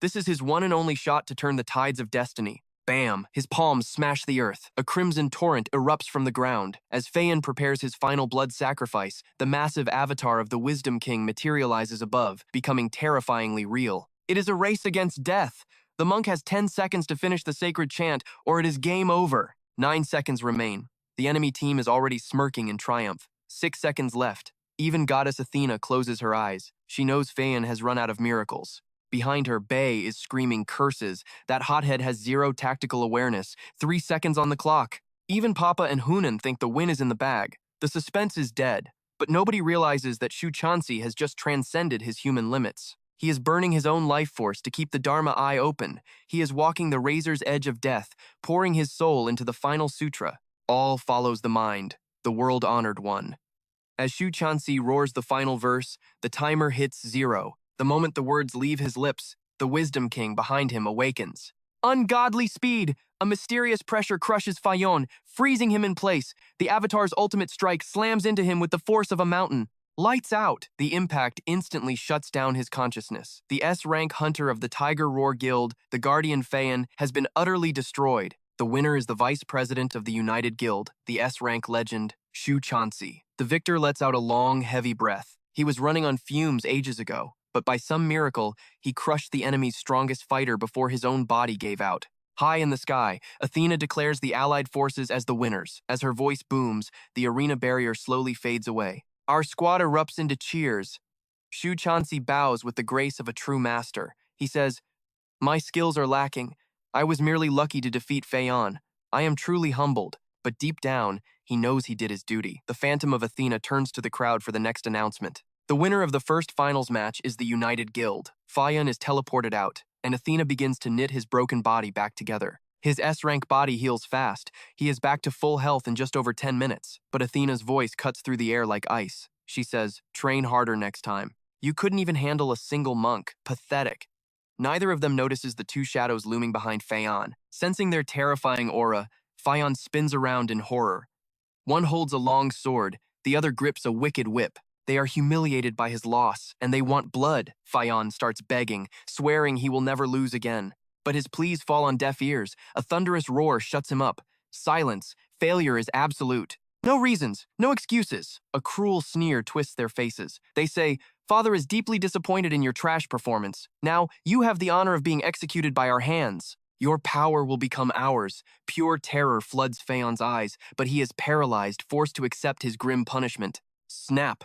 This is his one and only shot to turn the tides of destiny. Bam! His palms smash the earth. A crimson torrent erupts from the ground. As Feian prepares his final blood sacrifice, the massive avatar of the Wisdom King materializes above, becoming terrifyingly real. It is a race against death. The monk has 10 seconds to finish the sacred chant, or it is game over. 9 seconds remain. The enemy team is already smirking in triumph. 6 seconds left. Even Goddess Athena closes her eyes. She knows Feian has run out of miracles. Behind her, Bei is screaming curses. That hothead has zero tactical awareness. 3 seconds on the clock. Even Papa and Hunan think the win is in the bag. The suspense is dead. But nobody realizes that Shu Chansi has just transcended his human limits. He is burning his own life force to keep the Dharma eye open. He is walking the razor's edge of death, pouring his soul into the final sutra. All follows the mind, the world-honored one. As Shu Chansi roars the final verse, the timer hits 0. The moment the words leave his lips, the Wisdom King behind him awakens. Ungodly speed! A mysterious pressure crushes Fayon, freezing him in place. The Avatar's ultimate strike slams into him with the force of a mountain. Lights out! The impact instantly shuts down his consciousness. The S-rank hunter of the Tiger Roar Guild, the Guardian Fayon, has been utterly destroyed. The winner is the vice president of the United Guild, the S-rank legend, Shu Chansi. The victor lets out a long, heavy breath. He was running on fumes ages ago, but by some miracle, he crushed the enemy's strongest fighter before his own body gave out. High in the sky, Athena declares the allied forces as the winners. As her voice booms, the arena barrier slowly fades away. Our squad erupts into cheers. Shu Chansi bows with the grace of a true master. He says, "My skills are lacking. I was merely lucky to defeat Fayon. I am truly humbled." But deep down, he knows he did his duty. The Phantom of Athena turns to the crowd for the next announcement. The winner of the first finals match is the United Guild. Fayon is teleported out, and Athena begins to knit his broken body back together. His S-rank body heals fast. He is back to full health in just over 10 minutes. But Athena's voice cuts through the air like ice. She says, "Train harder next time. You couldn't even handle a single monk. Pathetic." Neither of them notices the two shadows looming behind Fayon. Sensing their terrifying aura, Fayon spins around in horror. One holds a long sword, the other grips a wicked whip. They are humiliated by his loss, and they want blood. Fayon starts begging, swearing he will never lose again. But his pleas fall on deaf ears. A thunderous roar shuts him up. Silence. Failure is absolute. No reasons, no excuses. A cruel sneer twists their faces. They say, "Father is deeply disappointed in your trash performance. Now, you have the honor of being executed by our hands. Your power will become ours." Pure terror floods Fayon's eyes, but he is paralyzed, forced to accept his grim punishment. Snap.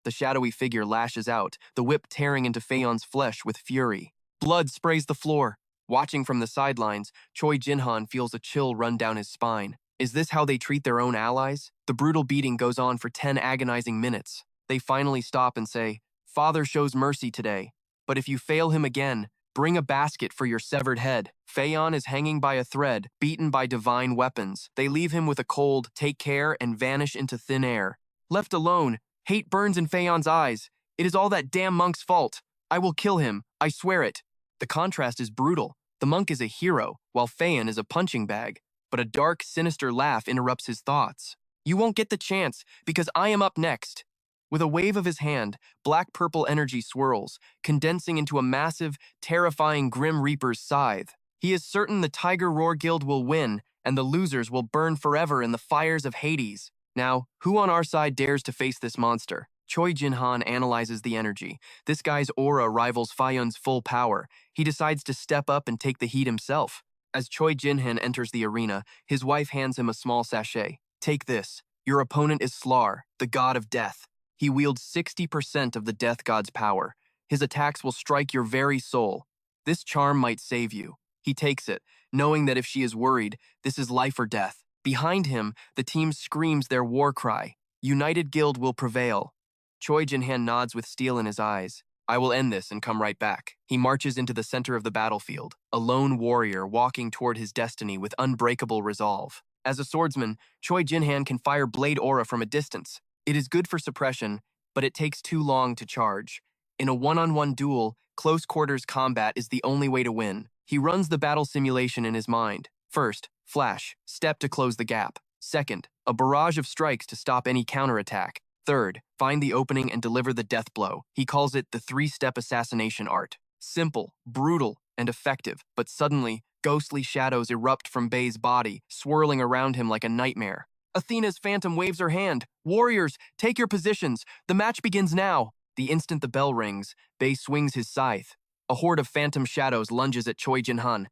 The shadowy figure lashes out, the whip tearing into Fayon's flesh with fury. Blood sprays the floor. Watching from the sidelines, Choi Jinhan feels a chill run down his spine. Is this how they treat their own allies? The brutal beating goes on for 10 agonizing minutes. They finally stop and say, "Father shows mercy today, but if you fail him again, bring a basket for your severed head." Fayon is hanging by a thread, beaten by divine weapons. They leave him with a cold, "Take care," and vanish into thin air. Left alone, hate burns in Fayon's eyes. It is all that damn monk's fault. I will kill him, I swear it. The contrast is brutal. The monk is a hero, while Fayon is a punching bag. But a dark, sinister laugh interrupts his thoughts. "You won't get the chance, because I am up next." With a wave of his hand, black-purple energy swirls, condensing into a massive, terrifying Grim Reaper's scythe. He is certain the Tiger Roar Guild will win, and the losers will burn forever in the fires of Hades. Now, who on our side dares to face this monster? Choi Jinhan analyzes the energy. This guy's aura rivals Fayon's full power. He decides to step up and take the heat himself. As Choi Jinhan enters the arena, his wife hands him a small sachet. "Take this. Your opponent is Slar, the god of death. He wields 60% of the death god's power. His attacks will strike your very soul. This charm might save you." He takes it, knowing that if she is worried, this is life or death. Behind him, the team screams their war cry. United Guild will prevail. Choi Jinhan nods with steel in his eyes. "I will end this and come right back." He marches into the center of the battlefield, a lone warrior walking toward his destiny with unbreakable resolve. As a swordsman, Choi Jinhan can fire blade aura from a distance. It is good for suppression, but it takes too long to charge. In a one-on-one duel, close quarters combat is the only way to win. He runs the battle simulation in his mind. First, flash, step to close the gap. Second, a barrage of strikes to stop any counterattack. Third, find the opening and deliver the death blow. He calls it the three-step assassination art. Simple, brutal, and effective, but suddenly, ghostly shadows erupt from Bei's body, swirling around him like a nightmare. Athena's phantom waves her hand. "Warriors, take your positions. The match begins now." The instant the bell rings, Bei swings his scythe. A horde of phantom shadows lunges at Choi Jinhan.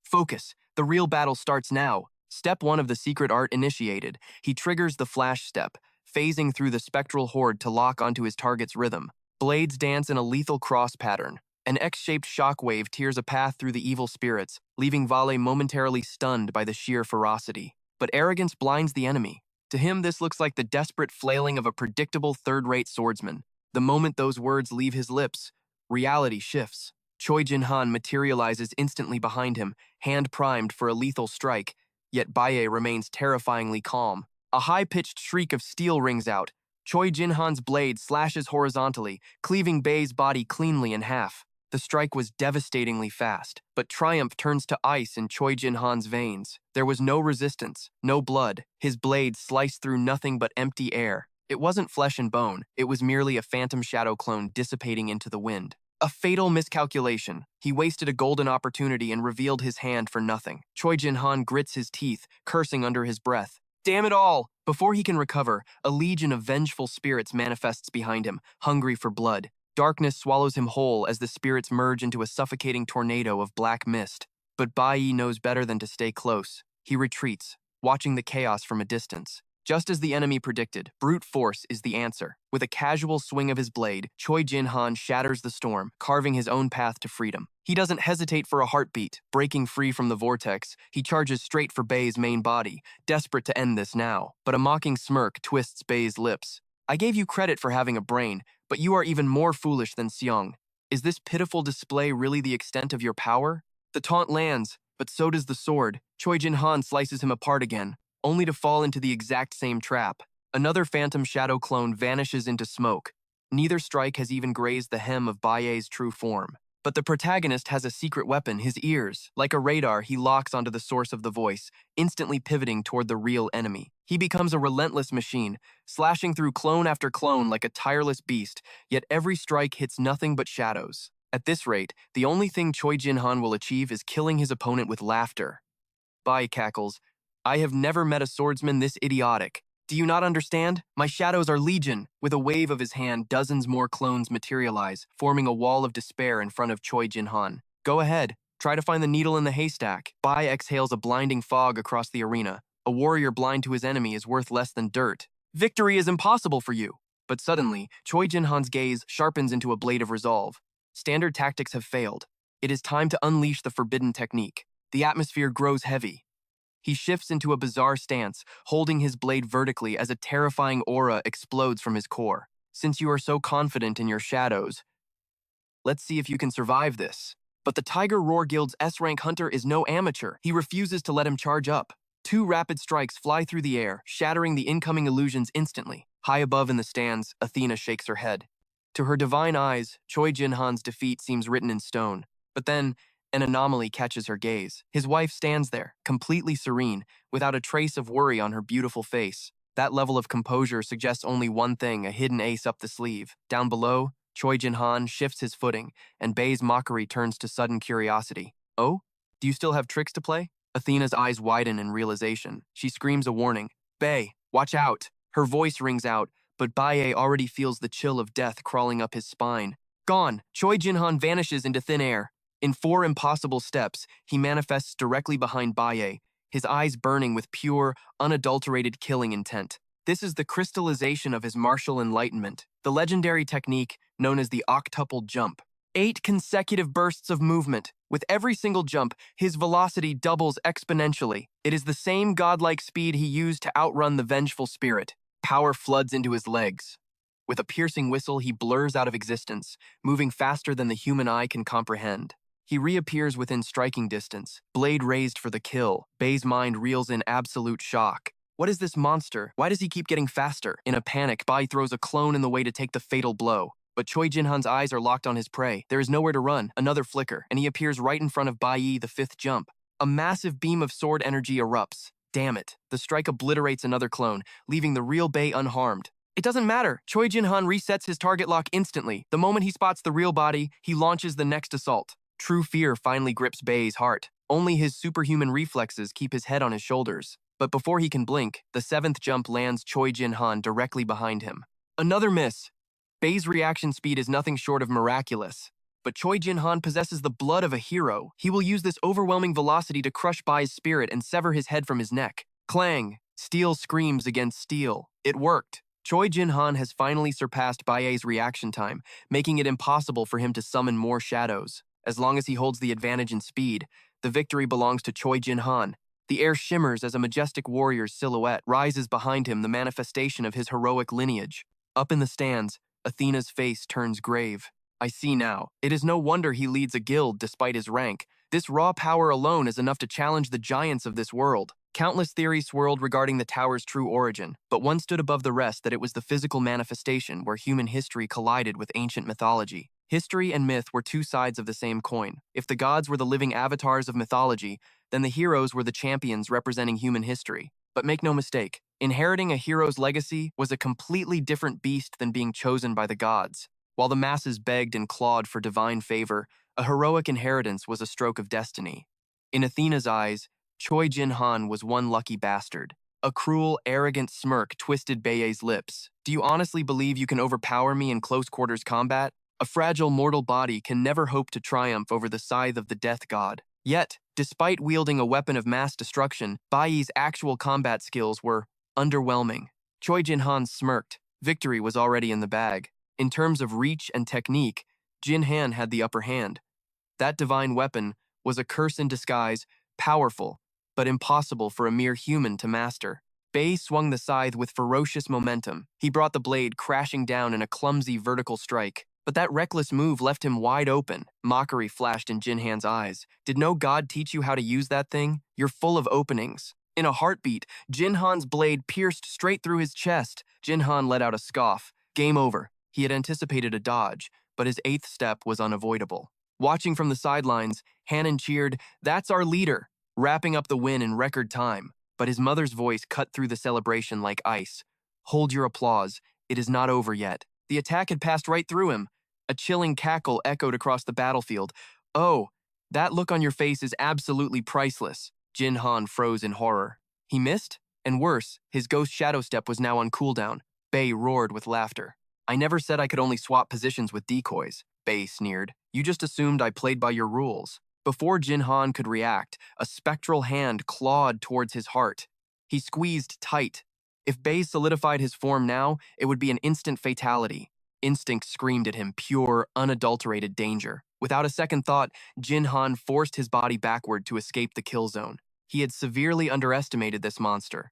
"Focus. The real battle starts now." Step 1 of the secret art initiated. He triggers the flash step, phasing through the spectral horde to lock onto his target's rhythm. Blades dance in a lethal cross pattern. An X-shaped shockwave tears a path through the evil spirits, leaving Vale momentarily stunned by the sheer ferocity. But arrogance blinds the enemy. To him, this looks like the desperate flailing of a predictable third-rate swordsman. The moment those words leave his lips, reality shifts. Choi Jinhan materializes instantly behind him, hand primed for a lethal strike, yet Bae remains terrifyingly calm. A high-pitched shriek of steel rings out. Choi Jinhan's blade slashes horizontally, cleaving Bei's body cleanly in half. The strike was devastatingly fast, but triumph turns to ice in Choi Jin-han's veins. There was no resistance, no blood. His blade sliced through nothing but empty air. It wasn't flesh and bone, it was merely a phantom shadow clone dissipating into the wind. A fatal miscalculation. He wasted a golden opportunity and revealed his hand for nothing. Choi Jin-han grits his teeth, cursing under his breath. Damn it all! Before he can recover, a legion of vengeful spirits manifests behind him, hungry for blood. Darkness swallows him whole as the spirits merge into a suffocating tornado of black mist. But Bai Yi knows better than to stay close. He retreats, watching the chaos from a distance. Just as the enemy predicted, brute force is the answer. With a casual swing of his blade, Choi Jin-han shatters the storm, carving his own path to freedom. He doesn't hesitate for a heartbeat. Breaking free from the vortex, he charges straight for Bei's main body, desperate to end this now. But a mocking smirk twists Bei's lips. I gave you credit for having a brain, but you are even more foolish than Seong. Is this pitiful display really the extent of your power? The taunt lands, but so does the sword. Choi Jin-han slices him apart again, only to fall into the exact same trap. Another phantom shadow clone vanishes into smoke. Neither strike has even grazed the hem of Bai's true form. But the protagonist has a secret weapon, his ears. Like a radar, he locks onto the source of the voice, instantly pivoting toward the real enemy. He becomes a relentless machine, slashing through clone after clone like a tireless beast, yet every strike hits nothing but shadows. At this rate, the only thing Choi Jin-han will achieve is killing his opponent with laughter. Bai cackles, I have never met a swordsman this idiotic. Do you not understand? My shadows are legion. With a wave of his hand, dozens more clones materialize, forming a wall of despair in front of Choi Jin-han. Go ahead. Try to find the needle in the haystack. Bai exhales a blinding fog across the arena. A warrior blind to his enemy is worth less than dirt. Victory is impossible for you. But suddenly, Choi Jin-han's gaze sharpens into a blade of resolve. Standard tactics have failed. It is time to unleash the forbidden technique. The atmosphere grows heavy. He shifts into a bizarre stance, holding his blade vertically as a terrifying aura explodes from his core. Since you are so confident in your shadows, let's see if you can survive this. But the Tiger Roar Guild's S-rank hunter is no amateur. He refuses to let him charge up. Two rapid strikes fly through the air, shattering the incoming illusions instantly. High above in the stands, Athena shakes her head. To her divine eyes, Choi Jin-han's defeat seems written in stone. But then, an anomaly catches her gaze. His wife stands there, completely serene, without a trace of worry on her beautiful face. That level of composure suggests only one thing, a hidden ace up the sleeve. Down below, Choi Jin-han shifts his footing, and Bei's mockery turns to sudden curiosity. Oh? Do you still have tricks to play? Athena's eyes widen in realization. She screams a warning. Bei, watch out! Her voice rings out, but Bai already feels the chill of death crawling up his spine. Gone! Choi Jin-han vanishes into thin air. In 4 impossible steps, he manifests directly behind Bai, his eyes burning with pure, unadulterated killing intent. This is the crystallization of his martial enlightenment, the legendary technique known as the octuple jump. 8 consecutive bursts of movement. With every single jump, his velocity doubles exponentially. It is the same godlike speed he used to outrun the vengeful spirit. Power floods into his legs. With a piercing whistle, he blurs out of existence, moving faster than the human eye can comprehend. He reappears within striking distance, blade raised for the kill. Bei's mind reels in absolute shock. What is this monster? Why does he keep getting faster? In a panic, Bai throws a clone in the way to take the fatal blow. But Choi Jin-han's eyes are locked on his prey. There is nowhere to run. Another flicker, and he appears right in front of Bai Yi, the 5th jump. A massive beam of sword energy erupts. Damn it. The strike obliterates another clone, leaving the real Bei unharmed. It doesn't matter. Choi Jin-han resets his target lock instantly. The moment he spots the real body, he launches the next assault. True fear finally grips Bei's heart. Only his superhuman reflexes keep his head on his shoulders. But before he can blink, the 7th jump lands Choi Jin-han directly behind him. Another miss. Bei's reaction speed is nothing short of miraculous. But Choi Jin-han possesses the blood of a hero. He will use this overwhelming velocity to crush Bai's spirit and sever his head from his neck. Clang! Steel screams against steel. It worked. Choi Jin-han has finally surpassed Bai's reaction time, making it impossible for him to summon more shadows. As long as he holds the advantage in speed, the victory belongs to Choi Jin-han. The air shimmers as a majestic warrior's silhouette rises behind him, the manifestation of his heroic lineage. Up in the stands, Athena's face turns grave. I see now. It is no wonder he leads a guild despite his rank. This raw power alone is enough to challenge the giants of this world. Countless theories swirled regarding the tower's true origin, but one stood above the rest, that it was the physical manifestation where human history collided with ancient mythology. History and myth were two sides of the same coin. If the gods were the living avatars of mythology, then the heroes were the champions representing human history. But make no mistake, inheriting a hero's legacy was a completely different beast than being chosen by the gods. While the masses begged and clawed for divine favor, a heroic inheritance was a stroke of destiny. In Athena's eyes, Choi Jin-han was one lucky bastard. A cruel, arrogant smirk twisted Bae's lips. Do you honestly believe you can overpower me in close-quarters combat? A fragile mortal body can never hope to triumph over the scythe of the death god. Yet, despite wielding a weapon of mass destruction, Bai's actual combat skills were underwhelming. Choi Jin-han smirked. Victory was already in the bag. In terms of reach and technique, Jin-han had the upper hand. That divine weapon was a curse in disguise, powerful, but impossible for a mere human to master. Bai swung the scythe with ferocious momentum. He brought the blade crashing down in a clumsy vertical strike. But that reckless move left him wide open. Mockery flashed in Jin-han's eyes. Did no god teach you how to use that thing? You're full of openings. In a heartbeat, Jin-han's blade pierced straight through his chest. Jin-han let out a scoff. Game over. He had anticipated a dodge, but his eighth step was unavoidable. Watching from the sidelines, Hannon cheered, "That's our leader," wrapping up the win in record time. But his mother's voice cut through the celebration like ice. "Hold your applause. It is not over yet." The attack had passed right through him. A chilling cackle echoed across the battlefield. "Oh, that look on your face is absolutely priceless." Jin-han froze in horror. He missed? And worse, his ghost shadow step was now on cooldown. Bai roared with laughter. "I never said I could only swap positions with decoys," Bai sneered. "You just assumed I played by your rules." Before Jin-han could react, a spectral hand clawed towards his heart. He squeezed tight. If Bai solidified his form now, it would be an instant fatality. Instinct screamed at him pure, unadulterated danger. Without a second thought, Jin-han forced his body backward to escape the kill zone. He had severely underestimated this monster.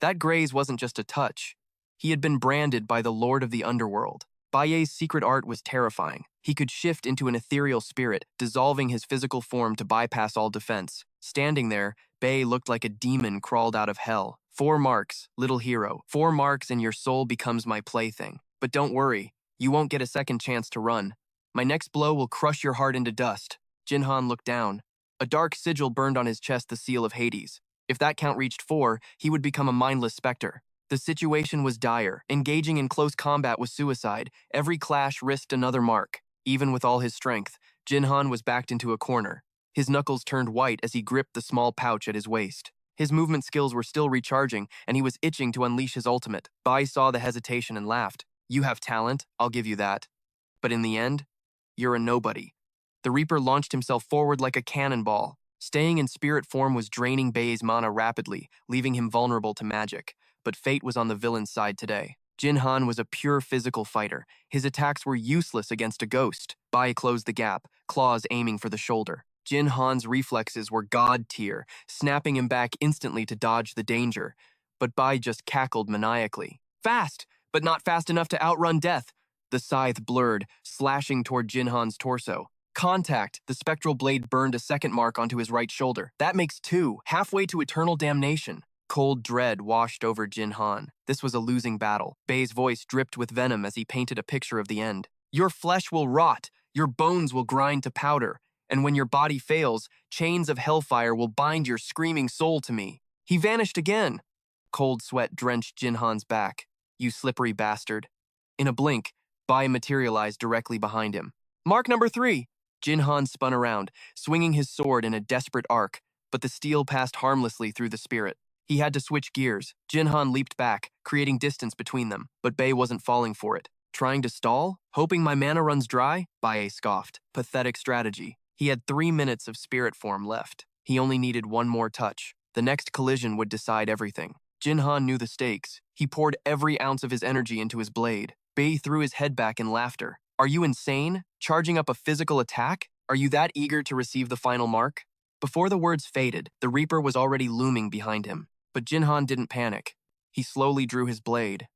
That graze wasn't just a touch. He had been branded by the Lord of the Underworld. Bae's secret art was terrifying. He could shift into an ethereal spirit, dissolving his physical form to bypass all defense. Standing there, Bai looked like a demon crawled out of hell. 4 marks, little hero. 4 marks and your soul becomes my plaything. But don't worry. You won't get a second chance to run. My next blow will crush your heart into dust." Jin-han looked down. A dark sigil burned on his chest, the seal of Hades. If that count reached 4, he would become a mindless specter. The situation was dire. Engaging in close combat was suicide. Every clash risked another mark. Even with all his strength, Jin-han was backed into a corner. His knuckles turned white as he gripped the small pouch at his waist. His movement skills were still recharging, and he was itching to unleash his ultimate. Bai saw the hesitation and laughed. "You have talent, I'll give you that. But in the end, you're a nobody." The Reaper launched himself forward like a cannonball. Staying in spirit form was draining Bai's mana rapidly, leaving him vulnerable to magic. But fate was on the villain's side today. Jin-han was a pure physical fighter. His attacks were useless against a ghost. Bai closed the gap, claws aiming for the shoulder. Jin-han's reflexes were god tier, snapping him back instantly to dodge the danger. But Bai just cackled maniacally. "Fast! But not fast enough to outrun death." The scythe blurred, slashing toward Jin-han's torso. Contact! The spectral blade burned a second mark onto his right shoulder. That makes 2, halfway to eternal damnation. Cold dread washed over Jin-han. This was a losing battle. Bai's voice dripped with venom as he painted a picture of the end. "Your flesh will rot, your bones will grind to powder, and when your body fails, chains of hellfire will bind your screaming soul to me." He vanished again. Cold sweat drenched Jin-han's back. "You slippery bastard." In a blink, Bai materialized directly behind him. "Mark number 3. Jin-han spun around, swinging his sword in a desperate arc, but the steel passed harmlessly through the spirit. He had to switch gears. Jin-han leaped back, creating distance between them, but Bai wasn't falling for it. "Trying to stall? Hoping my mana runs dry?" Bai scoffed. Pathetic strategy. He had 3 minutes of spirit form left. He only needed one more touch. The next collision would decide everything. Jin-han knew the stakes. He poured every ounce of his energy into his blade. Bai threw his head back in laughter. "Are you insane? Charging up a physical attack? Are you that eager to receive the final mark?" Before the words faded, the Reaper was already looming behind him. But Jin-han didn't panic. He slowly drew his blade.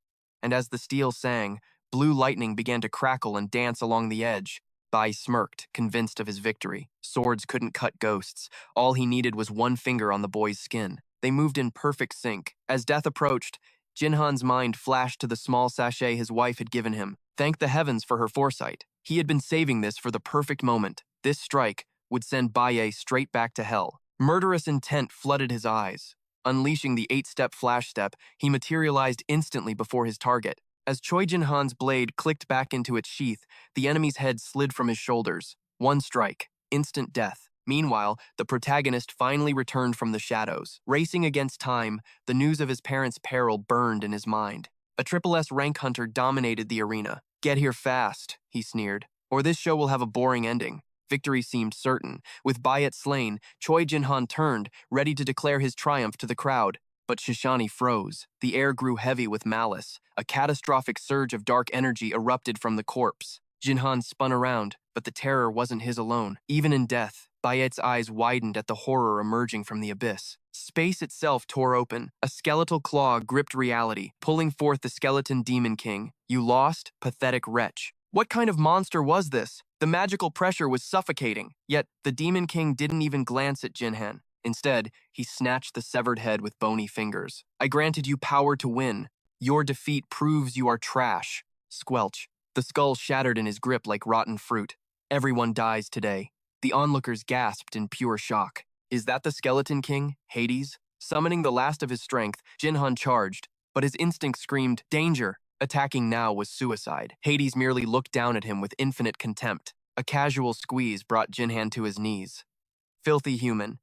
And as the steel sang, blue lightning began to crackle and dance along the edge. Bai smirked, convinced of his victory. Swords couldn't cut ghosts. All he needed was one finger on the boy's skin. They moved in perfect sync. As death approached, Jin-han's mind flashed to the small sachet his wife had given him. Thank the heavens for her foresight. He had been saving this for the perfect moment. This strike would send Baye straight back to hell. Murderous intent flooded his eyes. Unleashing the 8-step flash step, he materialized instantly before his target. As Choi Jin-han's blade clicked back into its sheath, the enemy's head slid from his shoulders. One strike, instant death. Meanwhile, the protagonist finally returned from the shadows. Racing against time, the news of his parents' peril burned in his mind. A Triple S rank hunter dominated the arena. "Get here fast," he sneered, "or this show will have a boring ending." Victory seemed certain. With Bayet slain, Choi Jin-han turned, ready to declare his triumph to the crowd. But Shishani froze. The air grew heavy with malice. A catastrophic surge of dark energy erupted from the corpse. Jin-han spun around, but the terror wasn't his alone. Even in death, Bayet's eyes widened at the horror emerging from the abyss. Space itself tore open. A skeletal claw gripped reality, pulling forth the skeleton demon king. "You lost, pathetic wretch." What kind of monster was this? The magical pressure was suffocating, yet the Demon King didn't even glance at Jinhan. Instead, he snatched the severed head with bony fingers. "I granted you power to win. Your defeat proves you are trash." Squelch. The skull shattered in his grip like rotten fruit. "Everyone dies today." The onlookers gasped in pure shock. Is that the Skeleton King, Hades? Summoning the last of his strength, Jinhan charged, but his instinct screamed, "Danger!" Attacking now was suicide. Hades merely looked down at him with infinite contempt. A casual squeeze brought Jinhan to his knees. "Filthy human,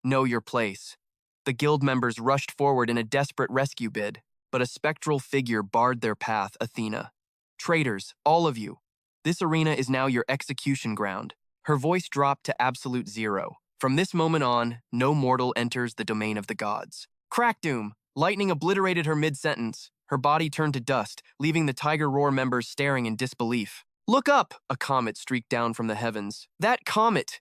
know your place." The guild members rushed forward in a desperate rescue bid, but a spectral figure barred their path, Athena. "Traitors, all of you. This arena is now your execution ground." Her voice dropped to absolute zero. From this moment on, no mortal enters the domain of the gods. Crackdoom! Lightning obliterated her mid-sentence. Her body turned to dust, leaving the Tiger Roar members staring in disbelief. "Look up!" A comet streaked down from the heavens. "That comet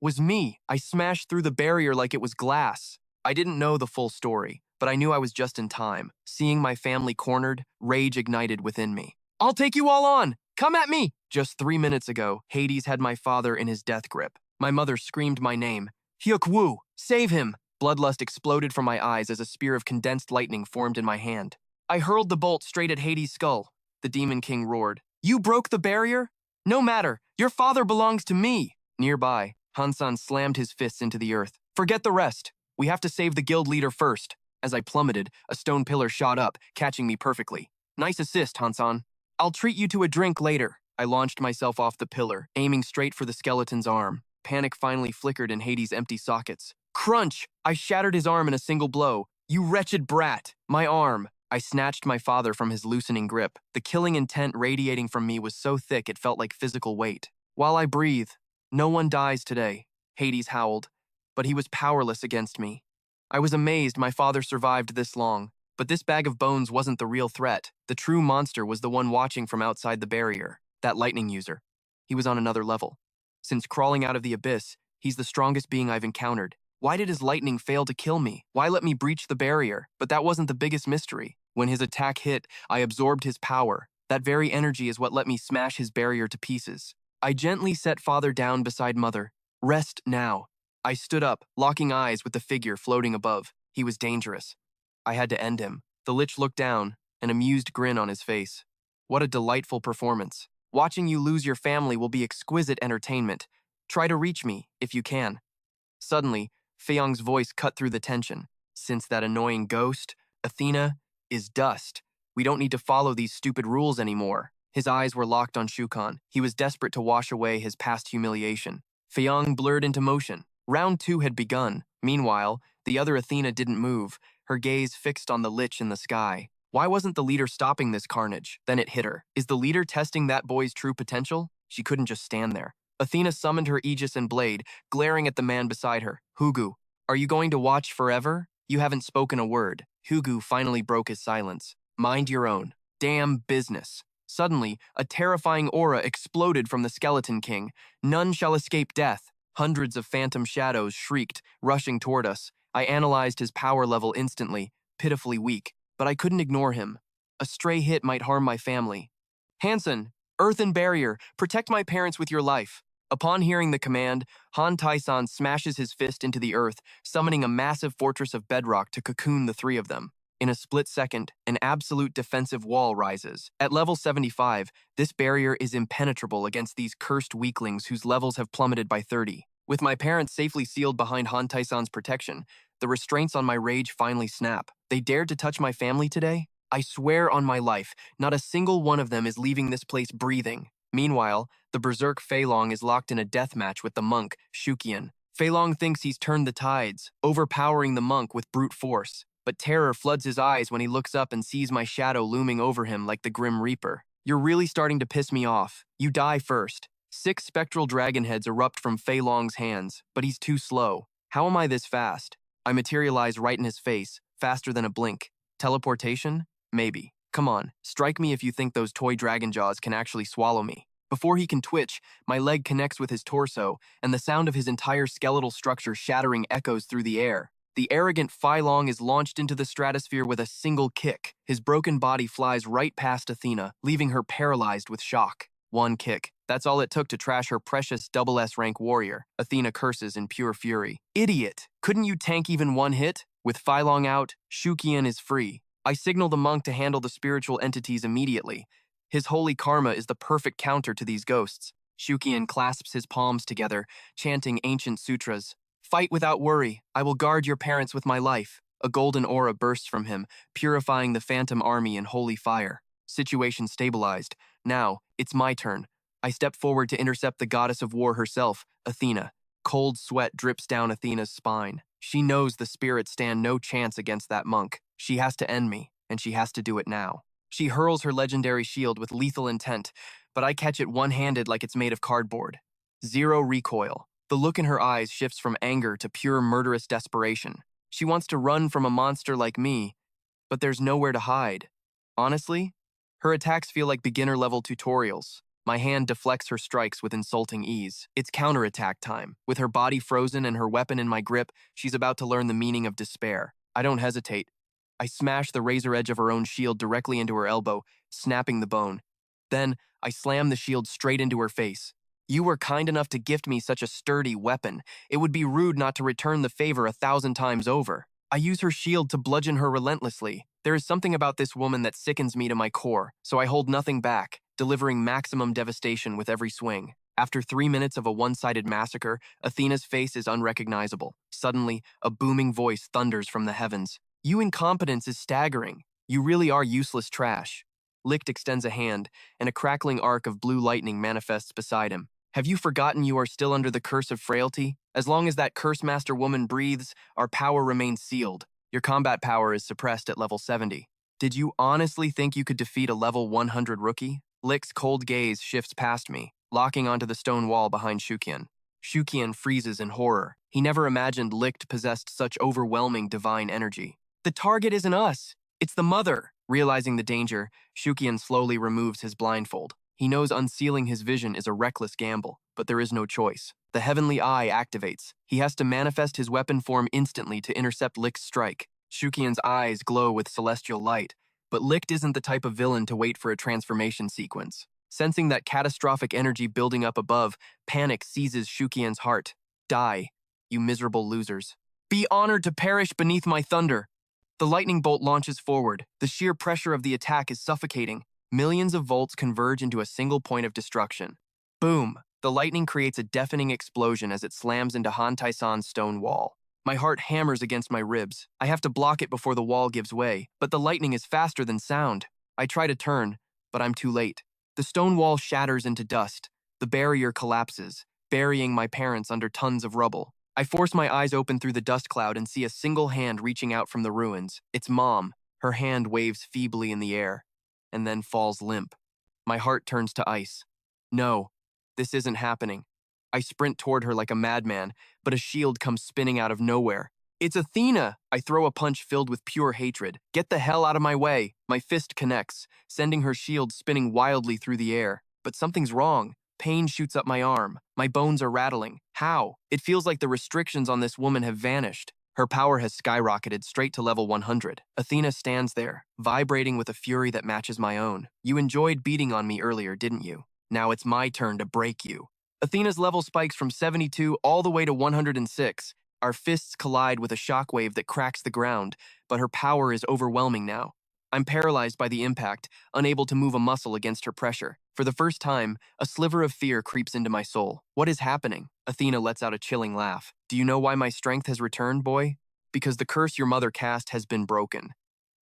was me." I smashed through the barrier like it was glass. I didn't know the full story, but I knew I was just in time. Seeing my family cornered, rage ignited within me. "I'll take you all on! Come at me!" Just 3 minutes ago, Hades had my father in his death grip. My mother screamed my name. "Hyuk-woo, save him!" Bloodlust exploded from my eyes as a spear of condensed lightning formed in my hand. I hurled the bolt straight at Hades' skull. The Demon King roared. "You broke the barrier? No matter, your father belongs to me." Nearby, Hansan slammed his fists into the earth. "Forget the rest. We have to save the guild leader first." As I plummeted, a stone pillar shot up, catching me perfectly. "Nice assist, Hansan. I'll treat you to a drink later." I launched myself off the pillar, aiming straight for the skeleton's arm. Panic finally flickered in Hades' empty sockets. Crunch! I shattered his arm in a single blow. "You wretched brat!" My arm! I snatched my father from his loosening grip. The killing intent radiating from me was so thick it felt like physical weight. "While I breathe, no one dies today," Hades howled, but he was powerless against me. I was amazed my father survived this long, but this bag of bones wasn't the real threat. The true monster was the one watching from outside the barrier, that lightning user. He was on another level. Since crawling out of the abyss, he's the strongest being I've encountered. Why did his lightning fail to kill me? Why let me breach the barrier? But that wasn't the biggest mystery. When his attack hit, I absorbed his power. That very energy is what let me smash his barrier to pieces. I gently set father down beside mother. "Rest now." I stood up, locking eyes with the figure floating above. He was dangerous. I had to end him. The lich looked down, an amused grin on his face. "What a delightful performance. Watching you lose your family will be exquisite entertainment. Try to reach me, if you can." Suddenly, Feiyong's voice cut through the tension. "Since that annoying ghost, Athena, is dust, we don't need to follow these stupid rules anymore." His eyes were locked on Shukan. He was desperate to wash away his past humiliation. Feiyong blurred into motion. Round 2 had begun. Meanwhile, the other Athena didn't move, her gaze fixed on the lich in the sky. Why wasn't the leader stopping this carnage? Then it hit her. Is the leader testing that boy's true potential? She couldn't just stand there. Athena summoned her aegis and blade, glaring at the man beside her. "Hugu, are you going to watch forever? You haven't spoken a word." Hugu finally broke his silence. "Mind your own. Damn business." Suddenly, a terrifying aura exploded from the Skeleton King. "None shall escape death." Hundreds of phantom shadows shrieked, rushing toward us. I analyzed his power level instantly, pitifully weak, but I couldn't ignore him. A stray hit might harm my family. "Hansen, earthen barrier, protect my parents with your life." Upon hearing the command, Han Taisan smashes his fist into the earth, summoning a massive fortress of bedrock to cocoon the 3 of them. In a split second, an absolute defensive wall rises. At level 75, this barrier is impenetrable against these cursed weaklings whose levels have plummeted by 30. With my parents safely sealed behind Han Taison's protection, the restraints on my rage finally snap. They dared to touch my family today? I swear on my life, not a single one of them is leaving this place breathing. Meanwhile, the berserk Fei Long is locked in a death match with the monk, Shuqian. Fei Long thinks he's turned the tides, overpowering the monk with brute force. But terror floods his eyes when he looks up and sees my shadow looming over him like the Grim Reaper. You're really starting to piss me off. You die first. 6 spectral dragon heads erupt from Fei Long's hands, but he's too slow. How am I this fast? I materialize right in his face, faster than a blink. Teleportation? Maybe. Come on, strike me if you think those toy dragon jaws can actually swallow me. Before he can twitch, my leg connects with his torso, and the sound of his entire skeletal structure shattering echoes through the air. The arrogant Fei Long is launched into the stratosphere with a single kick. His broken body flies right past Athena, leaving her paralyzed with shock. One kick. That's all it took to trash her precious double S rank warrior. Athena curses in pure fury. Idiot! Couldn't you tank even one hit? With Fei Long out, Shuqian is free. I signal the monk to handle the spiritual entities immediately. His holy karma is the perfect counter to these ghosts. Shuqian clasps his palms together, chanting ancient sutras. Fight without worry. I will guard your parents with my life. A golden aura bursts from him, purifying the phantom army in holy fire. Situation stabilized. Now, it's my turn. I step forward to intercept the goddess of war herself, Athena. Cold sweat drips down Athena's spine. She knows the spirits stand no chance against that monk. She has to end me, and she has to do it now. She hurls her legendary shield with lethal intent, but I catch it one-handed like it's made of cardboard. Zero recoil. The look in her eyes shifts from anger to pure murderous desperation. She wants to run from a monster like me, but there's nowhere to hide. Honestly, her attacks feel like beginner-level tutorials. My hand deflects her strikes with insulting ease. It's counterattack time. With her body frozen and her weapon in my grip, she's about to learn the meaning of despair. I don't hesitate. I smash the razor edge of her own shield directly into her elbow, snapping the bone. Then, I slam the shield straight into her face. You were kind enough to gift me such a sturdy weapon. It would be rude not to return the favor 1,000 times over. I use her shield to bludgeon her relentlessly. There is something about this woman that sickens me to my core, so I hold nothing back, delivering maximum devastation with every swing. After 3 minutes of a one-sided massacre, Athena's face is unrecognizable. Suddenly, a booming voice thunders from the heavens. You incompetence is staggering. You really are useless trash. Licht extends a hand, and a crackling arc of blue lightning manifests beside him. Have you forgotten you are still under the curse of frailty? As long as that curse master woman breathes, our power remains sealed. Your combat power is suppressed at level 70. Did you honestly think you could defeat a level 100 rookie? Licht's cold gaze shifts past me, locking onto the stone wall behind Shuqian. Shuqian freezes in horror. He never imagined Licht possessed such overwhelming divine energy. The target isn't us. It's the mother. Realizing the danger, Shuqian slowly removes his blindfold. He knows unsealing his vision is a reckless gamble, but there is no choice. The heavenly eye activates. He has to manifest his weapon form instantly to intercept Licht's strike. Shuqian's eyes glow with celestial light, but Licht isn't the type of villain to wait for a transformation sequence. Sensing that catastrophic energy building up above, panic seizes Shuqian's heart. Die, you miserable losers. Be honored to perish beneath my thunder. The lightning bolt launches forward. The sheer pressure of the attack is suffocating. Millions of volts converge into a single point of destruction. Boom! The lightning creates a deafening explosion as it slams into Han Taison's stone wall. My heart hammers against my ribs. I have to block it before the wall gives way, but the lightning is faster than sound. I try to turn, but I'm too late. The stone wall shatters into dust. The barrier collapses, burying my parents under tons of rubble. I force my eyes open through the dust cloud and see a single hand reaching out from the ruins. It's Mom. Her hand waves feebly in the air, and then falls limp. My heart turns to ice. No, this isn't happening. I sprint toward her like a madman, but a shield comes spinning out of nowhere. It's Athena! I throw a punch filled with pure hatred. Get the hell out of my way! My fist connects, sending her shield spinning wildly through the air. But something's wrong. Pain shoots up my arm. My bones are rattling. How? It feels like the restrictions on this woman have vanished. Her power has skyrocketed straight to level 100. Athena stands there, vibrating with a fury that matches my own. You enjoyed beating on me earlier, didn't you? Now it's my turn to break you. Athena's level spikes from 72 all the way to 106. Our fists collide with a shockwave that cracks the ground, but her power is overwhelming now. I'm paralyzed by the impact, unable to move a muscle against her pressure. For the first time, a sliver of fear creeps into my soul. What is happening? Athena lets out a chilling laugh. Do you know why my strength has returned, boy? Because the curse your mother cast has been broken.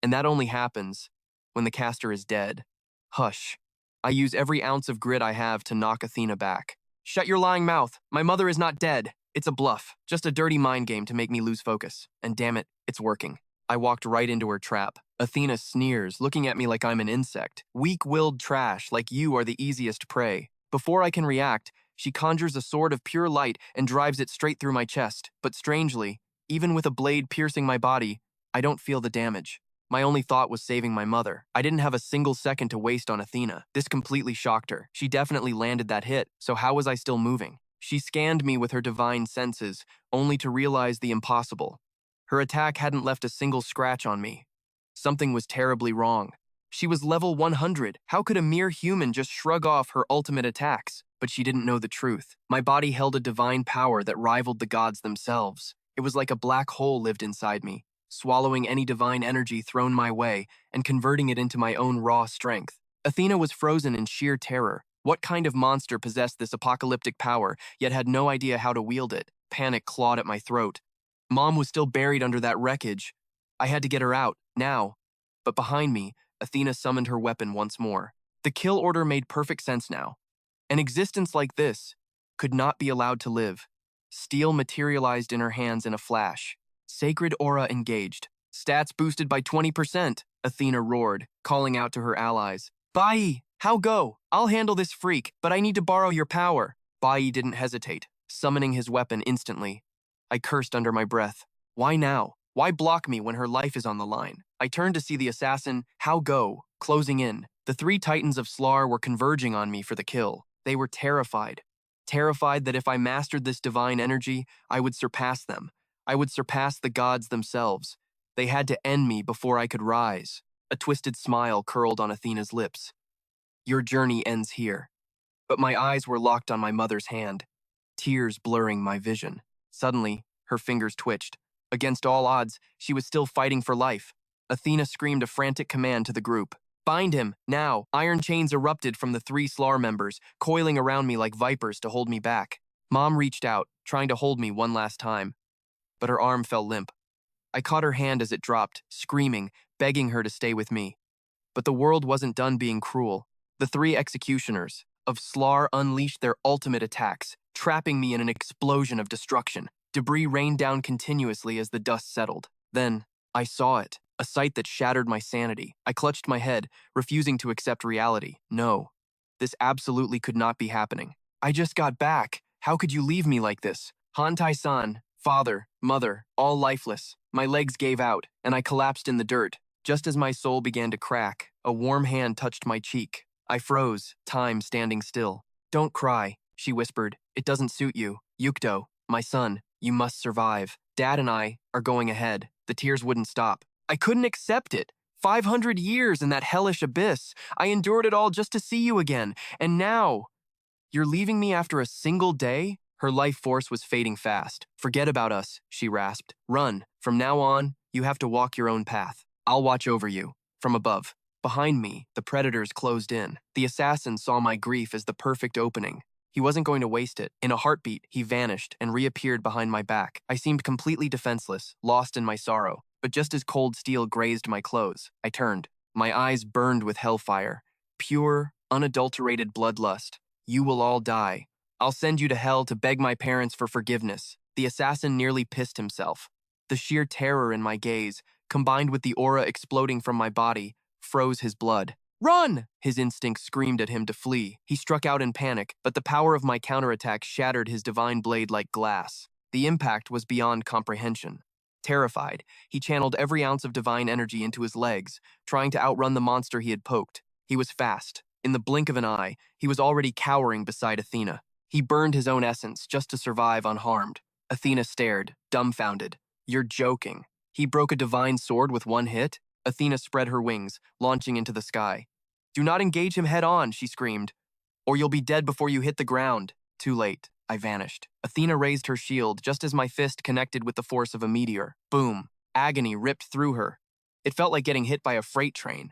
And that only happens when the caster is dead. Hush. I use every ounce of grit I have to knock Athena back. Shut your lying mouth. My mother is not dead. It's a bluff, just a dirty mind game to make me lose focus. And damn it, it's working. I walked right into her trap. Athena sneers, looking at me like I'm an insect. Weak-willed trash, like you are the easiest prey. Before I can react, she conjures a sword of pure light and drives it straight through my chest. But strangely, even with a blade piercing my body, I don't feel the damage. My only thought was saving my mother. I didn't have a single second to waste on Athena. This completely shocked her. She definitely landed that hit, so how was I still moving? She scanned me with her divine senses, only to realize the impossible. Her attack hadn't left a single scratch on me. Something was terribly wrong. She was level 100. How could a mere human just shrug off her ultimate attacks? But she didn't know the truth. My body held a divine power that rivaled the gods themselves. It was like a black hole lived inside me, swallowing any divine energy thrown my way and converting it into my own raw strength. Athena was frozen in sheer terror. What kind of monster possessed this apocalyptic power, yet had no idea how to wield it? Panic clawed at my throat. Mom was still buried under that wreckage. I had to get her out, now. But behind me, Athena summoned her weapon once more. The kill order made perfect sense now. An existence like this could not be allowed to live. Steel materialized in her hands in a flash. Sacred aura engaged. Stats boosted by 20%, Athena roared, calling out to her allies. Bai, how go? I'll handle this freak, but I need to borrow your power. Bai didn't hesitate, summoning his weapon instantly. I cursed under my breath. Why now? Why block me when her life is on the line? I turned to see the assassin, How Go, closing in. The three titans of Slar were converging on me for the kill. They were terrified. Terrified that if I mastered this divine energy, I would surpass them. I would surpass the gods themselves. They had to end me before I could rise. A twisted smile curled on Athena's lips. Your journey ends here. But my eyes were locked on my mother's hand, tears blurring my vision. Suddenly, her fingers twitched. Against all odds, she was still fighting for life. Athena screamed a frantic command to the group. Bind him, now! Iron chains erupted from the three Slar members, coiling around me like vipers to hold me back. Mom reached out, trying to hold me one last time. But her arm fell limp. I caught her hand as it dropped, screaming, begging her to stay with me. But the world wasn't done being cruel. The three executioners of Slar unleashed their ultimate attacks, trapping me in an explosion of destruction. Debris rained down continuously as the dust settled. Then, I saw it, a sight that shattered my sanity. I clutched my head, refusing to accept reality. No, this absolutely could not be happening. I just got back. How could you leave me like this? Hantai-san, father, mother, all lifeless. My legs gave out, and I collapsed in the dirt. Just as my soul began to crack, a warm hand touched my cheek. I froze, time standing still. Don't cry, she whispered. It doesn't suit you. Yukto, my son, you must survive. Dad and I are going ahead. The tears wouldn't stop. I couldn't accept it. 500 years in that hellish abyss. I endured it all just to see you again. And now, you're leaving me after a single day? Her life force was fading fast. Forget about us, she rasped. Run. From now on, you have to walk your own path. I'll watch over you. From above. Behind me, the predators closed in. The assassin saw my grief as the perfect opening. He wasn't going to waste it. In a heartbeat, he vanished and reappeared behind my back. I seemed completely defenseless, lost in my sorrow. But just as cold steel grazed my clothes, I turned. My eyes burned with hellfire. Pure, unadulterated bloodlust. You will all die. I'll send you to hell to beg my parents for forgiveness. The assassin nearly pissed himself. The sheer terror in my gaze, combined with the aura exploding from my body, froze his blood. Run! His instinct screamed at him to flee. He struck out in panic, but the power of my counterattack shattered his divine blade like glass. The impact was beyond comprehension. Terrified, he channeled every ounce of divine energy into his legs, trying to outrun the monster he had poked. He was fast. In the blink of an eye, he was already cowering beside Athena. He burned his own essence just to survive unharmed. Athena stared, dumbfounded. You're joking. He broke a divine sword with one hit? Athena spread her wings, launching into the sky. Do not engage him head on, she screamed, or you'll be dead before you hit the ground. Too late. I vanished. Athena raised her shield just as my fist connected with the force of a meteor. Boom. Agony ripped through her. It felt like getting hit by a freight train.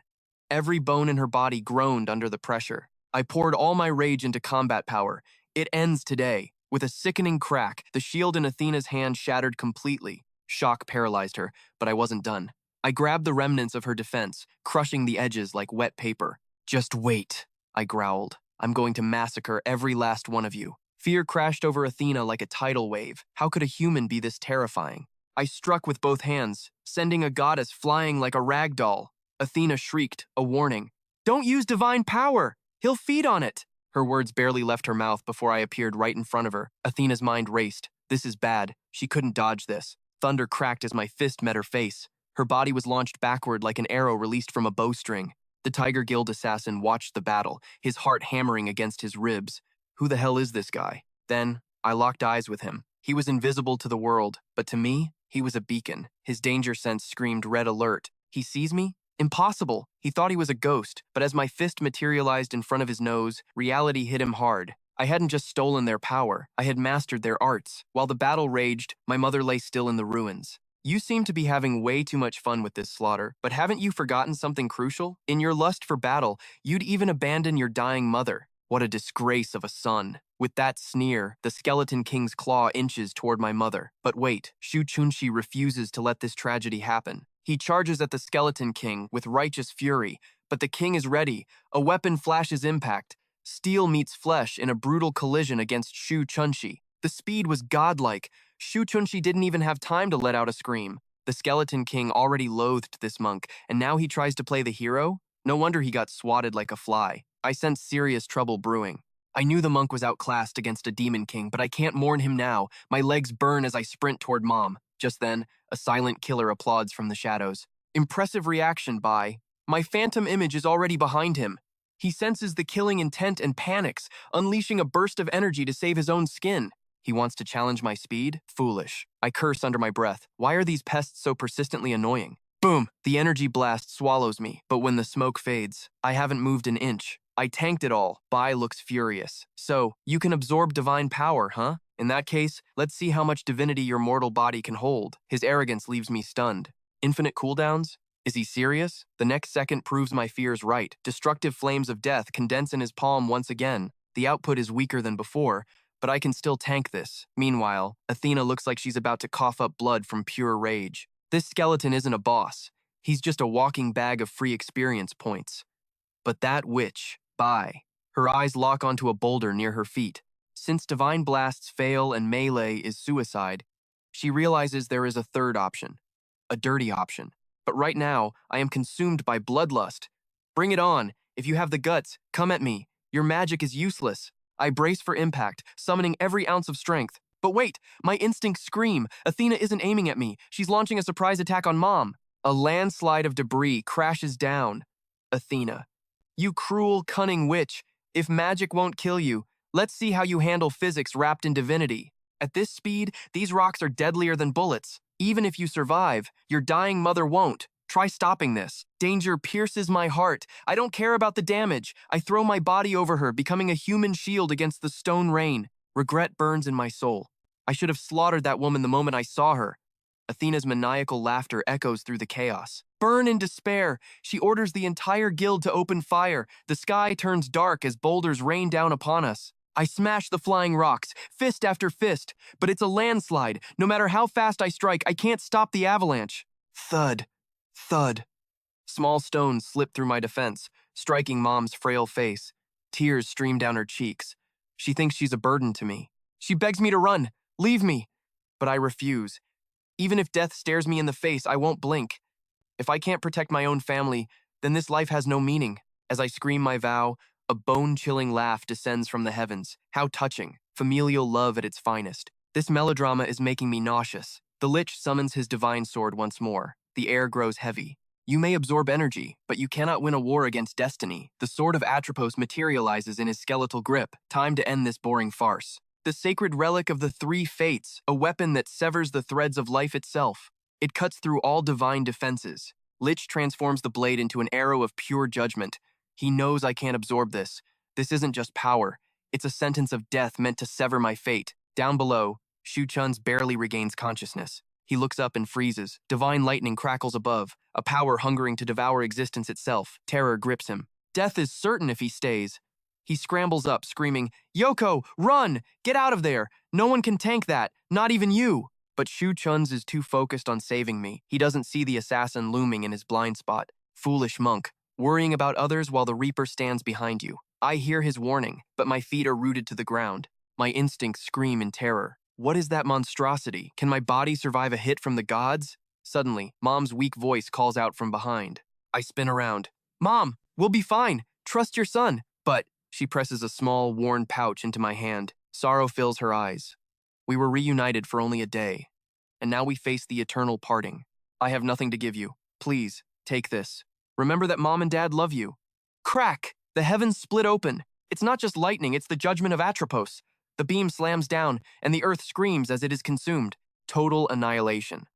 Every bone in her body groaned under the pressure. I poured all my rage into combat power. It ends today. With a sickening crack, the shield in Athena's hand shattered completely. Shock paralyzed her, but I wasn't done. I grabbed the remnants of her defense, crushing the edges like wet paper. Just wait, I growled. I'm going to massacre every last one of you. Fear crashed over Athena like a tidal wave. How could a human be this terrifying? I struck with both hands, sending a goddess flying like a rag doll. Athena shrieked, a warning. Don't use divine power! He'll feed on it! Her words barely left her mouth before I appeared right in front of her. Athena's mind raced. This is bad. She couldn't dodge this. Thunder cracked as my fist met her face. Her body was launched backward like an arrow released from a bowstring. The Tiger Guild assassin watched the battle, his heart hammering against his ribs. Who the hell is this guy? Then, I locked eyes with him. He was invisible to the world, but to me, he was a beacon. His danger sense screamed red alert. He sees me? Impossible. He thought he was a ghost, but as my fist materialized in front of his nose, reality hit him hard. I hadn't just stolen their power, I had mastered their arts. While the battle raged, my mother lay still in the ruins. You seem to be having way too much fun with this slaughter, but haven't you forgotten something crucial? In your lust for battle, you'd even abandon your dying mother. What a disgrace of a son. With that sneer, the Skeleton King's claw inches toward my mother. But wait, Shu Chunshi refuses to let this tragedy happen. He charges at the Skeleton King with righteous fury, but the king is ready. A weapon flashes impact. Steel meets flesh in a brutal collision against Shu Chunshi. The speed was godlike. Shu Chunshi didn't even have time to let out a scream. The Skeleton King already loathed this monk, and now he tries to play the hero? No wonder he got swatted like a fly. I sensed serious trouble brewing. I knew the monk was outclassed against a demon king, but I can't mourn him now. My legs burn as I sprint toward Mom. Just then, a silent killer applauds from the shadows. Impressive reaction by. My phantom image is already behind him. He senses the killing intent and panics, unleashing a burst of energy to save his own skin. He wants to challenge my speed? Foolish. I curse under my breath. Why are these pests so persistently annoying? Boom! The energy blast swallows me, but when the smoke fades, I haven't moved an inch. I tanked it all. Bai looks furious. So, you can absorb divine power, huh? In that case, let's see how much divinity your mortal body can hold. His arrogance leaves me stunned. Infinite cooldowns? Is he serious? The next second proves my fears right. Destructive flames of death condense in his palm once again. The output is weaker than before, but I can still tank this. Meanwhile, Athena looks like she's about to cough up blood from pure rage. This skeleton isn't a boss. He's just a walking bag of free experience points. But that witch, Bai. Her eyes lock onto a boulder near her feet. Since divine blasts fail and melee is suicide, she realizes there is a third option. A dirty option. But right now, I am consumed by bloodlust. Bring it on. If you have the guts, come at me. Your magic is useless. I brace for impact, summoning every ounce of strength. But wait, my instincts scream. Athena isn't aiming at me. She's launching a surprise attack on Mom. A landslide of debris crashes down. Athena. You cruel, cunning witch. If magic won't kill you, let's see how you handle physics wrapped in divinity. At this speed, these rocks are deadlier than bullets. Even if you survive, your dying mother won't. Try stopping this. Danger pierces my heart. I don't care about the damage. I throw my body over her, becoming a human shield against the stone rain. Regret burns in my soul. I should have slaughtered that woman the moment I saw her. Athena's maniacal laughter echoes through the chaos. Burn in despair. She orders the entire guild to open fire. The sky turns dark as boulders rain down upon us. I smash the flying rocks, fist after fist, but it's a landslide. No matter how fast I strike, I can't stop the avalanche. Thud. Thud. Small stones slip through my defense, striking Mom's frail face. Tears stream down her cheeks. She thinks she's a burden to me. She begs me to run. Leave me. But I refuse. Even if death stares me in the face, I won't blink. If I can't protect my own family, then this life has no meaning. As I scream my vow, a bone-chilling laugh descends from the heavens. How touching. Familial love at its finest. This melodrama is making me nauseous. The lich summons his divine sword once more. The air grows heavy. You may absorb energy, but you cannot win a war against destiny. The sword of Atropos materializes in his skeletal grip. Time to end this boring farce. The sacred relic of the three fates, a weapon that severs the threads of life itself. It cuts through all divine defenses. Lich transforms the blade into an arrow of pure judgment. He knows I can't absorb this. This isn't just power. It's a sentence of death meant to sever my fate. Down below, Shu Chun's barely regains consciousness. He looks up and freezes. Divine lightning crackles above, a power hungering to devour existence itself. Terror grips him. Death is certain if he stays. He scrambles up, screaming, "Yoko, run! Get out of there! No one can tank that, not even you!" But Shu Chun's is too focused on saving me. He doesn't see the assassin looming in his blind spot. Foolish monk, worrying about others while the Reaper stands behind you. I hear his warning, but my feet are rooted to the ground. My instincts scream in terror. What is that monstrosity? Can my body survive a hit from the gods? Suddenly, Mom's weak voice calls out from behind. I spin around. "Mom, we'll be fine. Trust your son." But she presses a small, worn pouch into my hand. Sorrow fills her eyes. We were reunited for only a day, and now we face the eternal parting. I have nothing to give you. Please, take this. Remember that Mom and Dad love you. Crack! The heavens split open. It's not just lightning, it's the judgment of Atropos. The beam slams down, and the earth screams as it is consumed. Total annihilation.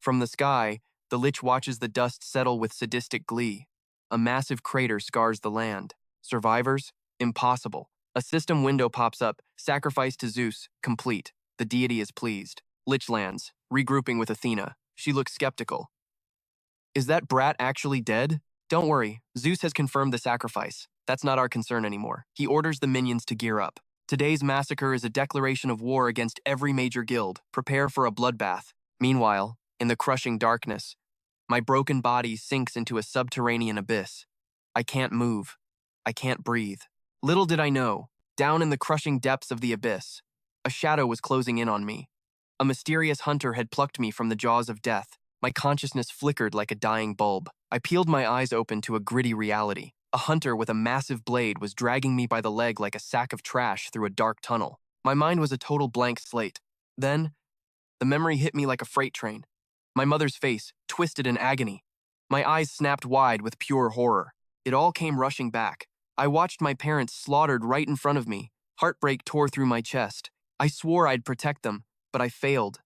From the sky, the lich watches the dust settle with sadistic glee. A massive crater scars the land. Survivors? Impossible. A system window pops up, sacrifice to Zeus, complete. The deity is pleased. Lich lands, regrouping with Athena. She looks skeptical. Is that brat actually dead? Don't worry, Zeus has confirmed the sacrifice. That's not our concern anymore. He orders the minions to gear up. Today's massacre is a declaration of war against every major guild. Prepare for a bloodbath. Meanwhile, in the crushing darkness, my broken body sinks into a subterranean abyss. I can't move. I can't breathe. Little did I know, down in the crushing depths of the abyss, a shadow was closing in on me. A mysterious hunter had plucked me from the jaws of death. My consciousness flickered like a dying bulb. I peeled my eyes open to a gritty reality. A hunter with a massive blade was dragging me by the leg like a sack of trash through a dark tunnel. My mind was a total blank slate. Then, the memory hit me like a freight train. My mother's face, twisted in agony. My eyes snapped wide with pure horror. It all came rushing back. I watched my parents slaughtered right in front of me. Heartbreak tore through my chest. I swore I'd protect them, but I failed.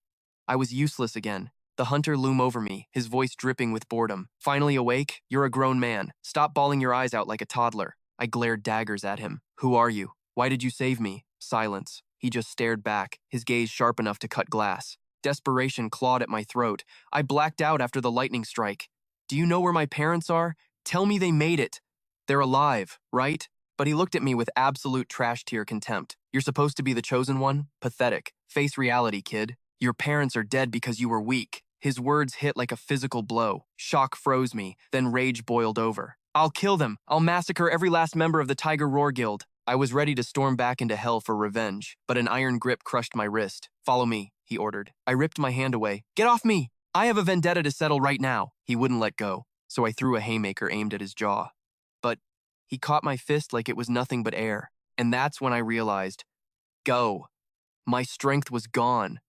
I was useless again. The hunter loomed over me, his voice dripping with boredom. Finally awake? You're a grown man. Stop bawling your eyes out like a toddler. I glared daggers at him. Who are you? Why did you save me? Silence. He just stared back, his gaze sharp enough to cut glass. Desperation clawed at my throat. I blacked out after the lightning strike. Do you know where my parents are? Tell me they made it. They're alive, right? But he looked at me with absolute trash-tier contempt. You're supposed to be the chosen one? Pathetic. Face reality, kid. Your parents are dead because you were weak. His words hit like a physical blow. Shock froze me, then rage boiled over. I'll kill them. I'll massacre every last member of the Tiger Roar Guild. I was ready to storm back into hell for revenge, but an iron grip crushed my wrist. Follow me, he ordered. I ripped my hand away. Get off me! I have a vendetta to settle right now. He wouldn't let go, so I threw a haymaker aimed at his jaw. But he caught my fist like it was nothing but air, and that's when I realized, go. My strength was gone.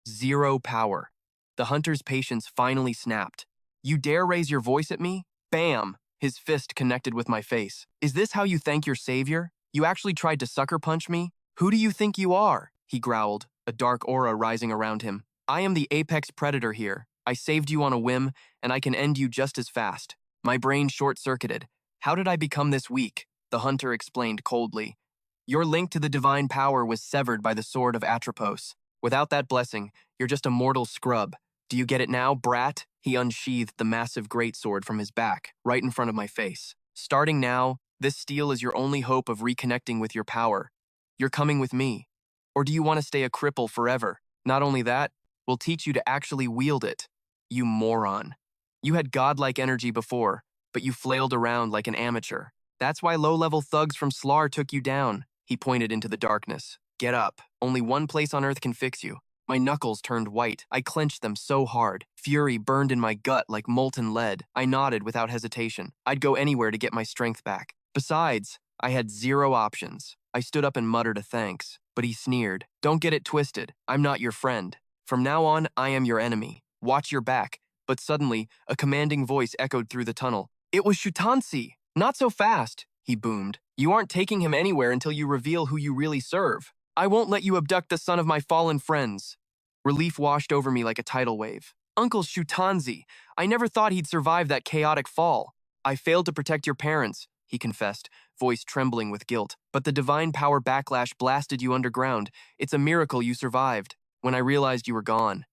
Zero power. The hunter's patience finally snapped. You dare raise your voice at me? Bam! His fist connected with my face. Is this how you thank your savior? You actually tried to sucker punch me? Who do you think you are? He growled, a dark aura rising around him. I am the apex predator here. I saved you on a whim, and I can end you just as fast. My brain short-circuited. How did I become this weak? The hunter explained coldly. Your link to the divine power was severed by the sword of Atropos. Without that blessing, you're just a mortal scrub. Do you get it now, brat? He unsheathed the massive greatsword from his back, right in front of my face. Starting now, this steel is your only hope of reconnecting with your power. You're coming with me. Or do you want to stay a cripple forever? Not only that, we'll teach you to actually wield it. You moron. You had godlike energy before, but you flailed around like an amateur. That's why low-level thugs from Slar took you down. He pointed into the darkness. Get up. Only one place on Earth can fix you. My knuckles turned white. I clenched them so hard. Fury burned in my gut like molten lead. I nodded without hesitation. I'd go anywhere to get my strength back. Besides, I had zero options. I stood up and muttered a thanks, but he sneered. Don't get it twisted. I'm not your friend. From now on, I am your enemy. Watch your back. But suddenly, a commanding voice echoed through the tunnel. It was Shutansi. Not so fast, he boomed. You aren't taking him anywhere until you reveal who you really serve. I won't let you abduct the son of my fallen friends. Relief washed over me like a tidal wave. Uncle Shutanzi, I never thought he'd survive that chaotic fall. I failed to protect your parents, he confessed, voice trembling with guilt. But the divine power backlash blasted you underground. It's a miracle you survived. When I realized you were gone,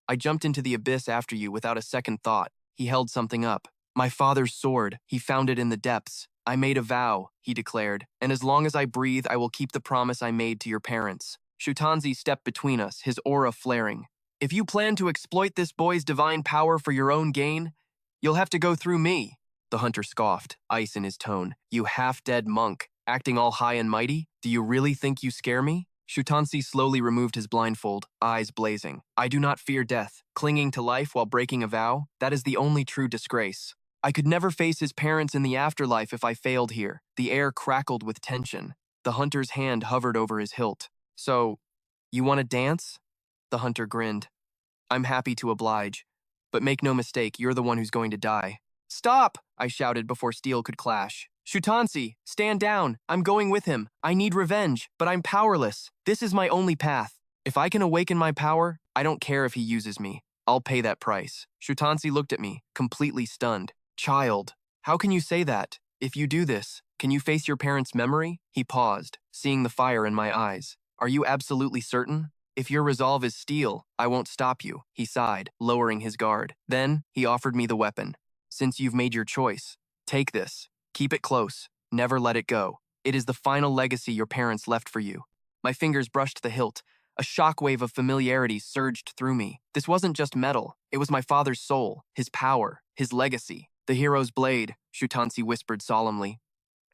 I jumped into the abyss after you without a second thought. He held something up. My father's sword. He found it in the depths. I made a vow, he declared, and as long as I breathe, I will keep the promise I made to your parents. Shutanzi stepped between us, his aura flaring. If you plan to exploit this boy's divine power for your own gain, you'll have to go through me. The hunter scoffed, ice in his tone. You half-dead monk, acting all high and mighty? Do you really think you scare me? Shutanzi slowly removed his blindfold, eyes blazing. I do not fear death. Clinging to life while breaking a vow, that is the only true disgrace. I could never face his parents in the afterlife if I failed here. The air crackled with tension. The hunter's hand hovered over his hilt. So, you want to dance? The hunter grinned. I'm happy to oblige. But make no mistake, you're the one who's going to die. Stop! I shouted before steel could clash. Shutanzi, stand down. I'm going with him. I need revenge, but I'm powerless. This is my only path. If I can awaken my power, I don't care if he uses me. I'll pay that price. Shutanzi looked at me, completely stunned. Child, how can you say that? If you do this, can you face your parents' memory? He paused, seeing the fire in my eyes. Are you absolutely certain? If your resolve is steel, I won't stop you, he sighed, lowering his guard. Then, he offered me the weapon. Since you've made your choice, take this. Keep it close. Never let it go. It is the final legacy your parents left for you. My fingers brushed the hilt. A shockwave of familiarity surged through me. This wasn't just metal. It was my father's soul, his power, his legacy. The hero's blade, Shutanzi whispered solemnly.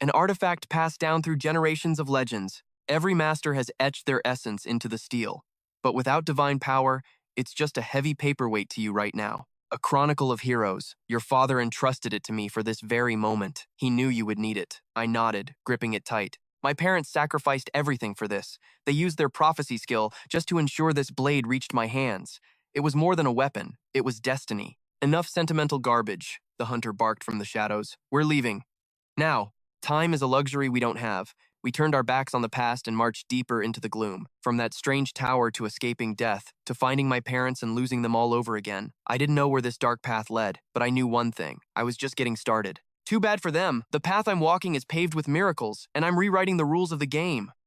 An artifact passed down through generations of legends. Every master has etched their essence into the steel. But without divine power, it's just a heavy paperweight to you right now. A chronicle of heroes. Your father entrusted it to me for this very moment. He knew you would need it. I nodded, gripping it tight. My parents sacrificed everything for this. They used their prophecy skill just to ensure this blade reached my hands. It was more than a weapon. It was destiny. Enough sentimental garbage, the hunter barked from the shadows. We're leaving. Now, time is a luxury we don't have. We turned our backs on the past and marched deeper into the gloom. From that strange tower to escaping death, to finding my parents and losing them all over again. I didn't know where this dark path led, but I knew one thing. I was just getting started. Too bad for them. The path I'm walking is paved with miracles, and I'm rewriting the rules of the game.